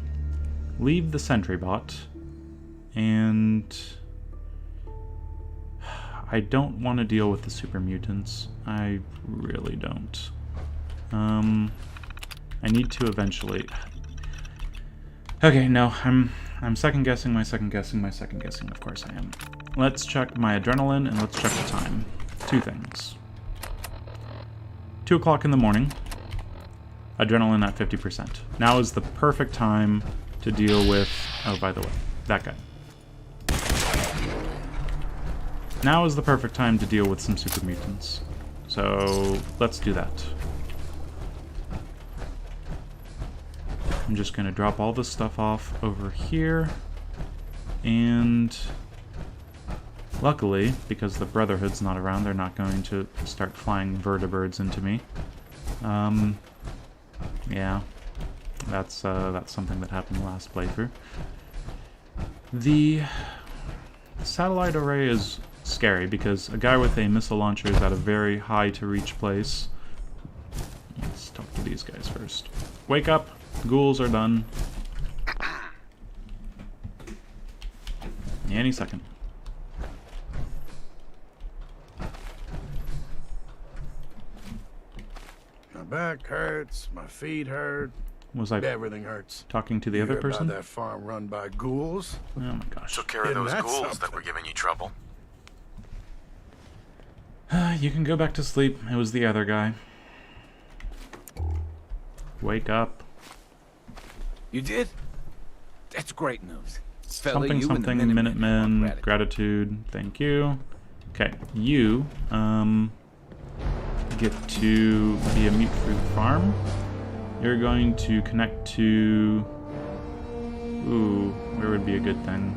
leave the sentry bot, and I don't want to deal with the super mutants. I really don't. I need to eventually... Okay, no, I'm second guessing my second guessing my second guessing. Of course I am. Let's check my adrenaline and let's check the time. 2 things. 2 o'clock in the morning. Adrenaline at 50%. Now is the perfect time to deal with... Oh, by the way, that guy. Now is the perfect time to deal with some super mutants. So, let's do that. I'm just going to drop all this stuff off over here. And... luckily, because the Brotherhood's not around, they're not going to start flying vertibirds into me. Yeah. That's something that happened last playthrough. The satellite array is scary because a guy with a missile launcher is at a very high to reach place. Let's talk to these guys first. Wake up! Ghouls are done. Any second. My back hurts, my feet hurt. Was I everything hurts. talking to the You other hear about person? that farm run by ghouls? Oh my gosh. Took care of Isn't those that ghouls that something? were giving you trouble. You can go back to sleep. It was the other guy. Wake up. You did? That's great news. Fella, Something, you and the something, Minutemen want Minutemen, gratitude, thank you. Okay, you, get to be a meat fruit farm. You're going to connect to... Ooh, where would be a good thing?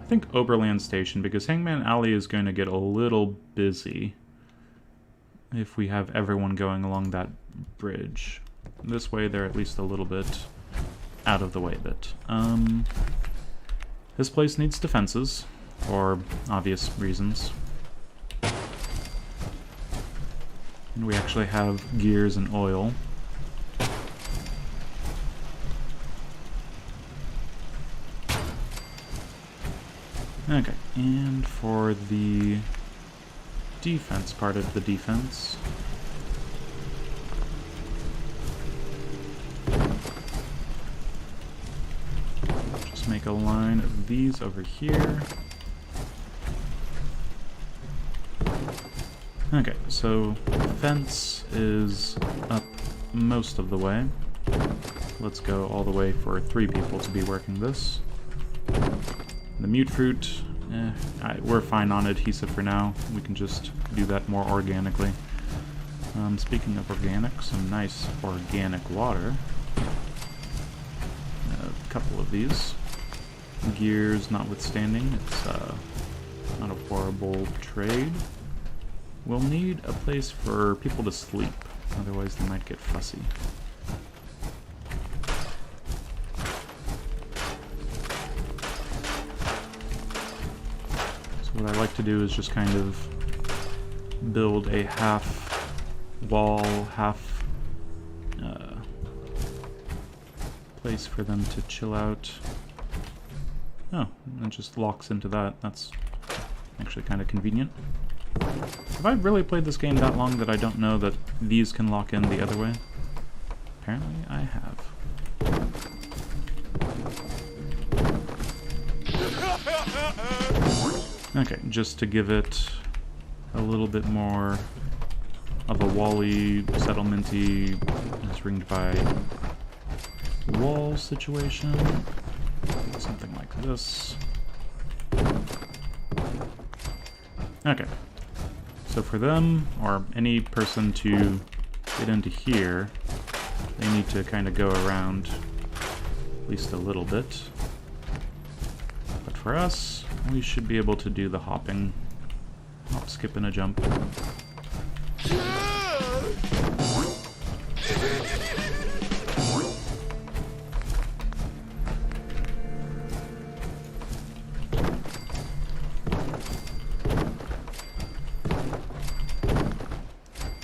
I think Oberland Station, because Hangman Alley is going to get a little busy if we have everyone going along that bridge. This way they're at least a little bit out of the way a bit. This place needs defenses, for obvious reasons. And we actually have gears and oil. Okay, and for the defense part of the defense... just make a line of these over here. Okay, so fence is up most of the way. Let's go all the way for 3 people to be working this. The mute fruit, we're fine on adhesive for now. We can just do that more organically. Speaking of organic, some nice organic water. A couple of these. Gears notwithstanding, it's not a horrible trade. We'll need a place for people to sleep, otherwise they might get fussy. So what I like to do is just kind of build a half wall, half place for them to chill out. Oh, it just locks into that. That's actually kind of convenient. Have I really played this game that long that I don't know that these can lock in the other way? Apparently I have. Okay, just to give it a little bit more of a wall-y, settlement-y, it's ringed by wall situation. Something like this. Okay. So for them, or any person to get into here, they need to kind of go around at least a little bit. But for us, we should be able to do the hopping. Hop, skip, and a jump.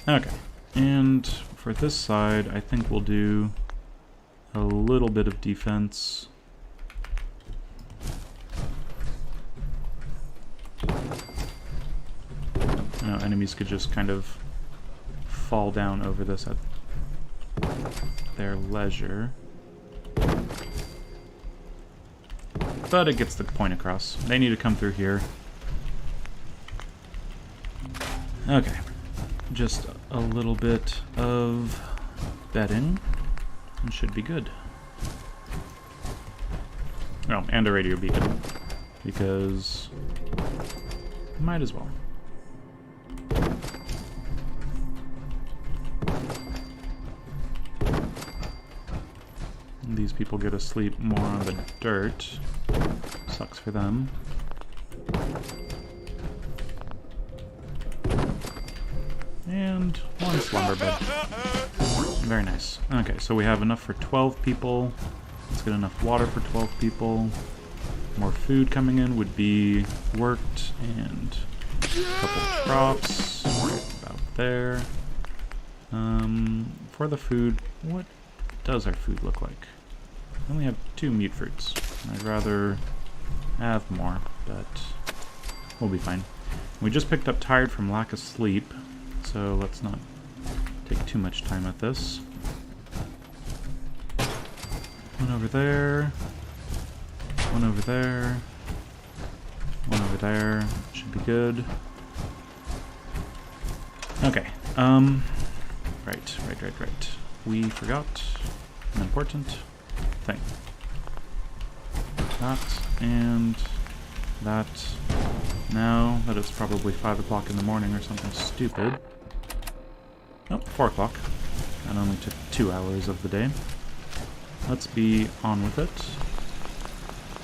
Okay, and for this side, I think we'll do a little bit of defense. You know, enemies could just kind of fall down over this at their leisure. But it gets the point across. They need to come through here. Okay. Just a little bit of bedding. It should be good. Oh, and a radio beacon. Because... might as well. These people get to sleep more on the dirt. Sucks for them. And one slumber bed. Very nice. Okay, so we have enough for 12 people. Let's get enough water for 12 people. More food coming in would be worked, and a couple crops. About there. For the food, what does our food look like? I only have 2 mute fruits. I'd rather have more, but we'll be fine. We just picked up tired from lack of sleep, so let's not take too much time at this. One over there. One over there. One over there. Should be good. Okay. Right. We forgot an important thing. That and that. Now that it's probably 5 o'clock in the morning or something stupid. Oh, 4 o'clock. That only took 2 hours of the day. Let's be on with it.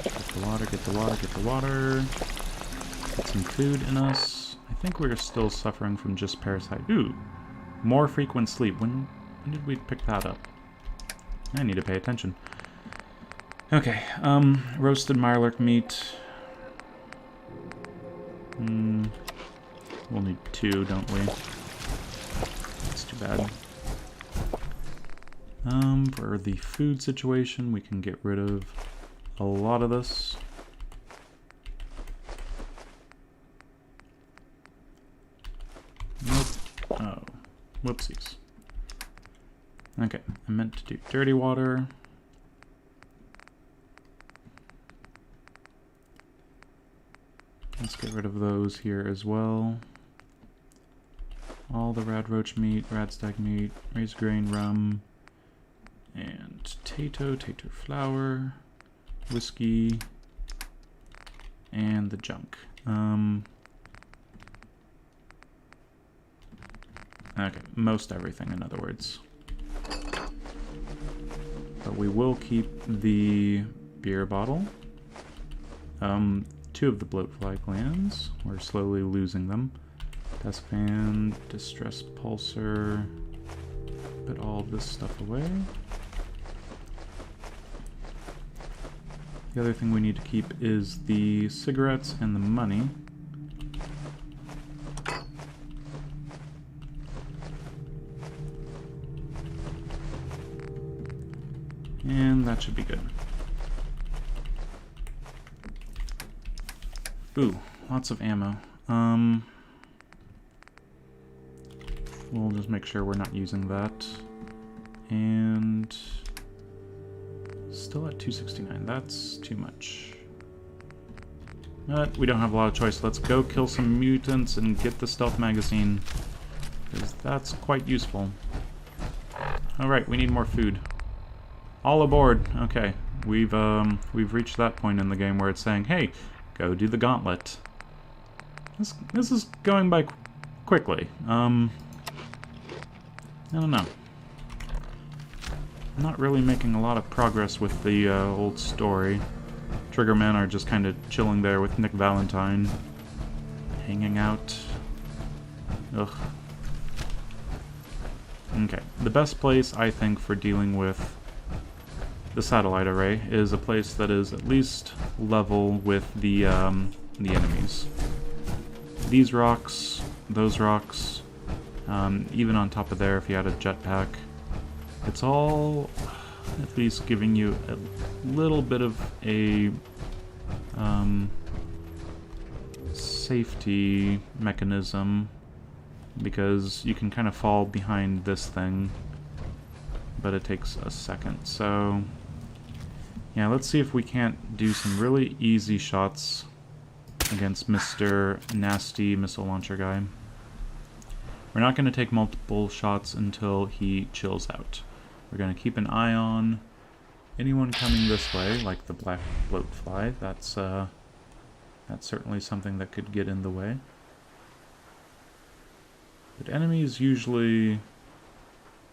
Get the water, get the water, get the water. Get some food in us. I think we're still suffering from just parasite. Ooh! More frequent sleep. When did we pick that up? I need to pay attention. Okay, roasted mirelurk meat. We'll need 2, don't we? That's too bad. For the food situation, we can get rid of a lot of this. Nope. Oh. Whoopsies. Okay, I meant to do dirty water. Let's get rid of those here as well. All the rad roach meat, rad stag meat, raised grain, rum, and tato flour, whiskey, and the junk. Okay, most everything, in other words. But we will keep the beer bottle. 2 of the bloatfly glands. We're slowly losing them. Desk fan, distress pulsar. Put all of this stuff away. The other thing we need to keep is the cigarettes and the money. And that should be good. Ooh, lots of ammo. We'll just make sure we're not using that. And still at 269. That's too much. But we don't have a lot of choice. Let's go kill some mutants and get the stealth magazine, because that's quite useful. Alright, we need more food. All aboard. Okay, we've reached that point in the game where it's saying, hey, go do the gauntlet. This is going by quickly. I don't know. I'm not really making a lot of progress with the old story. Triggermen are just kind of chilling there with Nick Valentine, hanging out. Ugh. Okay, the best place I think for dealing with the satellite array is a place that is at least level with the enemies. These rocks, those rocks, even on top of there if you had a jetpack, it's all at least giving you a little bit of a safety mechanism, because you can kind of fall behind this thing, but it takes a second. So yeah, let's see if we can't do some really easy shots against Mr. Nasty Missile Launcher guy. We're not going to take multiple shots until he chills out. We're going to keep an eye on anyone coming this way, like the black bloatfly. That's certainly something that could get in the way. But enemies usually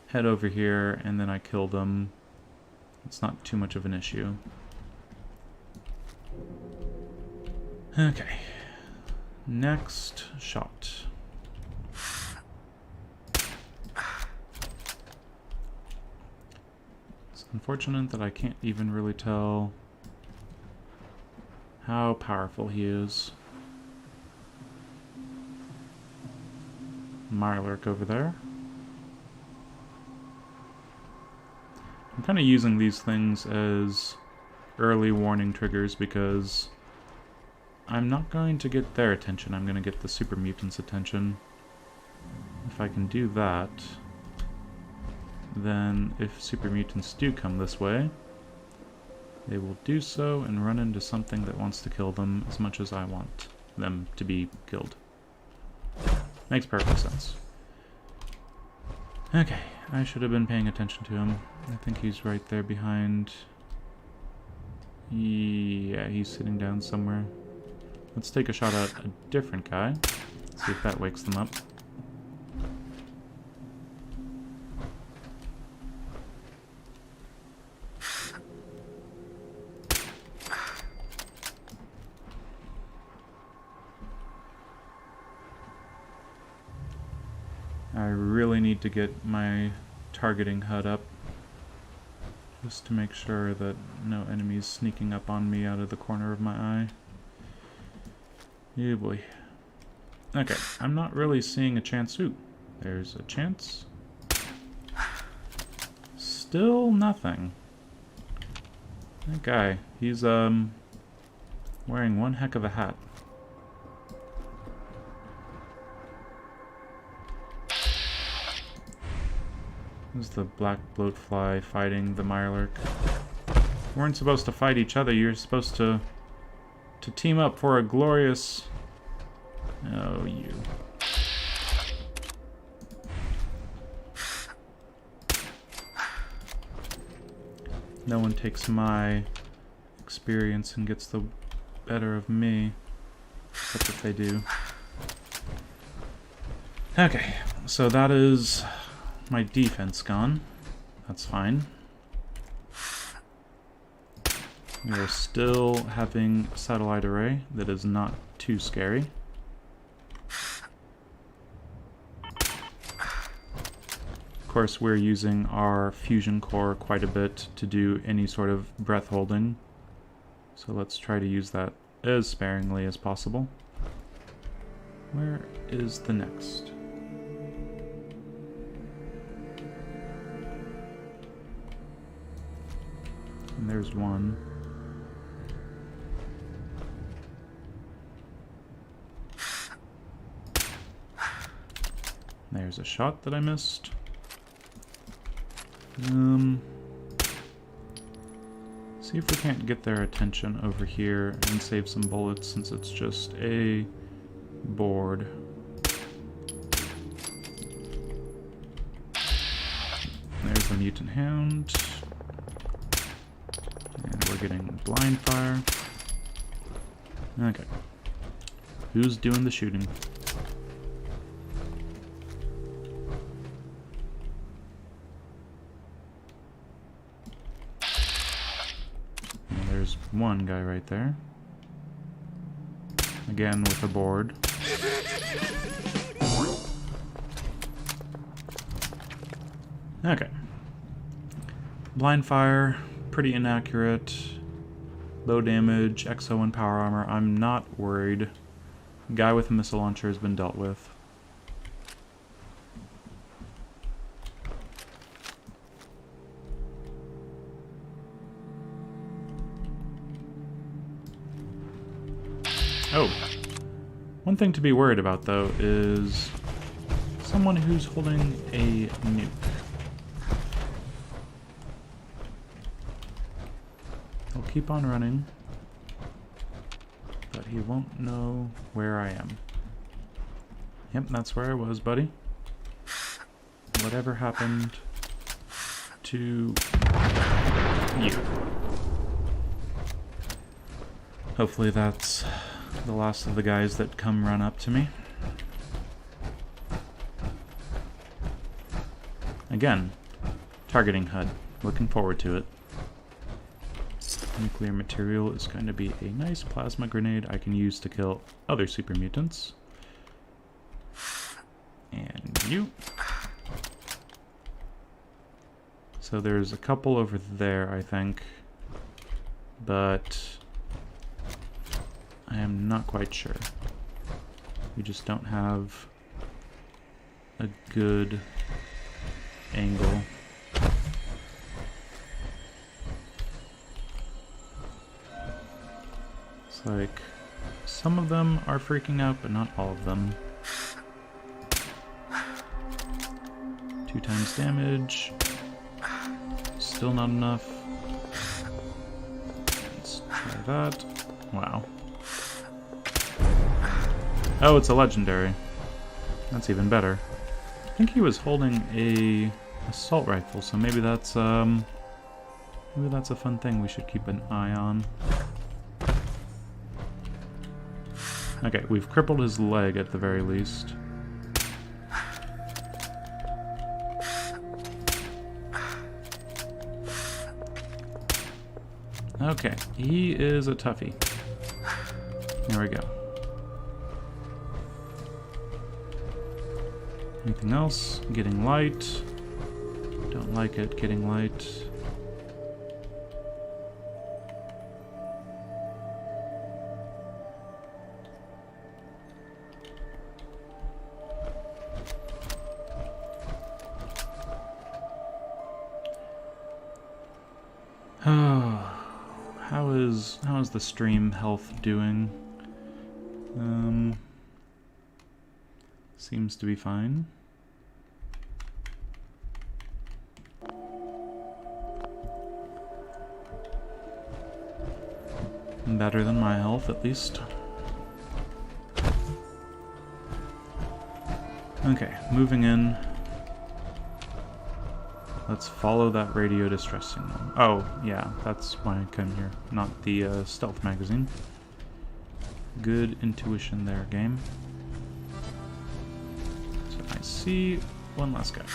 head over here, and then I kill them. It's not too much of an issue. Okay. Next shot. It's unfortunate that I can't even really tell how powerful he is. Mirelurk over there. I'm kind of using these things as early warning triggers because I'm not going to get their attention. I'm going to get the super mutants' attention. If I can do that, then if super mutants do come this way, they will do so and run into something that wants to kill them as much as I want them to be killed. Makes perfect sense. Okay, I should have been paying attention to him. I think he's right there behind... Yeah, he's sitting down somewhere. Let's take a shot at a different guy. See if that wakes them up. I really need to get my targeting HUD up just to make sure that no enemies sneaking up on me out of the corner of my eye. Yeah, boy. Okay, I'm not really seeing a chance. Ooh, there's a chance. Still nothing. That guy, he's wearing one heck of a hat. This is the black bloatfly fighting the Mirelurk. We weren't supposed to fight each other. You're supposed to team up for a glorious... Oh, you. No one takes my experience and gets the better of me. Except if they do. Okay, so that is my defense gone. That's fine. We are still having satellite array that is not too scary. Of course, we're using our fusion core quite a bit to do any sort of breath holding. So let's try to use that as sparingly as possible. Where is the next? And there's one. There's a shot that I missed. See if we can't get their attention over here and save some bullets since it's just a board. There's the mutant hound. And we're getting blind fire. Okay. Who's doing the shooting? There's one guy right there. Again with a board. Okay. Blind fire, pretty inaccurate. Low damage, exo and power armor. I'm not worried. Guy with a missile launcher has been dealt with. Oh. One thing to be worried about, though, is someone who's holding a nuke. He'll keep on running, but he won't know where I am. Yep, that's where I was, buddy. Whatever happened to you. Hopefully that's the last of the guys that come run up to me. Again, targeting HUD. Looking forward to it. Nuclear material is going to be a nice plasma grenade I can use to kill other super mutants. And you. So there's a couple over there, I think. But I am not quite sure. We just don't have a good angle. It's like some of them are freaking out, but not all of them. 2 times damage. Still not enough. Let's try that. Wow. Oh, it's a legendary. That's even better. I think he was holding a assault rifle, so maybe that's a fun thing we should keep an eye on. Okay, we've crippled his leg at the very least. Okay, he is a toughie. There we go. Anything else? Getting light. Don't like it, getting light. How is the stream health doing? Seems to be fine. Better than my health, at least. Okay, moving in. Let's follow that radio distress signal. Oh, yeah, that's why I came here, not the stealth magazine. Good intuition there, game. So I see one last guy.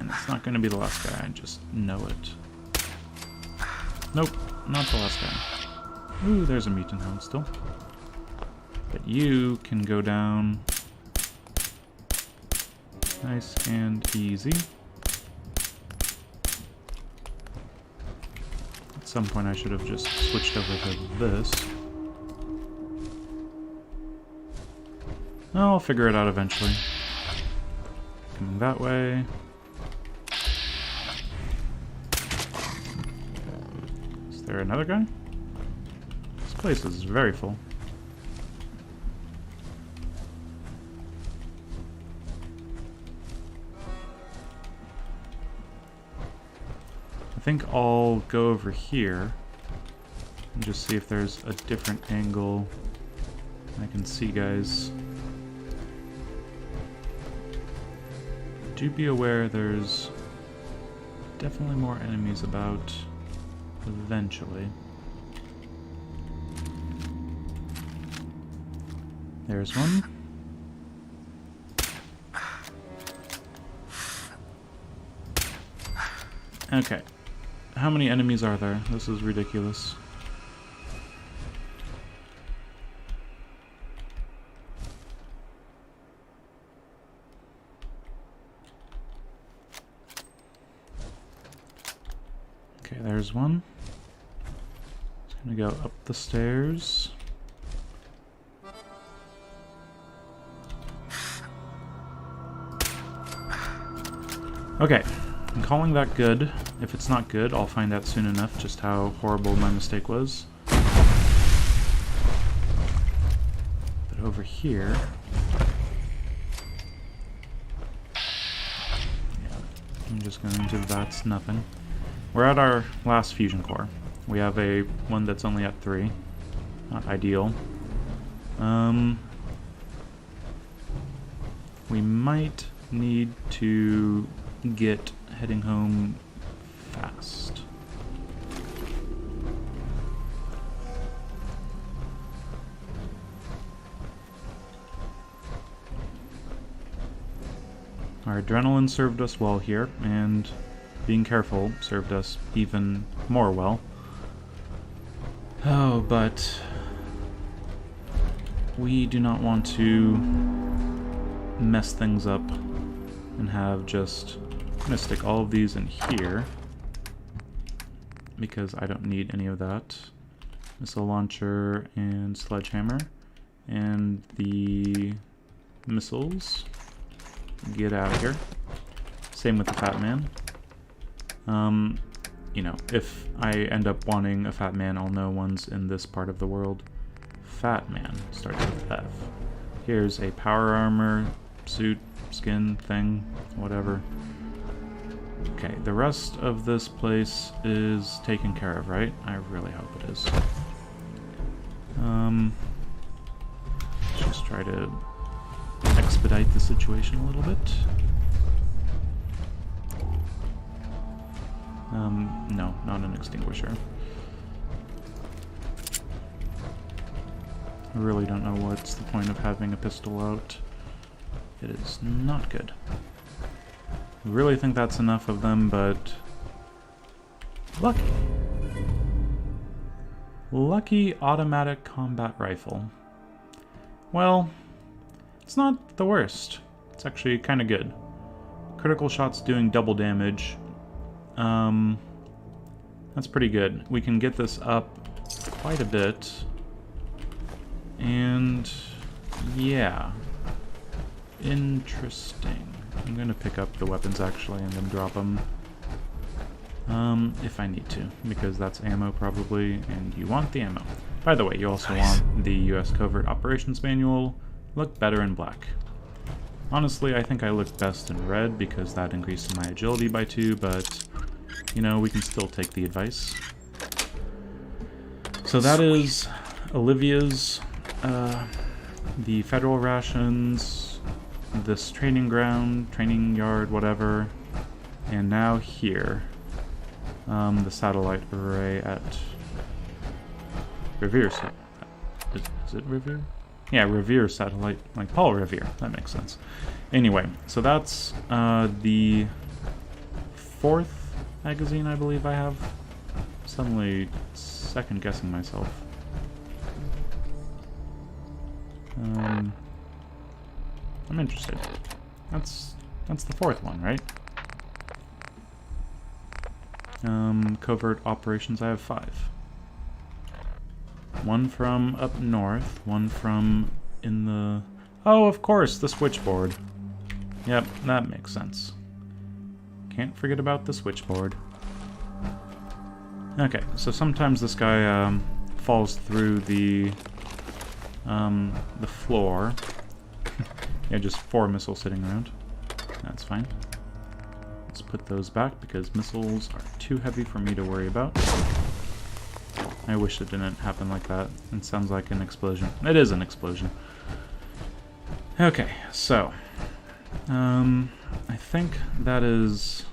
And it's not going to be the last guy, I just know it. Nope, not the last guy. Ooh, there's a mutant hound still. But you can go down nice and easy. At some point I should have just switched over to this. I'll figure it out eventually. Coming that way. Is there another guy? This place is very full. I think I'll go over here and just see if there's a different angle I can see guys. Do be aware there's definitely more enemies about eventually. There's one. Okay. How many enemies are there? This is ridiculous. Okay, there's one. It's gonna go up the stairs. Okay, I'm calling that good. If it's not good, I'll find out soon enough just how horrible my mistake was. But over here... yeah, I'm just going to that's nothing. We're at our last fusion core. We have a one that's only at 3. Not ideal. We might need to get heading home fast. Our adrenaline served us well here, and being careful served us even more well. Oh, but we do not want to mess things up and have just... I'm gonna stick all of these in here because I don't need any of that. Missile launcher and sledgehammer, and the missiles. Get out of here. Same with the Fat Man. You know, if I end up wanting a Fat Man, I'll know one's in this part of the world. Fat Man starts with F. Here's a power armor, suit, skin, thing, whatever. Okay, the rest of this place is taken care of, right? I really hope it is. Just try to expedite the situation a little bit. No, not an extinguisher. I really don't know what's the point of having a pistol out. It is not good. I really think that's enough of them, but... Lucky! Lucky automatic combat rifle. Well, it's not the worst. It's actually kind of good. Critical shots doing double damage. That's pretty good. We can get this up quite a bit. And yeah. Interesting. I'm going to pick up the weapons actually and then drop them. If I need to, because that's ammo probably, and you want the ammo. By the way, you also want the US Covert Operations Manual. Look better in black. Honestly, I think I look best in red because that increases my agility by 2, but, you know, we can still take the advice. So that is Olivia's, the federal rations, this training ground, training yard, whatever, and now here, the satellite array at Revere. Is it Revere? Yeah, Revere satellite, like Paul Revere. That makes sense. Anyway, so that's the 4th magazine I believe I have. Suddenly second guessing myself. I'm interested. That's the 4th one, right? Covert operations, I have 5. One from up north, one from in the... Oh, of course, the switchboard. Yep, that makes sense. Can't forget about the switchboard. Okay, so sometimes this guy falls through the floor. Yeah, just 4 missiles sitting around. That's fine. Let's put those back because missiles are too heavy for me to worry about. I wish it didn't happen like that. It sounds like an explosion. It is an explosion. Okay, so I think that is...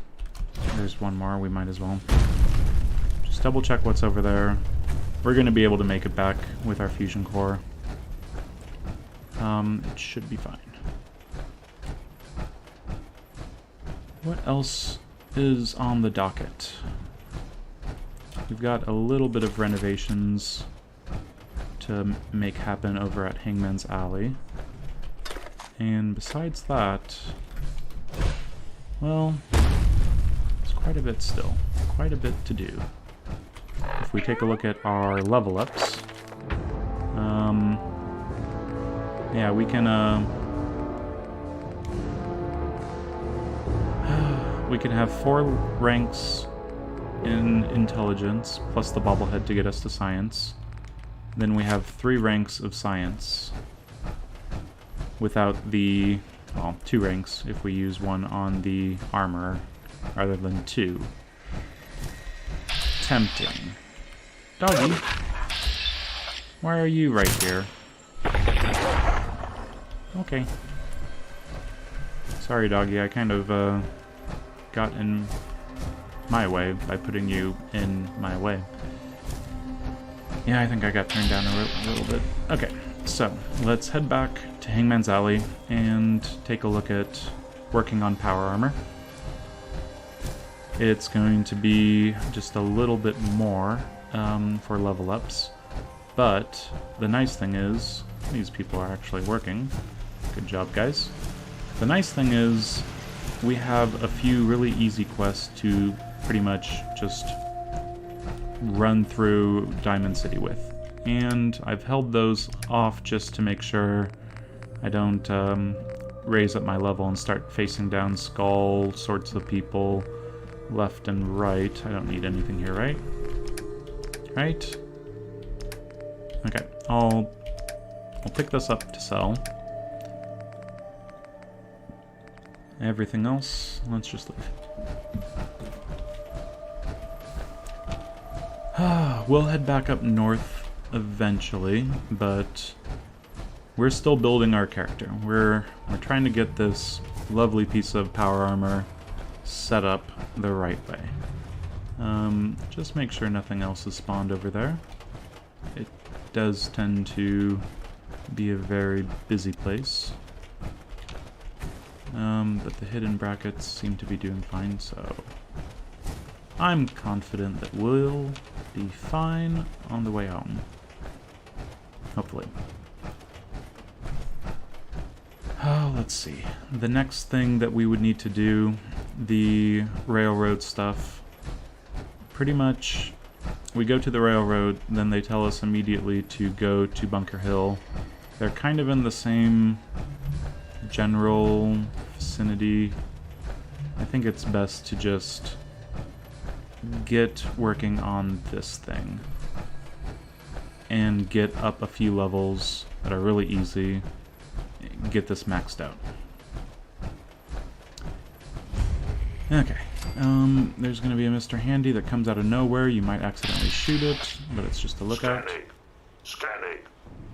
There's one more, we might as well. Just double check what's over there. We're going to be able to make it back with our fusion core. It should be fine. What else is on the docket? We've got a little bit of renovations to make happen over at Hangman's Alley. And besides that, well, there's quite a bit still. Quite a bit to do. If we take a look at our level ups, yeah, we can have 4 ranks in intelligence, plus the bobblehead to get us to science. Then we have 3 ranks of science, without the, well, 2 ranks if we use one on the armor, rather than 2. Tempting. Doggy, why are you right here? Okay. Sorry, doggy, I kind of got in my way by putting you in my way. Yeah, I think I got turned down a little bit. Okay, so let's head back to Hangman's Alley and take a look at working on power armor. It's going to be just a little bit more for level ups, but the nice thing is these people are actually working. Good job, guys. The nice thing is we have a few really easy quests to pretty much just run through Diamond City with, and I've held those off just to make sure I don't raise up my level and start facing down Skull sorts of people left and right. I don't need anything here, right? Right? Okay, I'll pick this up to sell. Everything else, let's just leave. We'll head back up north eventually, but we're still building our character. We're trying to get this lovely piece of power armor set up the right way. Just make sure nothing else is spawned over there. It does tend to be a very busy place. But the hidden brackets seem to be doing fine, so I'm confident that we'll be fine on the way home. Hopefully. Oh, let's see. The next thing that we would need to do, the railroad stuff, pretty much we go to the railroad, then they tell us immediately to go to Bunker Hill. They're kind of in the same general vicinity. I think it's best to just get working on this thing and get up a few levels that are really easy, get this maxed out. Okay, there's gonna be a Mr. Handy that comes out of nowhere. You might accidentally shoot it, but it's just a lookout. Scanning.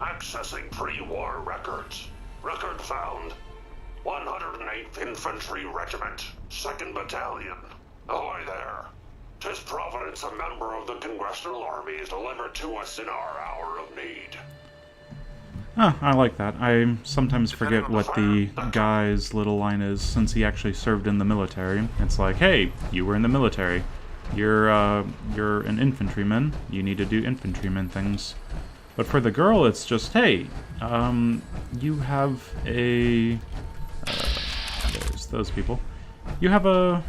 Accessing pre-war records. Record found. 108th Infantry Regiment, 2nd Battalion. Ahoy there. 'Tis Providence, a member of the Congressional Army, is delivered to us in our hour of need. Ah, I like that. I sometimes forget what the guy's little line is, since he actually served in the military. It's like, hey, you were in the military. You're an infantryman. You need to do infantryman things. But for the girl, it's just, hey, you have a... there's those people. You have a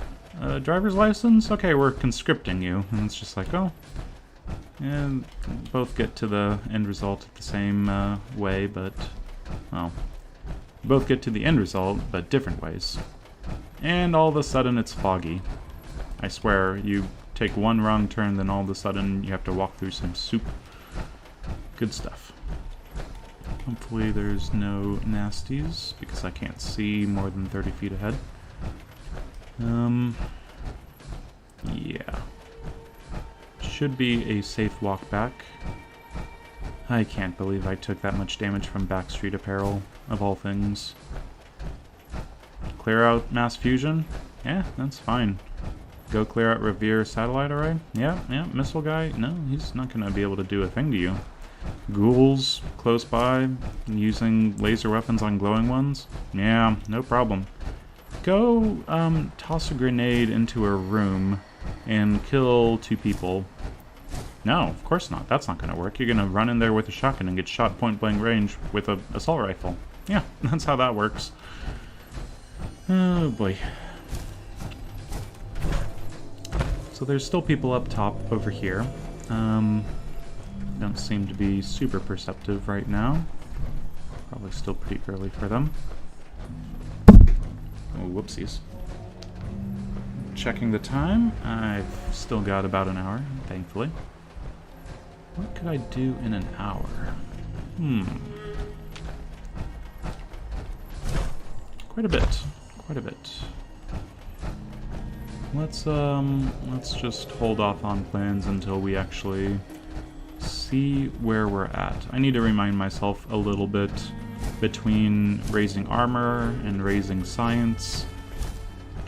driver's license? Okay, we're conscripting you. And it's just like, oh. And both get to the end result the same way, but, well, both get to the end result, but different ways. And all of a sudden it's foggy. I swear, you take one wrong turn, then all of a sudden you have to walk through some soup. Good stuff. Hopefully there's no nasties, because I can't see more than 30 feet ahead. Yeah. Should be a safe walk back. I can't believe I took that much damage from Backstreet Apparel, of all things. Clear out Mass Fusion? Yeah, that's fine. Go clear out Revere Satellite Array? Yeah, Missile Guy? No, he's not gonna be able to do a thing to you. Ghouls close by, using laser weapons on glowing ones? Yeah, no problem. Go toss a grenade into a room and kill 2 people. No, of course not. That's not going to work. You're going to run in there with a shotgun and get shot point blank range with an assault rifle. Yeah, that's how that works. Oh boy. So there's still people up top over here. Don't seem to be super perceptive right now. Probably still pretty early for them. Oh, whoopsies. Checking the time. I've still got about an hour, thankfully. What could I do in an hour? Quite a bit. Quite a bit. Let's just hold off on plans until we actually see where we're at. I need to remind myself a little bit between raising armor and raising science.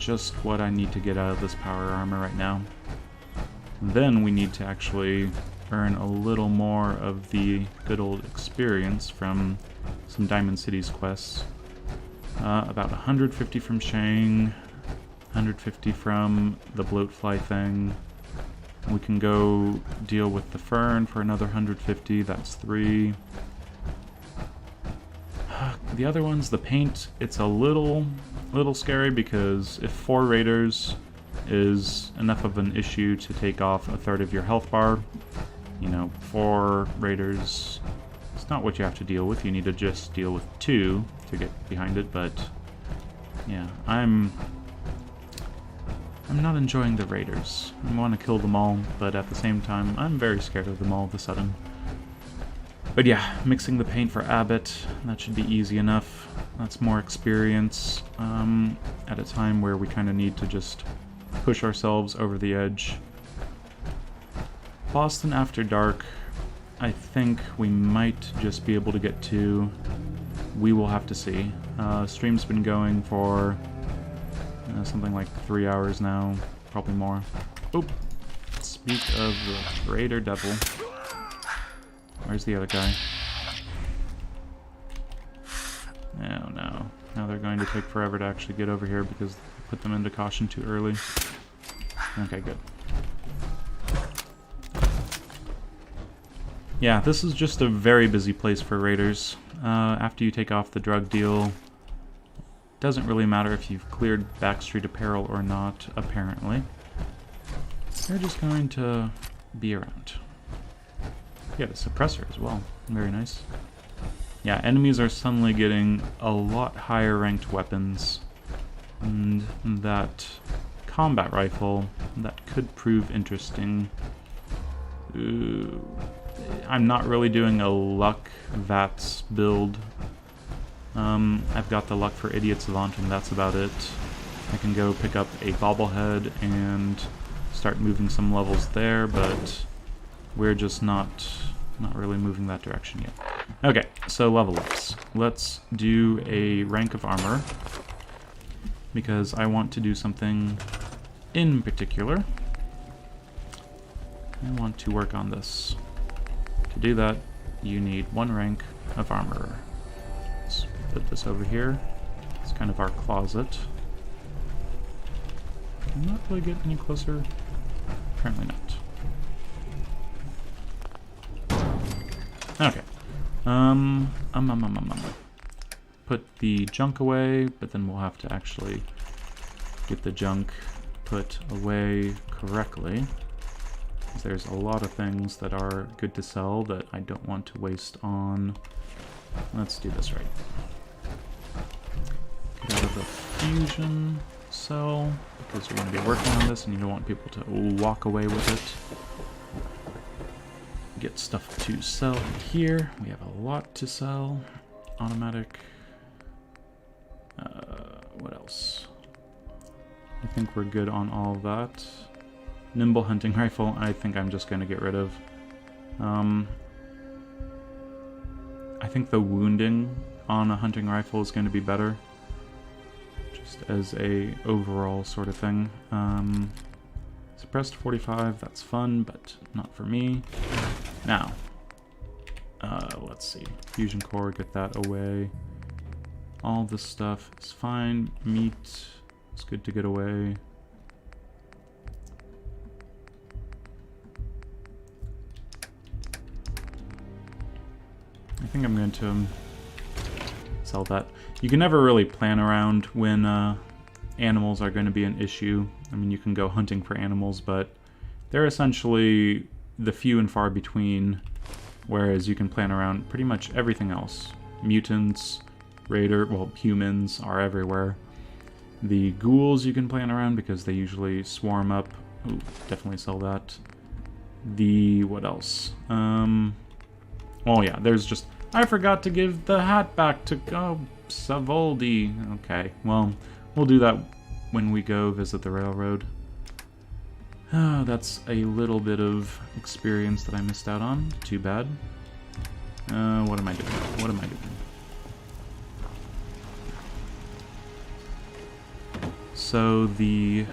just what I need to get out of this power armor right now. Then we need to actually earn a little more of the good old experience from some Diamond Cities quests. About 150 from Shang, 150 from the bloatfly thing. We can go deal with the Fern for another 150, that's 3. The other ones, the paint, it's a little scary because if 4 raiders is enough of an issue to take off a third of your health bar, you know, 4 raiders, it's not what you have to deal with. You need to just deal with 2 to get behind it, but yeah, I'm not enjoying the raiders. I want to kill them all, but at the same time, I'm very scared of them all of a sudden. But yeah, mixing the paint for Abbott, that should be easy enough. That's more experience at a time where we kind of need to just push ourselves over the edge. Boston After Dark, I think we might just be able to get to. We will have to see. Stream's been going for something like 3 hours now, probably more. Oop! Speak of the Raider Devil. Where's the other guy? Oh no. Now they're going to take forever to actually get over here because I put them into caution too early. Okay, good. Yeah, this is just a very busy place for raiders. After you take off the drug deal, doesn't really matter if you've cleared Backstreet Apparel or not, apparently. They're just going to be around. Yeah, the suppressor as well. Very nice. Yeah, enemies are suddenly getting a lot higher ranked weapons. And that combat rifle, that could prove interesting. Ooh. I'm not really doing a luck VATS build. I've got the luck for Idiot Savant and that's about it. I can go pick up a bobblehead and start moving some levels there, but we're just not really moving that direction yet. Okay, so level ups. Let's do a rank of armor because I want to do something in particular. I want to work on this. To do that, you need 1 rank of armor. Let's put this over here. It's kind of our closet. Can I not really get any closer? Apparently not. Okay. Put the junk away, but then we'll have to actually get the junk put away correctly. There's a lot of things that are good to sell that I don't want to waste on. Let's do this right. Get out of the fusion cell, because you're going to be working on this and you don't want people to walk away with it. Get stuff to sell in here. We have a lot to sell. Automatic. What else? I think we're good on all of that. Nimble hunting rifle, I think I'm just going to get rid of. I think the wounding on a hunting rifle is going to be better. Just as a overall sort of thing. Suppressed 45, that's fun, but not for me. Now, let's see. Fusion core, get that away. All this stuff is fine. Meat is good to get away. I think I'm going to sell that. You can never really plan around when animals are going to be an issue. I mean, you can go hunting for animals, but they're essentially the few and far between, whereas you can plan around pretty much everything else. Mutants, humans are everywhere. The ghouls you can plan around because they usually swarm up. Ooh, definitely sell that. What else? Well, yeah, there's just... I forgot to give the hat back to... Oh, Savoldi. Okay, well, we'll do that when we go visit the railroad. That's a little bit of experience that I missed out on. Too bad. What am I doing? What am I doing? So the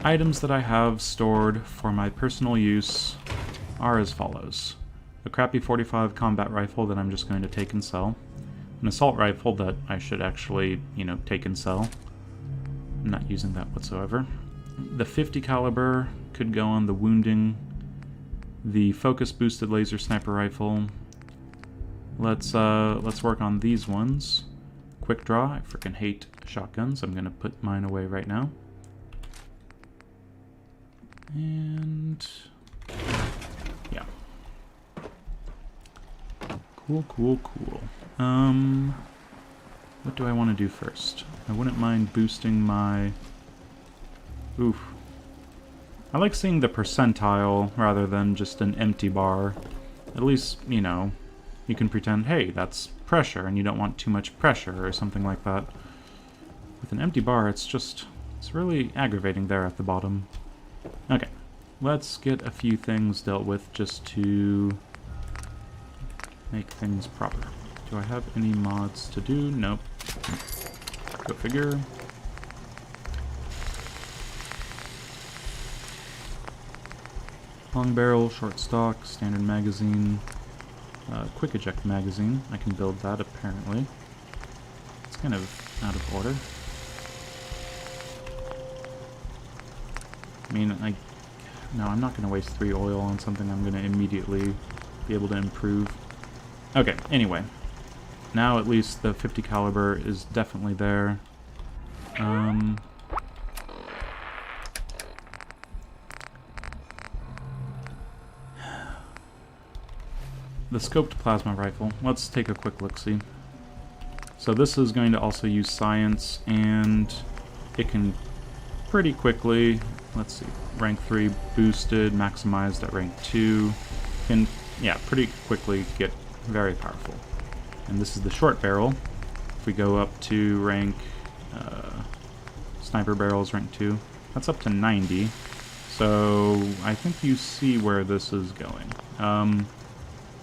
items that I have stored for my personal use are as follows. A crappy 45 combat rifle that I'm just going to take and sell. An assault rifle that I should actually, you know, take and sell. I'm not using that whatsoever. The 50 caliber could go on the wounding. The focus boosted laser sniper rifle. Let's work on these ones. Quick draw. I freaking hate shotguns. I'm gonna put mine away right now. And yeah. Cool, cool, cool. What do I want to do first? I wouldn't mind boosting my... Oof. I like seeing the percentile rather than just an empty bar. At least, you know, you can pretend, hey, that's pressure, and you don't want too much pressure or something like that. With an empty bar, it's really aggravating there at the bottom. Okay, let's get a few things dealt with just to make things proper. Do I have any mods to do? Nope. Go figure. Long barrel, short stock, standard magazine, quick eject magazine. I can build that apparently. It's kind of out of order. I mean, no, I'm not going to waste 3 oil on something I'm going to immediately be able to improve. Okay, anyway. Now at least the 50 caliber is definitely there. The scoped plasma rifle. Let's take a quick look-see. So this is going to also use science, and it can pretty quickly, let's see, rank 3 boosted, maximized at rank 2, can, yeah, pretty quickly get very powerful. And this is the short barrel. If we go up to rank, sniper barrels rank 2, that's up to 90. So I think you see where this is going.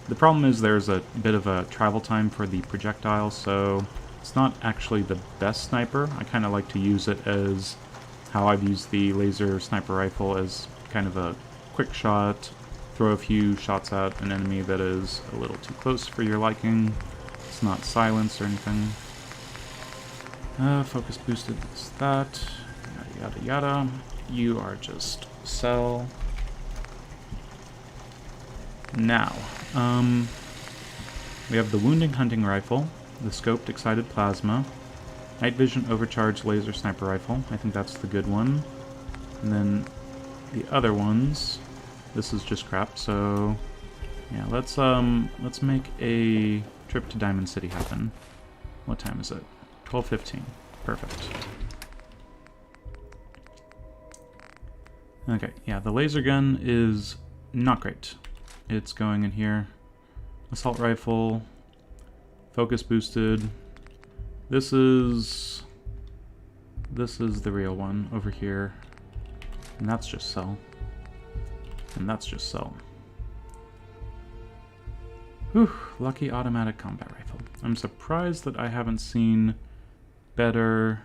The problem is there's a bit of a travel time for the projectile, so it's not actually the best sniper. I kind of like to use it as how I've used the laser sniper rifle, as kind of a quick shot, throw a few shots at an enemy that is a little too close for your liking. It's not silenced or anything. Focus boosted, it's that. Yada yada yada. You are just sell. Now, we have the wounding hunting rifle, the scoped excited plasma, night vision overcharged laser sniper rifle. I think that's the good one. And then the other ones, this is just crap. So yeah, let's make a trip to Diamond City happen. What time is it? 12:15. Perfect. Okay, yeah, the laser gun is not great. It's going in here. Assault rifle, focus boosted. This is the real one over here. And that's just sell. And that's just sell. Whew, lucky automatic combat rifle. I'm surprised that I haven't seen better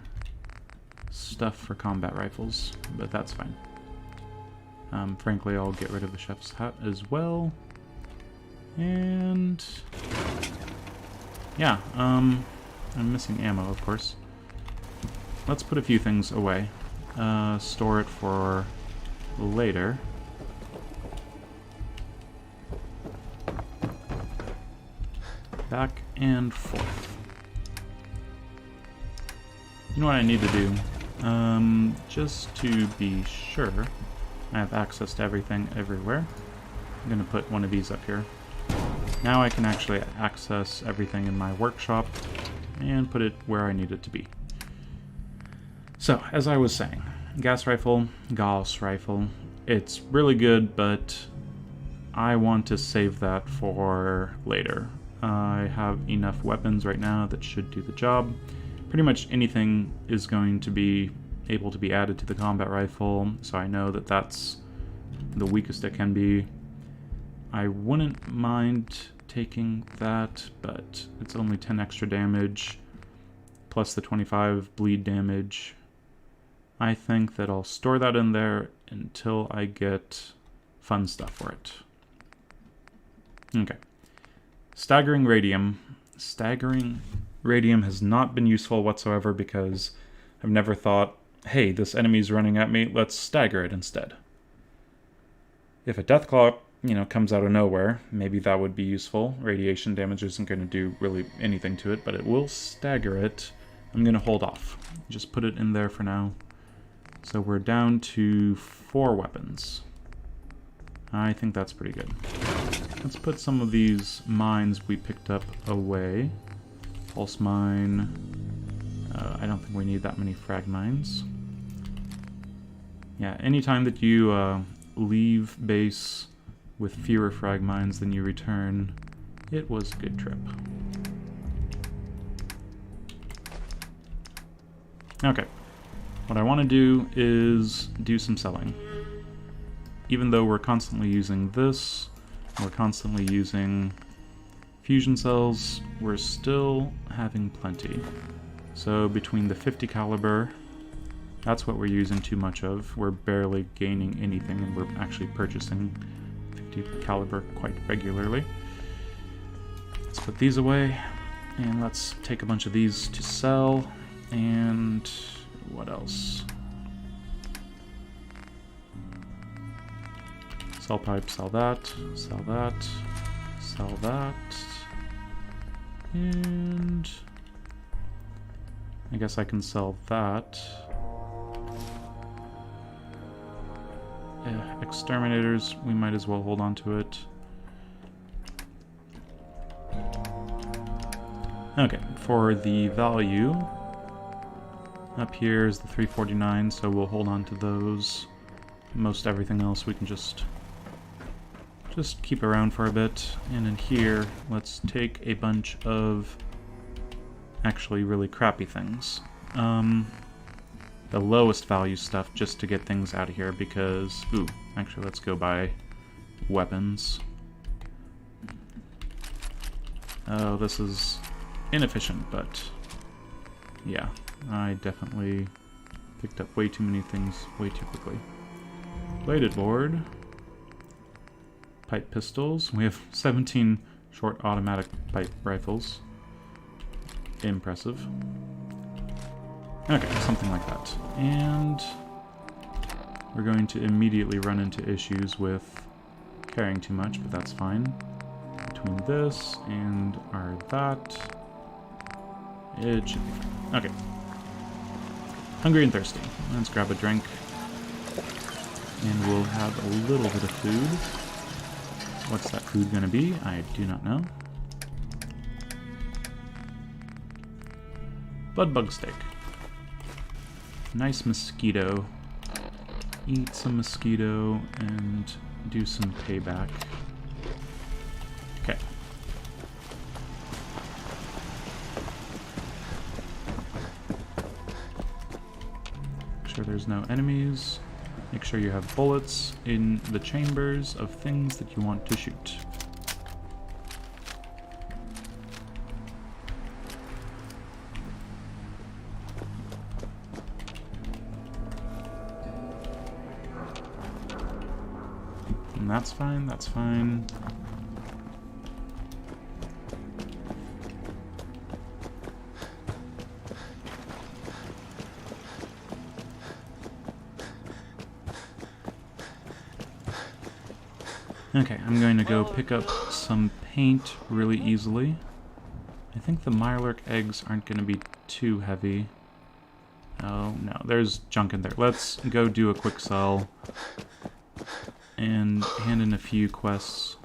stuff for combat rifles, but that's fine. Frankly, I'll get rid of the chef's hat as well. And yeah, I'm missing ammo, of course. Let's put a few things away. Store it for later. Back and forth. You know what I need to do? Just to be sure I have access to everything everywhere, I'm going to put one of these up here. Now I can actually access everything in my workshop and put it where I need it to be. So, as I was saying, gas rifle, Gauss rifle, it's really good, but I want to save that for later. I have enough weapons right now that should do the job. Pretty much anything is going to be able to be added to the combat rifle, so I know that that's the weakest it can be. I wouldn't mind taking that, but it's only 10 extra damage. plus the 25 bleed damage. I think that I'll store that in there until I get fun stuff for it. Okay. Staggering radium. Staggering radium has not been useful whatsoever because I've never thought, hey, this enemy's running at me, let's stagger it instead. If a Deathclaw, you know, comes out of nowhere, maybe that would be useful. Radiation damage isn't going to do really anything to it, but it will stagger it. I'm going to hold off. Just put it in there for now. So we're down to 4 weapons. I think that's pretty good. Let's put some of these mines we picked up away. Pulse mine. I don't think we need that many frag mines. Yeah, anytime that you leave base with fewer frag mines than you return, it was a good trip. Okay. What I want to do is do some selling. Even though we're constantly using this, we're constantly using fusion cells, we're still having plenty. So between the 50 caliber, that's what we're using too much of. We're barely gaining anything, and we're actually purchasing 50 caliber quite regularly. Let's put these away, and let's take a bunch of these to sell, and what else? Sell pipe, sell that, sell that, sell that, and I guess I can sell that. Yeah, exterminators, we might as well hold on to it. Okay, for the value, up here is the 349, so we'll hold on to those. Most everything else we can just keep around for a bit. And in here, let's take a bunch of actually really crappy things. The lowest value stuff just to get things out of here because, ooh, actually let's go buy weapons. Oh, this is inefficient, but yeah, I definitely picked up way too many things way too quickly. Bladed board. Pipe pistols. We have 17 short automatic pipe rifles. Impressive. Okay, something like that. And we're going to immediately run into issues with carrying too much, but that's fine. Between this and our that, it should be fine. Okay. Hungry and thirsty. Let's grab a drink. And we'll have a little bit of food. What's that food gonna be? I do not know. Bloodbug steak. Nice mosquito. Eat some mosquito and do some payback. Okay. Make sure there's no enemies. Make sure you have bullets in the chambers of things that you want to shoot. And that's fine, that's fine. Okay, I'm going to go pick up some paint really easily. I think the Mirelurk eggs aren't going to be too heavy. Oh, no, there's junk in there. Let's go do a quick sell and hand in a few quests,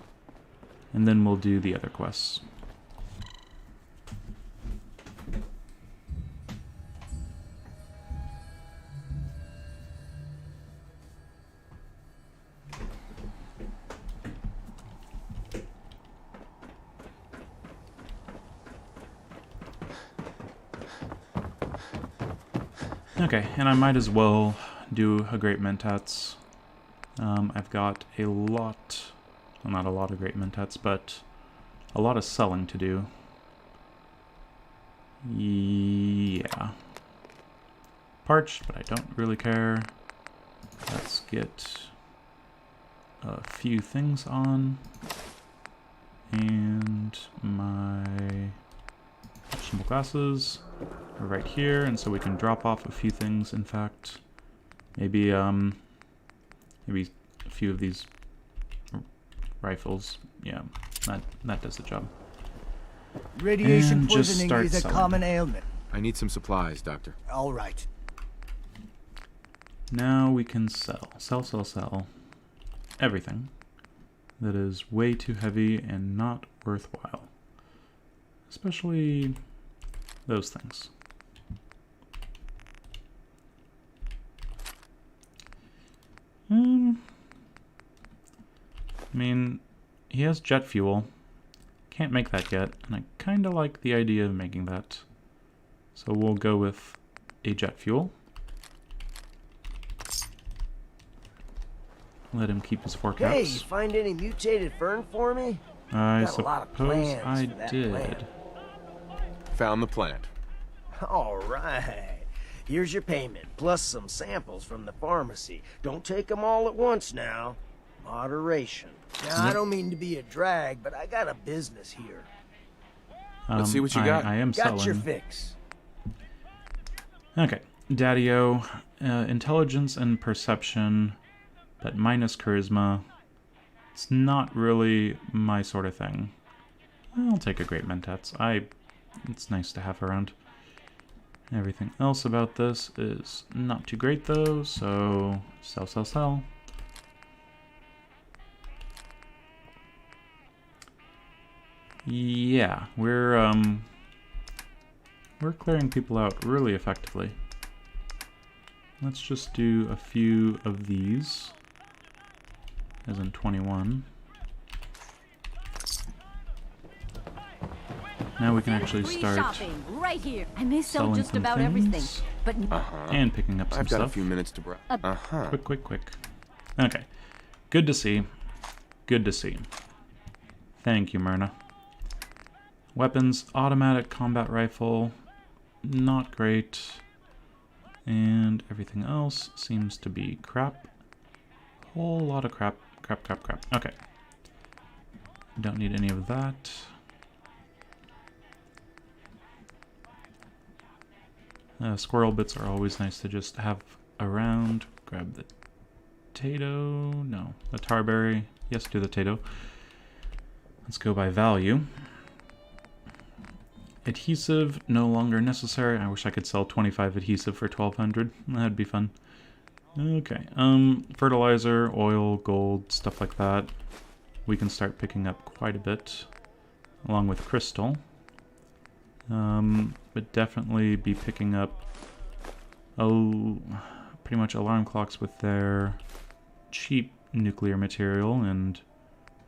and then we'll do the other quests. Okay, and I might as well do a Great Mentats. I've got a lot, well, not a lot of Great Mentats, but a lot of selling to do. Yeah. Parched, but I don't really care. Let's get a few things on. And my actionable classes are right here, and so we can drop off a few things, in fact. Maybe maybe a few of these rifles. Yeah, that does the job. Radiation And just poisoning start is a selling. common ailment. I need some supplies, Doctor. All right. Now we can sell everything that is way too heavy and not worthwhile. Especially those things. I mean, he has jet fuel. Can't make that yet, and I kind of like the idea of making that. So we'll go with a jet fuel. Let him keep his Hey, forecasts. you find any mutated fern for me? I Got a lot of suppose plans I for that did. plant. Found the plant. All right. Here's your payment, plus some samples from the pharmacy. Don't take them all at once now. Moderation. Now, I Yep. don't mean to be a drag, but I got a business here. Let's see what you got. I am Got your selling. fix. Okay, Daddy-O, intelligence and perception, but minus charisma. It's not really my sort of thing. I'll take a Great Mentats. It's nice to have around. Everything else about this is not too great though, so sell. Yeah, we're clearing people out really effectively. Let's just do a few of these, as in 21. Now we can actually Free start shopping right here. I may sell selling just some about things, everything, but and picking up some I've got stuff. a few minutes to browse. Quick. Okay. Good to see. Good to see. Thank you, Myrna. Weapons, automatic combat rifle, not great. And everything else seems to be crap. Whole lot of crap. Okay. Don't need any of that. Squirrel bits are always nice to just have around. Grab the potato. No, the tarberry. Yes, do the potato. Let's go by value. Adhesive, no longer necessary. I wish I could sell 25 adhesive for 1200. That'd be fun. Okay, fertilizer, oil, gold, stuff like that. We can start picking up quite a bit, along with crystal. But definitely be picking up, pretty much alarm clocks with their cheap nuclear material, and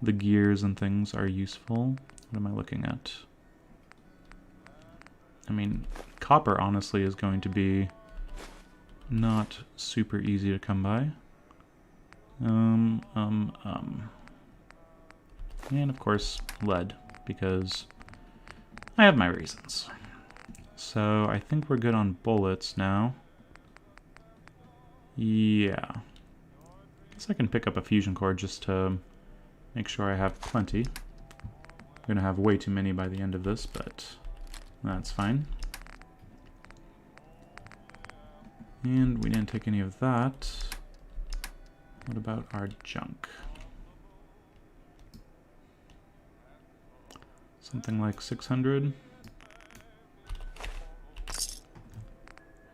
the gears and things are useful. What am I looking at? I mean, copper honestly is going to be not super easy to come by. And of course, lead, because I have my reasons. So I think we're good on bullets now. Yeah. Guess I can pick up a fusion core just to make sure I have plenty. I'm gonna have way too many by the end of this, but that's fine. And we didn't take any of that. What about our junk? Something like 600.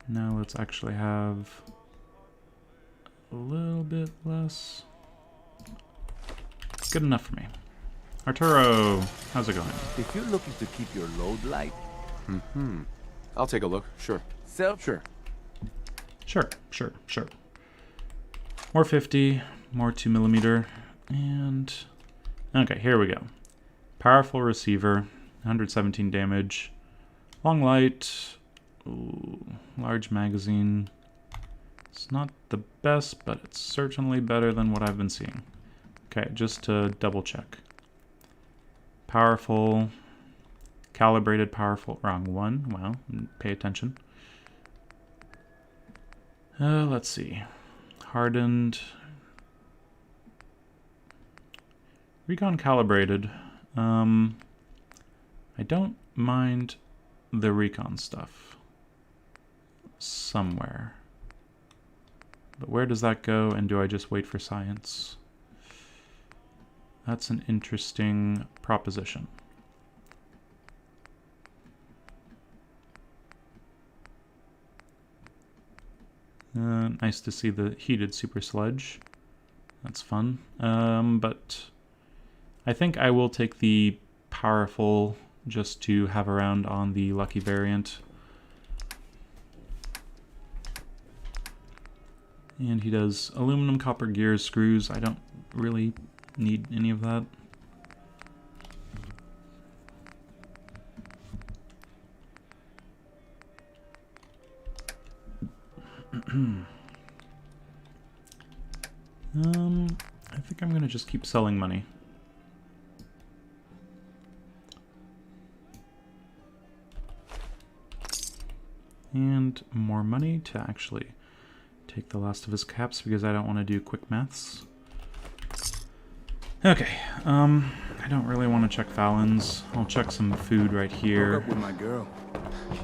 Now let's actually have a little bit less. Good enough for me. Arturo, how's it going? If you're looking to keep your load light, I'll take a look. Sure. Sure. Sure. More 50, more 2mm, and okay, here we go. Powerful receiver, 117 damage, long light, ooh, large magazine. It's not the best, but it's certainly better than what I've been seeing. Okay, just to double check. Powerful, Calibrated, powerful, wrong one. Wow, pay attention. Let's see. Hardened. Recon calibrated. I don't mind the recon stuff. Somewhere. But where does that go, and do I just wait for science? That's an interesting proposition. Nice to see the heated super sledge. That's fun. But I think I will take the powerful just to have around on the lucky variant. And he does aluminum, copper, gears, screws. I don't really need any of that. I think I'm gonna just keep selling money. And more money to actually take the last of his caps because I don't want to do quick maths. Okay, I don't really want to check Fallon's. I'll check some food right here. With my girl.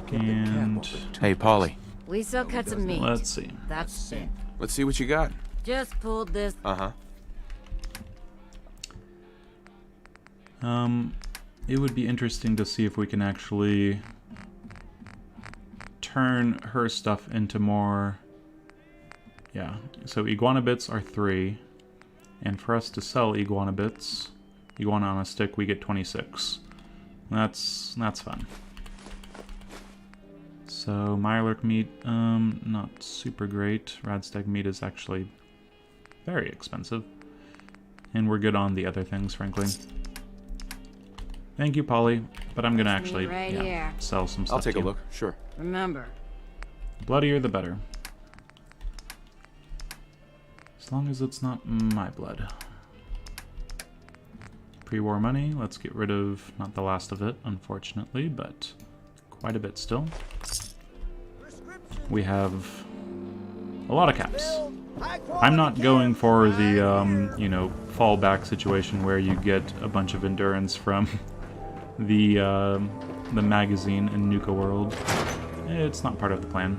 And hey, Paulie. We sell cuts of meat. Let's see. That's it. Let's see what you got. Just pulled this. It would be interesting to see if we can actually turn her stuff into more. Yeah, so iguana bits are 3, and for us to sell iguana bits, iguana on a stick, we get 26. That's fun. So Mirelurk meat, not super great. Radstag meat is actually very expensive, and we're good on the other things, frankly. Thank you, Polly, but I'm gonna actually sell some stuff. I'll take a look. Sure. Remember, the bloodier the better. As long as it's not my blood. Pre-war money, let's get rid of, not the last of it, unfortunately, but quite a bit still. We have a lot of caps. I'm not going for the, you know, fallback situation where you get a bunch of endurance from the magazine in Nuka World. It's not part of the plan.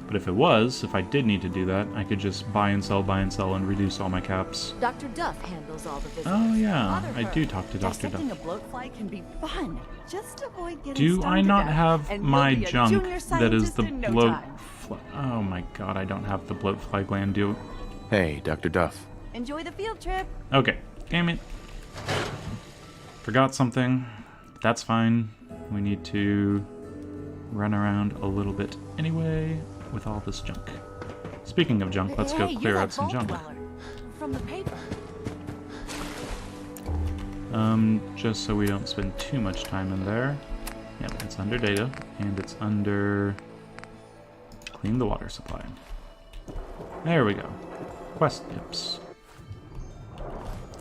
But if it was, if I did need to do that, I could just buy and sell, and reduce all my caps. Dr. Duff handles all the business. Oh yeah, I do talk to Dr. Duff. A bloatfly can be fun. Just avoid getting Do I not have my junk that is the bloat? Oh my god, I don't have the bloatfly gland, do. Hey, Dr. Duff. Enjoy the field trip. Okay, damn it. Forgot something. That's fine. We need to run around a little bit anyway with all this junk. Speaking of junk, let's go clear out some junk. From the paper. Just so we don't spend too much time in there. Yep, it's under data, and it's under clean the water supply. There we go. Quest tips.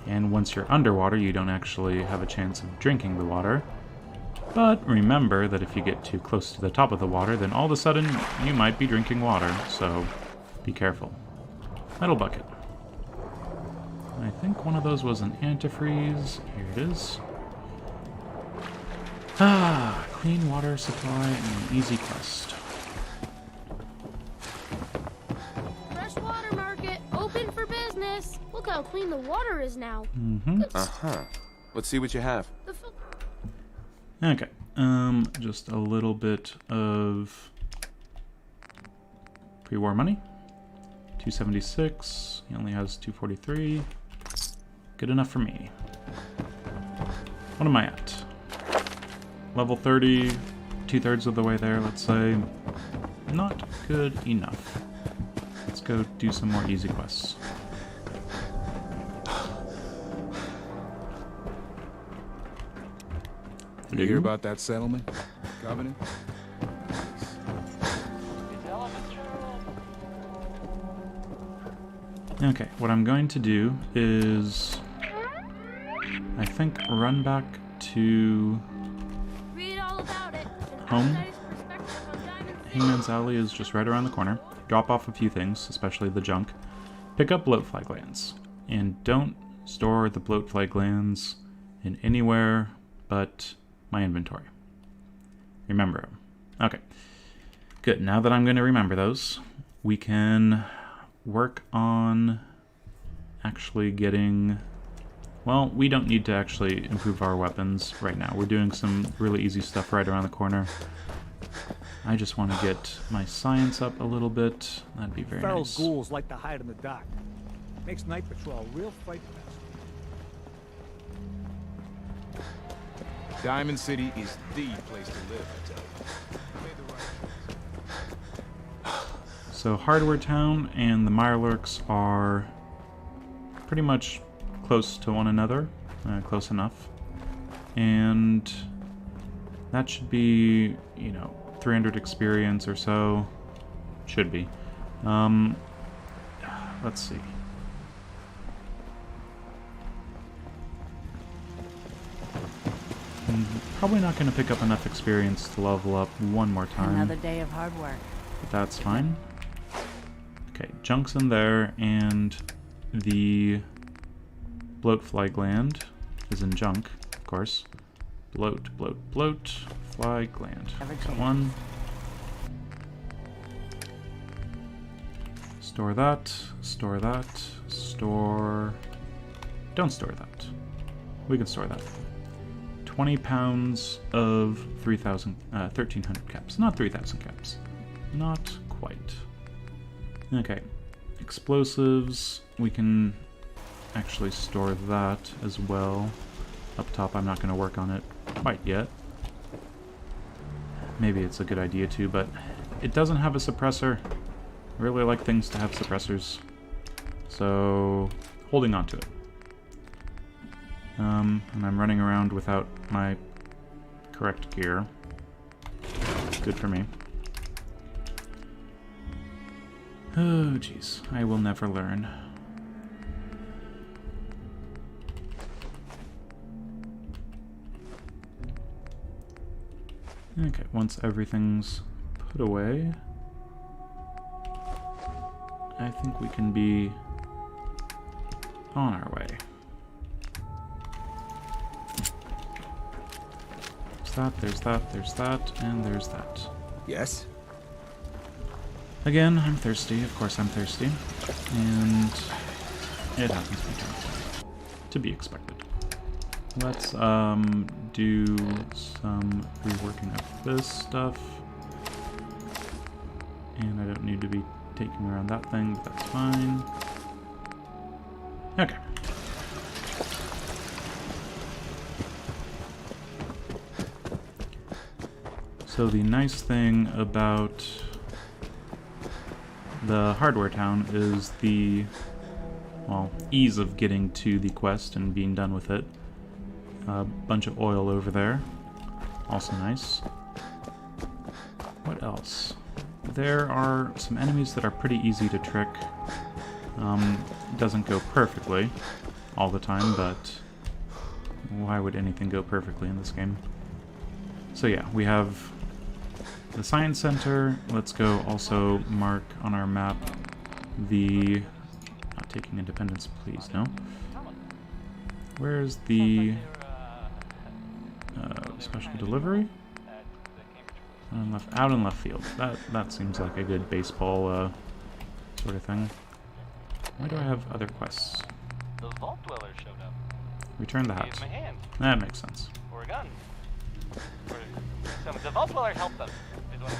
And once you're underwater, you don't actually have a chance of drinking the water. But remember that if you get too close to the top of the water, then all of a sudden you might be drinking water, so be careful. Metal bucket. I think one of those was an antifreeze. Here it is. Ah, clean water supply and an easy quest. Freshwater market, open for business. Look how clean the water is now. Mm-hmm. Let's see what you have. Okay, just a little bit of pre-war money. 276, he only has 243. Good enough for me. What am I at? Level 30, 2/3 of the way there, let's say. Not good enough. Let's go do some more easy quests. You hear about that settlement? Covenant? Okay, what I'm going to do is, I think, run back to home. Hangman's Alley is just right around the corner. Drop off a few things, especially the junk. Pick up bloatfly glands. And don't store the bloatfly glands in anywhere but my inventory. Remember them. Okay. Good. Now that I'm going to remember those, we can work on actually getting... Well, we don't need to actually improve our weapons right now. We're doing some really easy stuff right around the corner. I just want to get my science up a little bit. That'd be very Feral nice. ghouls like to hide in the dark. Makes night patrol a real fight fest. Diamond City is the place to live, I tell you. So Hardware Town and the Mirelurks are pretty much close to one another, close enough. And that should be, you know, 300 experience or so. Should be. Let's see. I'm probably not going to pick up enough experience to level up one more time. Another day of hard work. But that's fine. Okay, junk's in there, and the bloatfly gland is in junk, of course. Bloat, fly gland. Got one. Store that, store that, store... Don't store that. We can store that. 20 pounds of 1,300 caps. Not 3,000 caps. Not quite. Okay. Explosives. We can actually store that as well. Up top, I'm not going to work on it quite yet. Maybe it's a good idea to, but it doesn't have a suppressor. I really like things to have suppressors. So, holding on to it. And I'm running around without my correct gear. Good for me. Oh, jeez. I will never learn. Okay, once everything's put away, I think we can be on our way. There's that, and there's that. Yes? Again, I'm thirsty. Of course I'm thirsty. And it happens sometimes. To be expected. Let's do some reworking of this stuff. And I don't need to be taking around that thing, but that's fine. Okay. So the nice thing about the Hardware Town is the, well, ease of getting to the quest and being done with it. A bunch of oil over there. Also nice. What else? There are some enemies that are pretty easy to trick. Doesn't go perfectly all the time, but why would anything go perfectly in this game? So yeah, we have the Science Center. Let's go also mark on our map the... Not taking Independence, please, no? Where's the special delivery? Out in left field. That seems like a good baseball sort of thing. Why do I have other quests? Those vault dwellers showed up. Return the hat. Gave them a hand. That makes sense. Or a gun. So the vault dweller helped them, is what I'm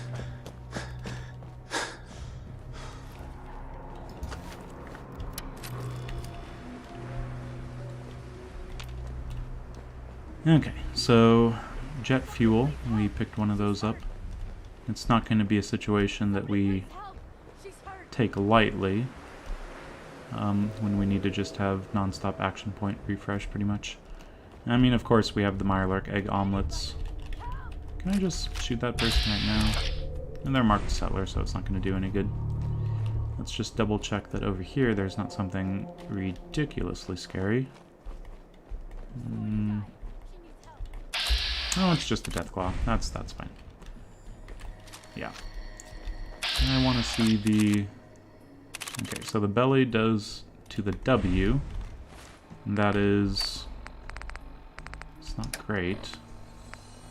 trying. Okay, so jet fuel, we picked one of those up. It's not going to be a situation that we take lightly when we need to just have non-stop action point refresh, pretty much. I mean, of course, we have the Mirelurk egg omelets. Can I just shoot that person right now? And they're marked settler, so it's not going to do any good. Let's just double check that over here there's not something ridiculously scary. Oh, it's just a Deathclaw. That's fine. Yeah. And I want to see the... Okay, so the belly does to the W. And that is... It's not great.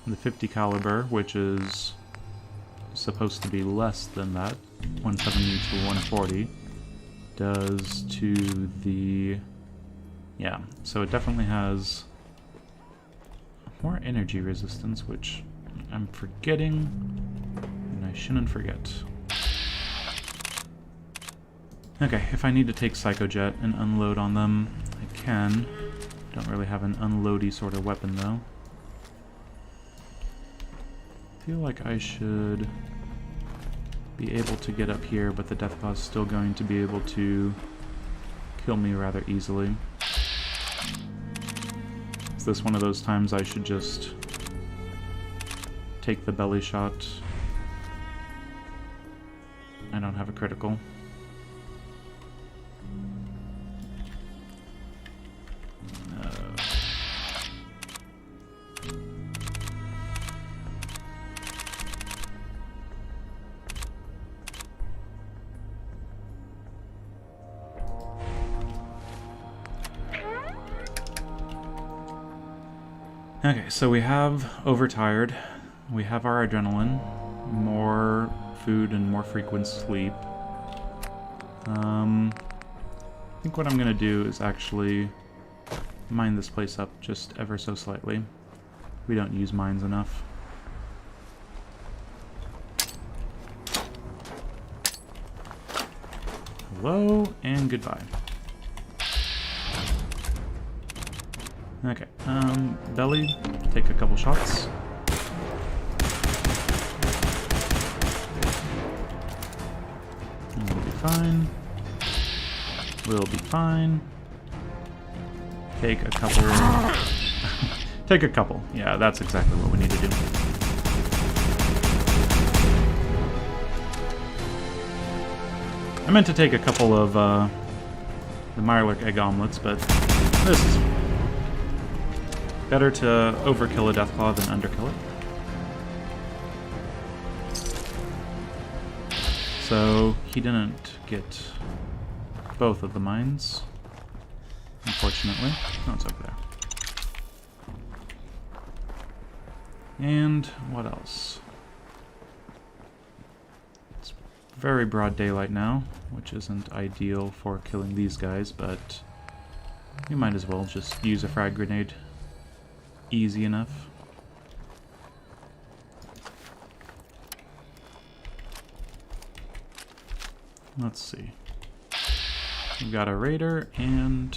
The 50 caliber, which is supposed to be less than that, 170 to 140, does to the... Yeah, so it definitely has more energy resistance, which I'm forgetting, and I shouldn't forget. Okay, if I need to take Psychojet and unload on them, I can. Don't really have an unloady sort of weapon, though. I feel like I should be able to get up here, but the Deathclaw is still going to be able to kill me rather easily. Is this one of those times I should just take the belly shot? I don't have a critical. Okay, so we have overtired, we have our adrenaline, more food and more frequent sleep. I think what I'm gonna do is actually mine this place up just ever so slightly. We don't use mines enough. Hello and goodbye. Okay, belly, take a couple shots. And we'll be fine. We'll be fine. Take a couple. Take a couple. Yeah, that's exactly what we need to do. I meant to take a couple of the Mirelurk egg omelets, but this is better to overkill a Deathclaw than underkill it. So he didn't get both of the mines, unfortunately. No, it's over there. And what else? It's very broad daylight now, which isn't ideal for killing these guys, but we might as well just use a frag grenade. Easy enough. Let's see. We've got a raider, and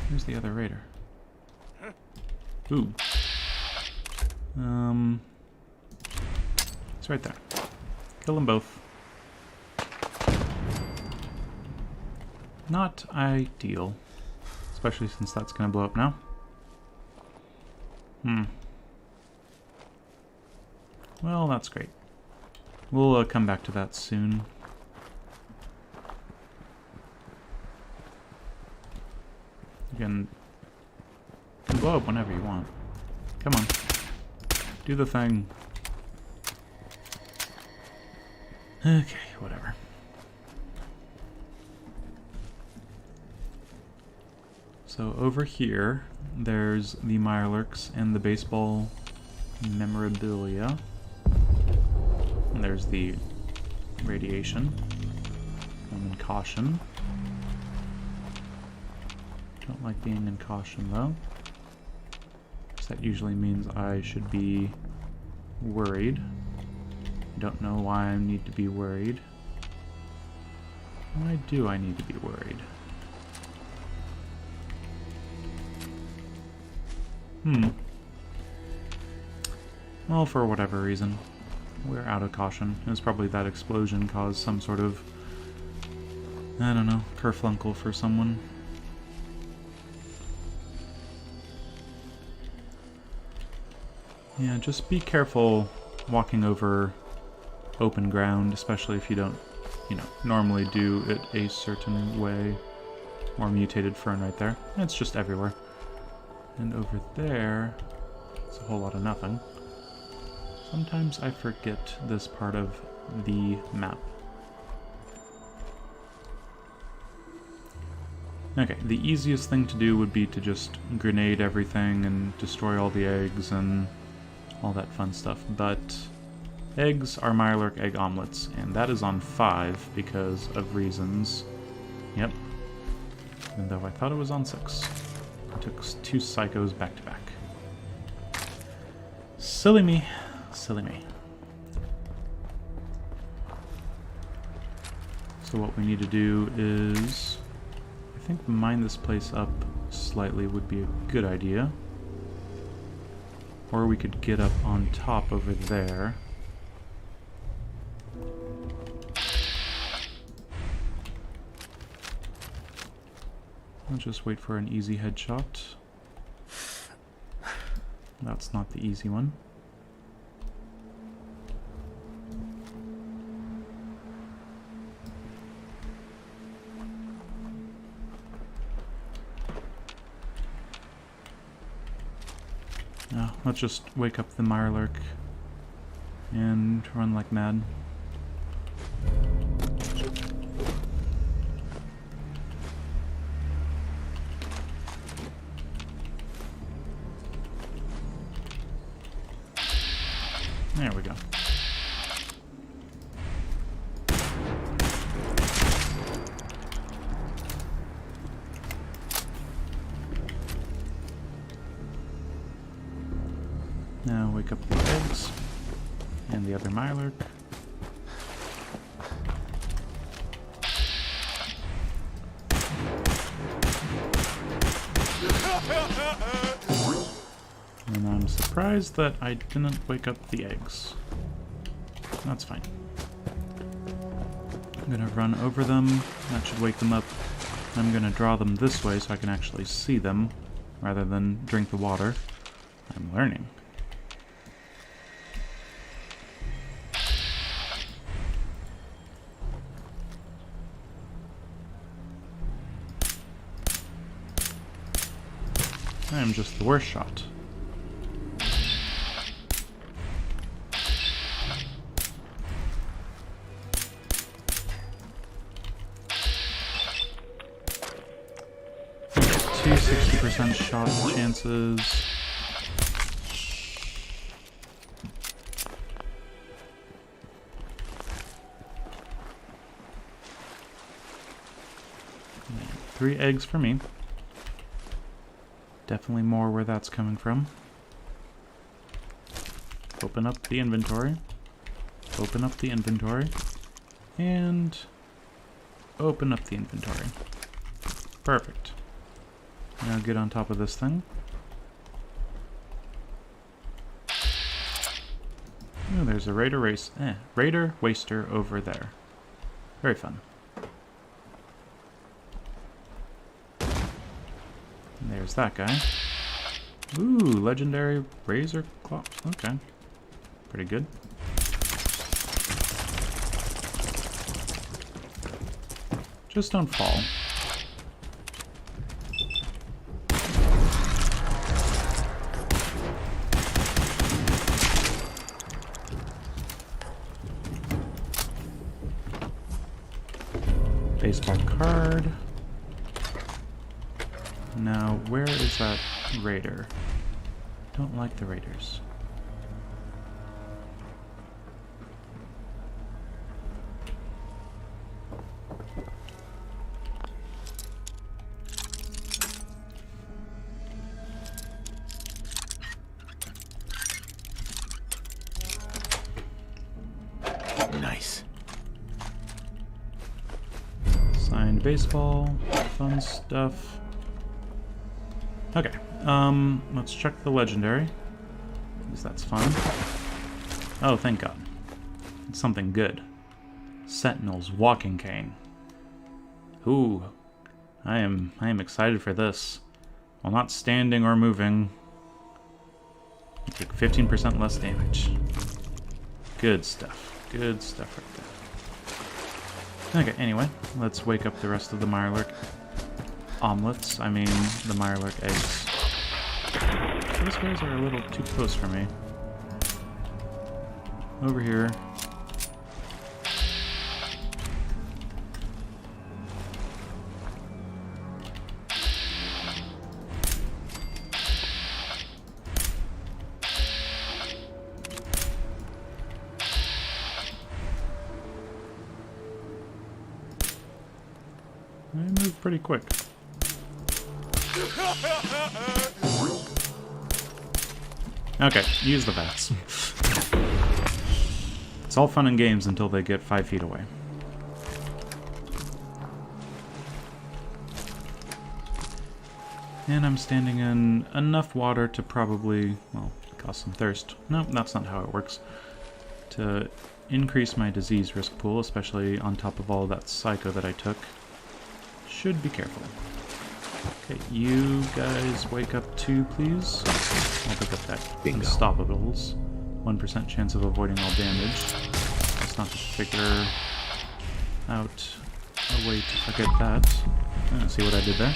where's the other raider? Ooh. It's right there. Kill them both. Not ideal, especially since that's gonna blow up now. Well, that's great. We'll come back to that soon. You can blow up whenever you want. Come on. Do the thing. Okay, whatever. So over here, there's the Mirelurks and the baseball memorabilia. And there's the radiation. I'm in caution. Don't like being in caution though. Because that usually means I should be worried. Don't know why I need to be worried. Why do I need to be worried? Well, for whatever reason, we're out of caution. It was probably that explosion caused some sort of, I don't know, kerflunkle for someone. Yeah, just be careful walking over open ground, especially if you don't, normally do it a certain way. More mutated fern right there. It's just everywhere. And over there, it's a whole lot of nothing. So Sometimes I forget this part of the map. Okay, the easiest thing to do would be to just grenade everything and destroy all the eggs and all that fun stuff, but eggs are Mirelurk egg omelets, and that is on 5 because of reasons. Yep. Even though I thought it was on 6. I took 2 psychos back to back. Silly me. Silly me. So what we need to do is, I think mine this place up slightly would be a good idea. Or we could get up on top over there. I'll just wait for an easy headshot. That's not the easy one. Let's just wake up the Mirelurk and run like mad. There we go. Now wake up the eggs and the other Mirelurk. And I'm surprised that I didn't wake up the eggs. That's fine. I'm gonna run over them. That should wake them up. I'm gonna draw them this way so I can actually see them rather than drink the water. I'm learning. I am just the worst shot. Two 60% shot chances. And 3 eggs for me. Definitely more where that's coming from. Open up the inventory. Open up the inventory. And open up the inventory. Perfect. Now get on top of this thing. Oh, there's a Raider Waster over there. Very fun. There's that guy. Ooh, legendary razor claw. Okay. Pretty good. Just don't fall. Baseball card. Now, where is that raider? Don't like the raiders. Nice. Signed baseball, fun stuff. Okay, let's check the legendary, because that's fun. Oh, thank God. It's something good. Sentinel's walking cane. Ooh, I am excited for this. While not standing or moving, you take 15% less damage. Good stuff. Good stuff right there. Okay, anyway, let's wake up the rest of the Mirelurk omelets. I mean, the Mirelurk eggs. Those guys are a little too close for me. over here. They move pretty quick. Okay, use the bats. It's all fun and games until they get 5 feet away. And I'm standing in enough water to probably, well, cause some thirst. Nope, that's not how it works. To increase my disease risk pool, especially on top of all that psycho that I took. Should be careful. Okay, you guys wake up too, please. I'll pick up that Bingo. Unstoppables. 1% chance of avoiding all damage. That's not to figure out a way to forget that. See what I did there?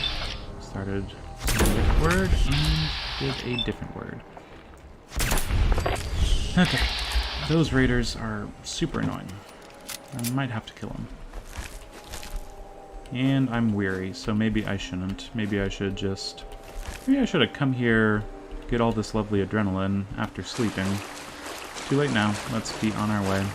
Started a different word and did a different word. Okay, those raiders are super annoying. I might have to kill them. And I'm weary, so maybe I shouldn't. Maybe I should just... Maybe I should have come here, get all this lovely adrenaline after sleeping. Too late now. Let's be on our way.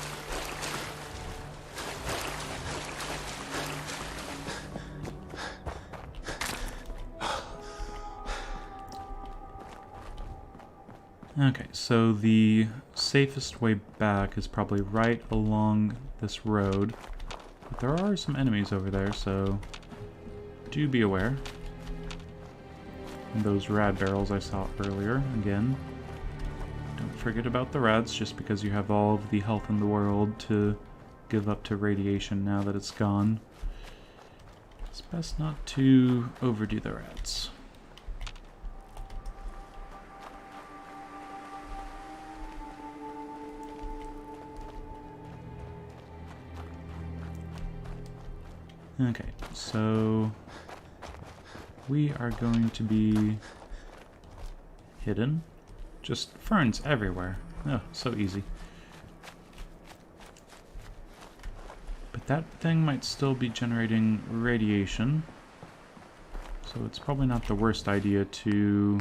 Okay, so the safest way back is probably right along this road. But there are some enemies over there, so do be aware. And those rad barrels I saw earlier, again. Don't forget about the rads, just because you have all of the health in the world to give up to radiation now that it's gone. It's best not to overdo the rads. Okay, so we are going to be hidden. Just ferns everywhere. Oh, so easy. But that thing might still be generating radiation. So it's probably not the worst idea to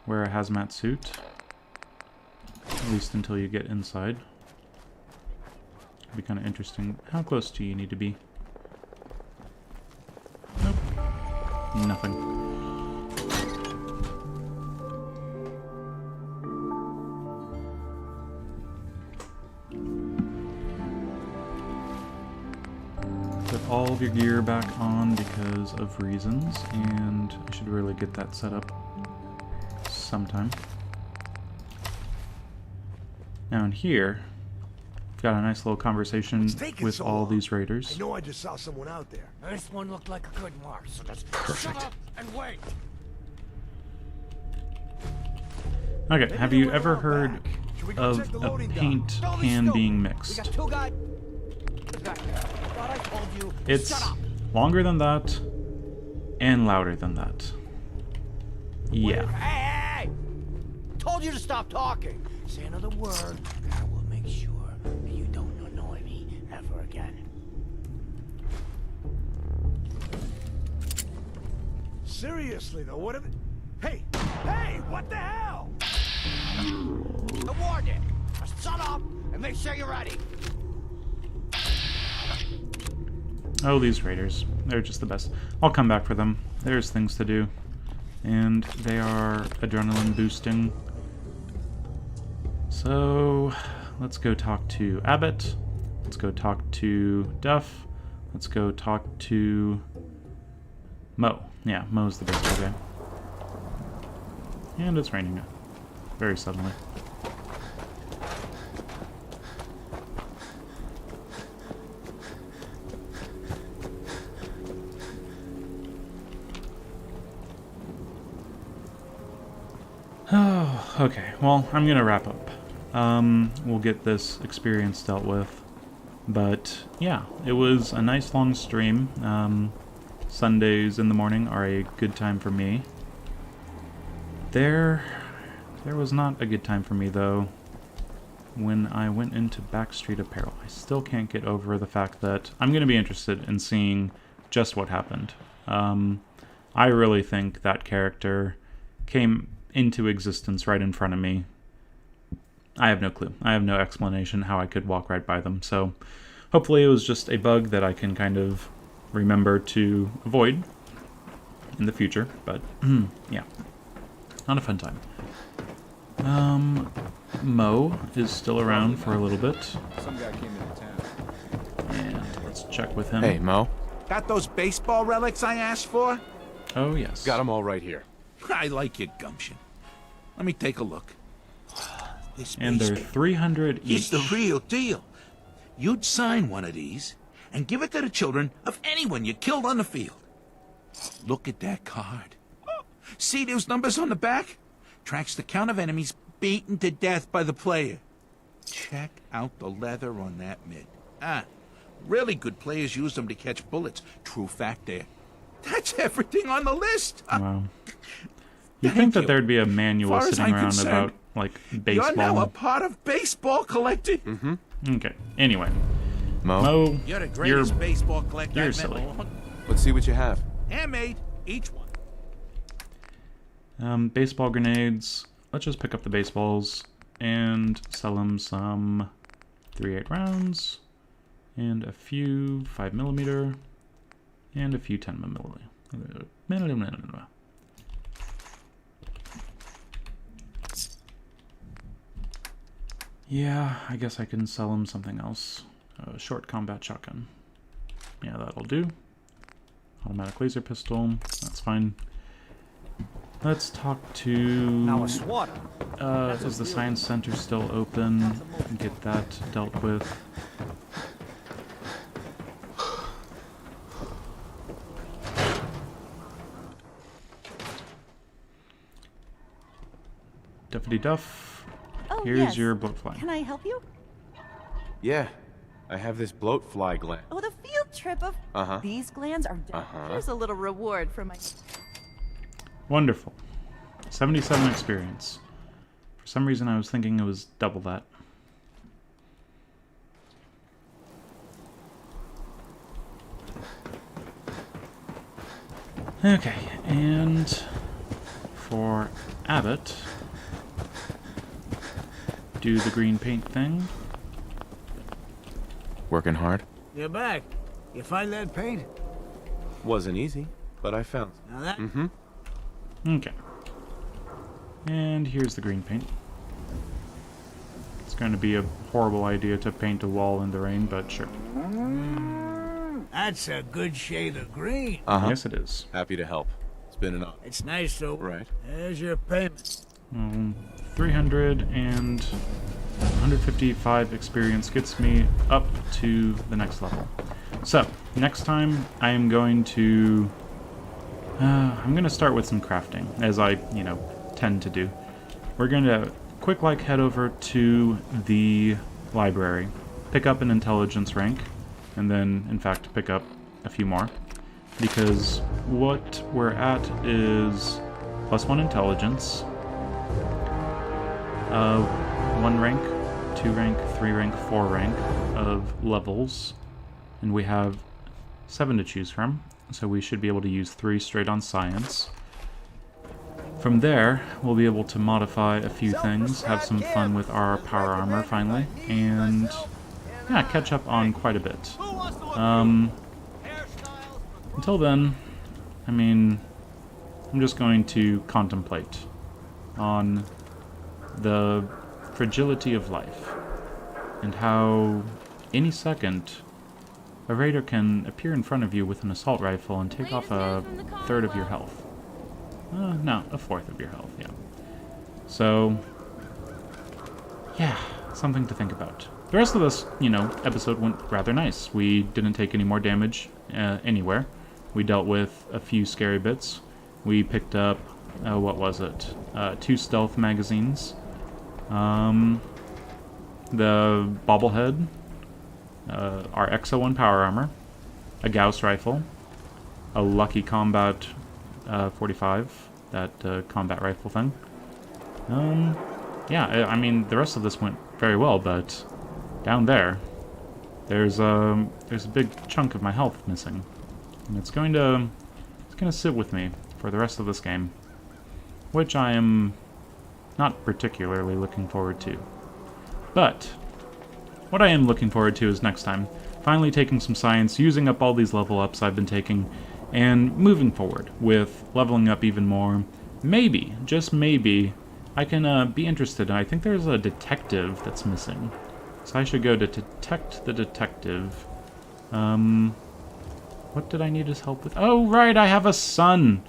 wear a hazmat suit. At least until you get inside. It'd be kind of interesting. How close do you need to be? Nope. Nothing. Put all of your gear back on because of reasons, and I should really get that set up sometime. Now in here, I've got a nice little conversation with all these raiders. I know I just saw someone out there. This one looked like a good mark, so just shut up and wait. Okay, have you ever heard of a paint can being mixed? It's longer than that and louder than that. Yeah. Hey! Told you to stop talking. Say another word, and I will make sure that you don't annoy me ever again. Seriously though, what if... Hey! Hey! What the hell? I warned you. Shut up and make sure you're ready. Oh, these raiders. They're just the best. I'll come back for them. There's things to do. And they are adrenaline boosting. So, let's go talk to Abbott. Let's go talk to Duff. Let's go talk to Mo. Yeah, Mo's the best guy. And it's raining very suddenly. Oh, okay. Well, I'm gonna wrap up. We'll get this experience dealt with. But, yeah, it was a nice long stream. Sundays in the morning are a good time for me. There was not a good time for me, though, when I went into Backstreet Apparel. I still can't get over the fact that I'm going to be interested in seeing just what happened. I really think that character came into existence right in front of me. I have no clue. I have no explanation how I could walk right by them. So hopefully it was just a bug that I can kind of remember to avoid in the future. But yeah, not a fun time. Mo is still around for a little bit. Some guy came into town. And let's check with him. Hey, Mo. Got those baseball relics I asked for? Oh, yes. Got them all right here. I like your gumption. Let me take a look. This And they're baseball, 300 each. it's the real deal. You'd sign one of these and give it to the children of anyone you killed on the field. Look at that card. See those numbers on the back? Tracks the count of enemies beaten to death by the player. Check out the leather on that mid. Really good players use them to catch bullets. True fact there. That's everything on the list. Wow. You'd think that there'd be a manual Far as sitting I'm around concerned, about, like, baseball. You're now a part of baseball collecting. Mm-hmm. Okay, anyway. Mo? You're the greatest baseball collector you're I've met in silly. a long- Let's see what you have. Handmade, each one. Baseball grenades. Let's just pick up the baseballs and sell them some 3.8 rounds and a few 5mm and a few 10mm. Yeah, I guess I can sell him something else. A short combat shotgun. Yeah, that'll do. Automatic laser pistol. That's fine. Let's talk to... Now a swatter. Is the science center still open? Get that dealt with. Duffity Duff. Oh, Here's yes. your bloatfly. Can I help you? Yeah, I have this bloat fly gland. Oh, the field trip of these glands are done. Here's a little reward for my... Wonderful. 77 experience. For some reason I was thinking it was double that. Okay, and for Abbott, do the green paint thing. Working hard? You're back. You find that paint? Wasn't easy, but I found. Now that... Mm-hmm. Okay. And here's the green paint. It's going to be a horrible idea to paint a wall in the rain, but sure. That's a good shade of green. Yes, it is. Happy to help. It's been an honor. It's nice, though. Right. There's your payment. 300 and 155 experience gets me up to the next level. So, next time I am going to... I'm going to start with some crafting, as I, tend to do. We're going to quick head over to the library, pick up an intelligence rank, and then, in fact, pick up a few more. Because what we're at is +1 intelligence, 1 rank, 2 rank, 3 rank, 4 rank of levels, and we have 7 to choose from, so we should be able to use 3 straight on science. From there, we'll be able to modify a few things, have some fun with our power armor finally, and yeah, catch up on quite a bit. Until then, I'm just going to contemplate on the fragility of life, and how any second a raider can appear in front of you with an assault rifle and take off a third of your health. No, a fourth of your health, yeah. So, yeah, something to think about. The rest of this, episode went rather nice. We didn't take any more damage anywhere. We dealt with a few scary bits. We picked up, what was it? 2 stealth magazines. The bobblehead, our XO1 power armor, a Gauss rifle, a Lucky Combat 45, that combat rifle thing. yeah, I mean, the rest of this went very well, but down there, there's a big chunk of my health missing, and it's going to sit with me for the rest of this game, which I am not particularly looking forward to. But what I am looking forward to is next time, finally taking some science, using up all these level ups I've been taking, and moving forward with leveling up even more. Maybe, just maybe, I can be interested. I think there's a detective that's missing. So I should go to detect the detective. What did I need his help with? Oh, right, I have a son!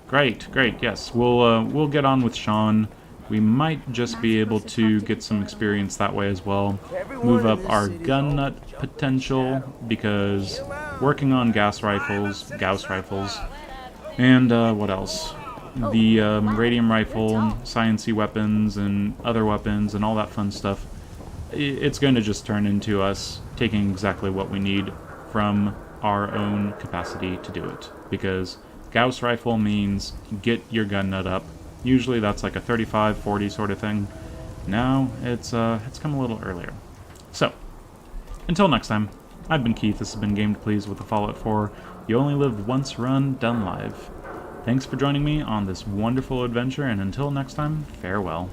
Great, great, yes. We'll get on with Sean. We might just be able to get some experience that way as well. Move up our gun nut potential, because working on Gauss rifles, and what else? The radium rifle, science-y weapons, and other weapons, and all that fun stuff. It's going to just turn into us taking exactly what we need from our own capacity to do it. Because Gauss rifle means get your gun nut up. Usually that's like a 35, 40 sort of thing. Now it's come a little earlier. So, until next time, I've been Keith. This has been Game to Please with the Fallout 4 You Only Live Once run done live. Thanks for joining me on this wonderful adventure, and until next time, farewell.